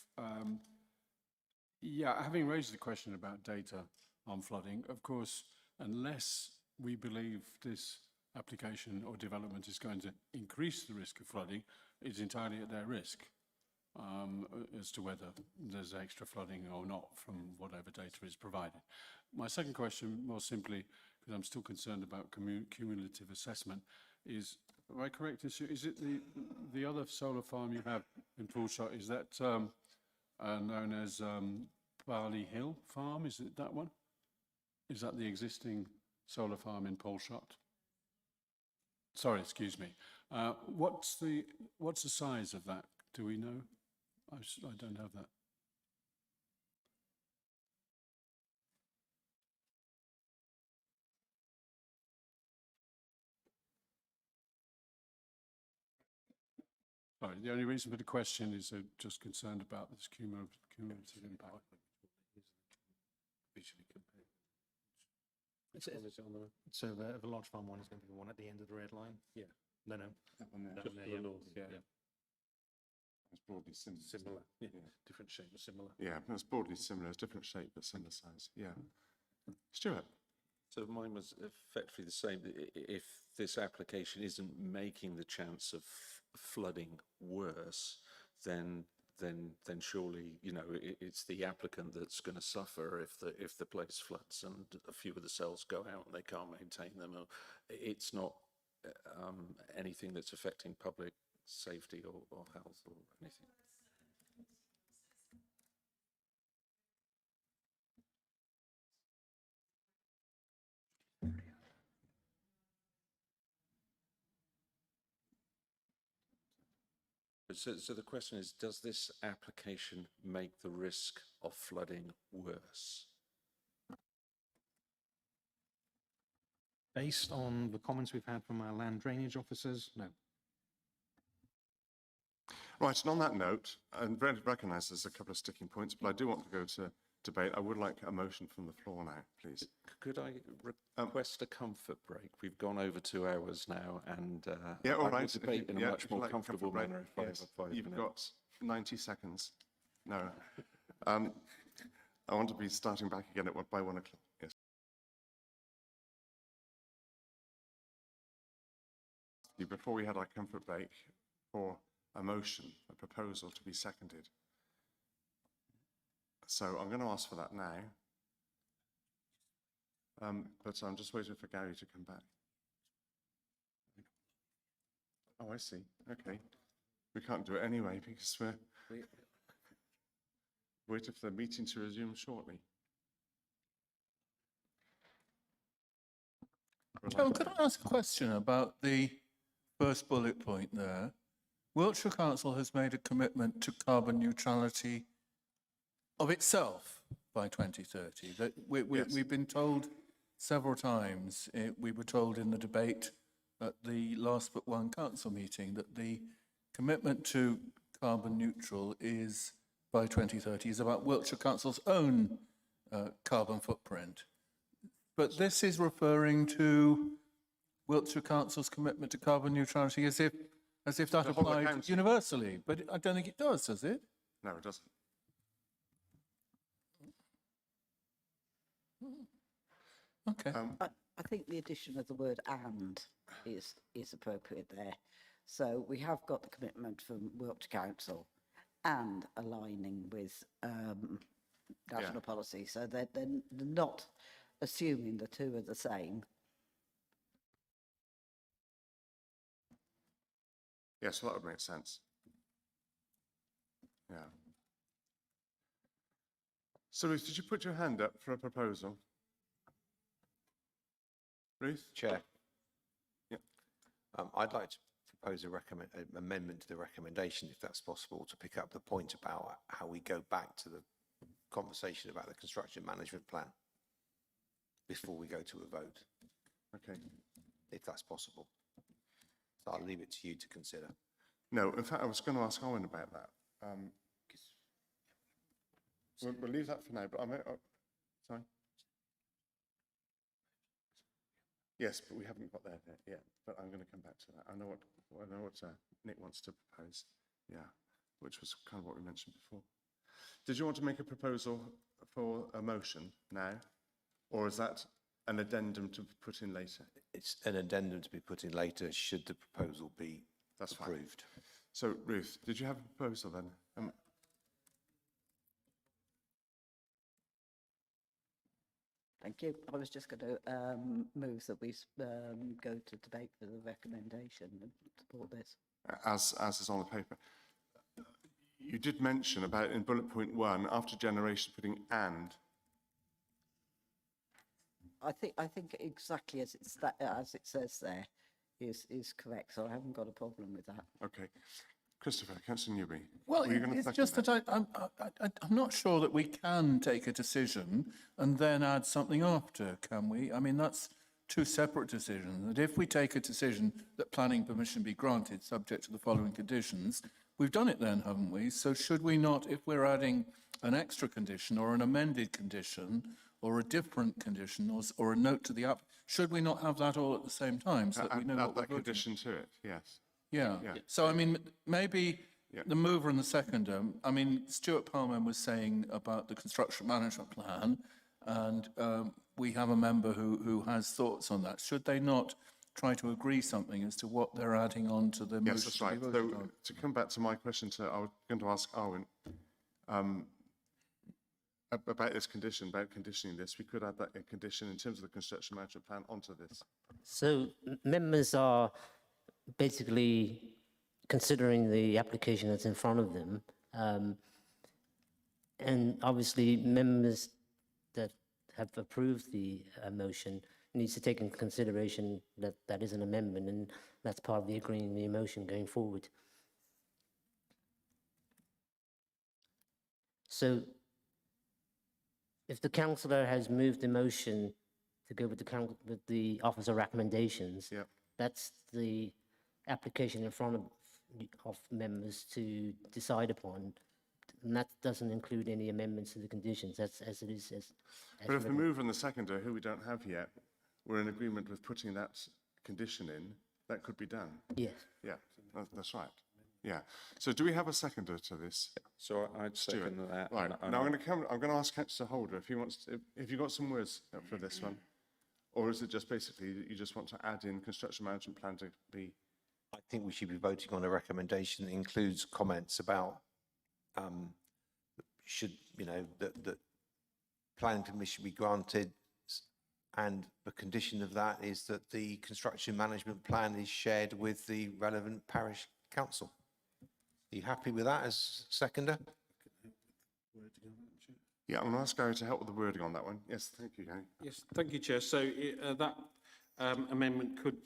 Yeah, having raised the question about data on flooding, of course, unless we believe this application or development is going to increase the risk of flooding, it's entirely at their risk as to whether there's extra flooding or not from whatever data is provided. My second question, more simply, because I'm still concerned about cumulative assessment, is, am I correct? Is it the other solar farm you have in Poolshot, is that known as Barley Hill Farm? Is it that one? Is that the existing solar farm in Poolshot? Sorry, excuse me. What's the size of that? Do we know? I don't have that. Sorry, the only reason for the question is just concerned about this cumulative impact. So the large farm one is going to be the one at the end of the red line? Yeah. No. Just to the north, yeah. It's broadly similar. Yeah. Different shape, but similar. Yeah, it's broadly similar. It's different shape, but similar size. Yeah. Stuart. So mine was effectively the same. If this application isn't making the chance of flooding worse, then surely, you know, it's the applicant that's going to suffer if the place floods and a few of the cells go out and they can't maintain them. Or it's not anything that's affecting public safety or health or anything. So the question is, does this application make the risk of flooding worse? Based on the comments we've had from our land drainage officers, no. Right, and on that note, I recognise there's a couple of sticking points, but I do want to go to debate. I would like a motion from the floor now, please. Could I request a comfort break? We've gone over 2 hours now, and yeah, all I right. will debate in a much more comfortable manner if I yes. have 5 minutes. You've got 90 seconds. No. I want to be starting back again by 1 o'clock. Yes. Before we had our comfort break, for a motion, a proposal to be seconded. So I'm going to ask for that now. But I'm just waiting for Gary to come back. Oh, I see. Okay. We can't do it anyway because we're waiting for the meeting to resume shortly. Joe, could I ask a question about the first bullet point there? Wiltshire Council has made a commitment to carbon neutrality of itself by 2030. That we've been told several times, we were told in the debate at the last but one council meeting that the commitment to carbon neutral is by 2030 is about Wiltshire Council's own carbon footprint. But this is referring to Wiltshire Council's commitment to carbon neutrality as if that applied universally. But I don't think it does it? No, it doesn't. Okay. I think the addition of the word "and" is appropriate there. So we have got the commitment from Wiltshire Council and aligning with national policy. So they're not assuming the two are the same. Yes, well, that would make sense. Yeah. So Ruth, did you put your hand up for a proposal? Ruth? Chair. Yeah. I'd like to propose an amendment to the recommendation, if that's possible, to pick up the point about how we go back to the conversation about the construction management plan before we go to a vote. Okay. If that's possible. So I'll leave it to you to consider. No, in fact, I was going to ask Owen about that. We'll leave that for now, but sorry? Yes, but we haven't got there yet, but I'm going to come back to that. I know what Nick wants to propose, yeah, which was kind of what we mentioned before. Did you want to make a proposal for a motion now, or is that an addendum to put in later? It's an addendum to be put in later should the proposal be approved. Fine. So, Ruth, did you have a proposal then? Thank you. I was just going to move that we go to debate for the recommendation and support this. As is on the paper. You did mention about in bullet point 1, after generation, putting "and." I think exactly as it says there is correct. So I haven't got a problem with that. Okay. Christopher, Councillor Newby. Well, it's just that I'm not sure that we can take a decision and then add something after, can we? I mean, that's two separate decisions. And if we take a decision that planning permission be granted subject to the following conditions, we've done it then, haven't we? So should we not, if we're adding an extra condition or an amended condition or a different condition or a note to the app, should we not have that all at the same time so that we know what we're that voting? condition to it, yes. Yeah. So, I mean, maybe the mover and the seconder, I mean, Stuart Palmer was saying about the construction management plan, and we have a member who has thoughts on that. Should they not try to agree something as to what they're adding on to the motion? Yes, that's right. So, to come back to my question, I was going to ask Owen about this condition, about conditioning this. We could add that condition in terms of the construction management plan onto this. So, members are basically considering the application that's in front of them. And obviously members that have approved the motion needs to take into consideration that that is an amendment, and that's part of the agreeing the motion going forward. So if the councillor has moved the motion to go with the officer recommendations, that's the application in front of members to decide upon, and that doesn't include any amendments to the conditions. That's as it is. But if the mover and the seconder, who we don't have yet, were in agreement with putting that condition in, that could be done. Yes. Yeah, that's right. Yeah. So do we have a seconder to this? So I'd second that. Right. Now I'm going to ask Councillor Holder if he wants to, if you've got some words for this one, or is it just basically that you just want to add in construction management plan to be? I think we should be voting on a recommendation that includes comments about should, you know, that planning permission be granted, and the condition of that is that the construction management plan is shared with the relevant parish council. Are you happy with that as seconder? Yeah, I'm going to ask Gary to help with the wording on that one. Yes, thank you, Gary. Yes, thank you, Chair. So that amendment could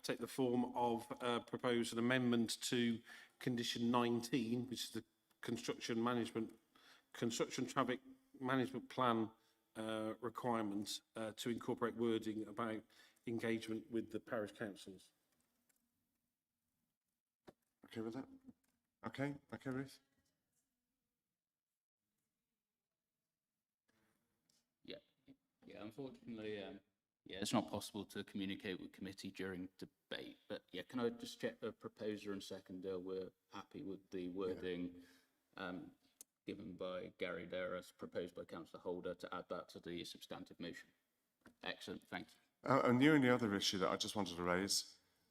take the form of propose an amendment to condition 19, which is the construction traffic management plan requirements to incorporate wording about engagement with the parish councils. Okay with that? Okay, Ruth? Yeah, unfortunately, yeah, it's not possible to communicate with committee during debate, but yeah, can I just check the proposer and seconder were happy with the wording given by Gary there as proposed by Councillor Holder to add that to the substantive motion? Excellent, thank you. And the only other issue that I just wanted to raise,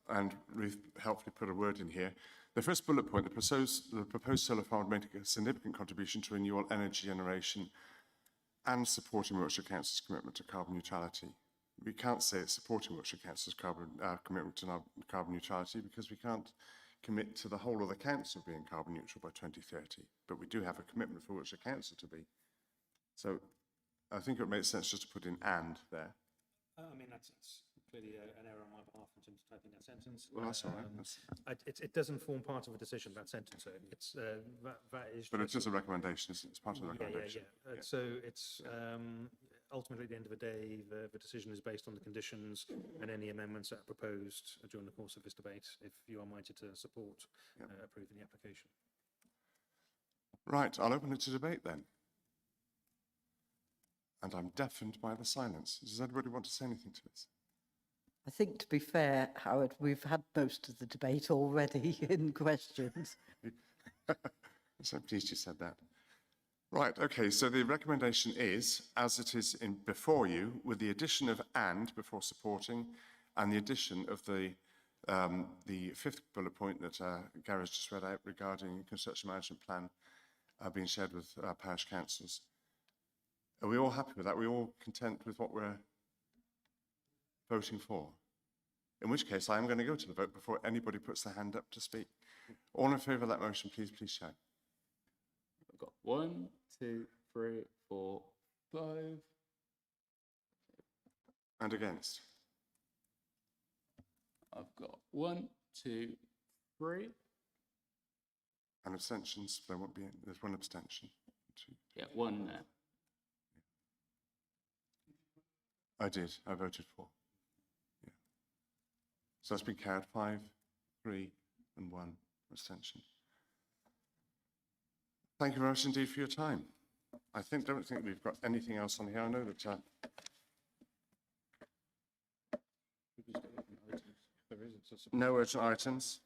and Ruth helpfully put a word in here, the first bullet point, the proposed solar farm would make a significant contribution to renewable energy generation and supporting Wiltshire Council's commitment to carbon neutrality. We can't say it's supporting Wiltshire Council's commitment to carbon neutrality because we can't commit to the whole of the council being carbon neutral by 2030, but we do have a commitment for Wiltshire Council to be. So I think it would make sense just to put in "and" there. I mean, that's clearly an error on my behalf in terms of typing that sentence. Well, that's all right. It doesn't form part of a decision, that sentence. So it's that is. But it's just a recommendation. It's part of the recommendation. Yeah. So it's ultimately, at the end of the day, the decision is based on the conditions and any amendments that are proposed during the course of this debate, if you are minded to support approving the application. Right, I'll open it to debate then. And I'm deafened by the silence. Does anybody want to say anything to this? I think, to be fair, Howard, we've had most of the debate already in questions. So pleased you said that. Right, okay, so the recommendation is, as it is before you, with the addition of "and" before supporting, and the addition of the fifth bullet point that Gary's just read out regarding construction management plan being shared with parish councils. Are we all happy with that? Are we all content with what we're voting for? In which case, I am going to go to the vote before anybody puts their hand up to speak. All in favour of that motion, please shout. I've got 1, 2, 3, 4, 5. And against? I've got 1, 2, 3. And abstentions? There won't be. There's one abstention. 2. Yeah, 1 there. I did. I voted for. Yeah. So that's been carried. 5, 3, and 1 abstention. Thank you very much indeed for your time. I don't think we've got anything else on here. I know that. No urgent items.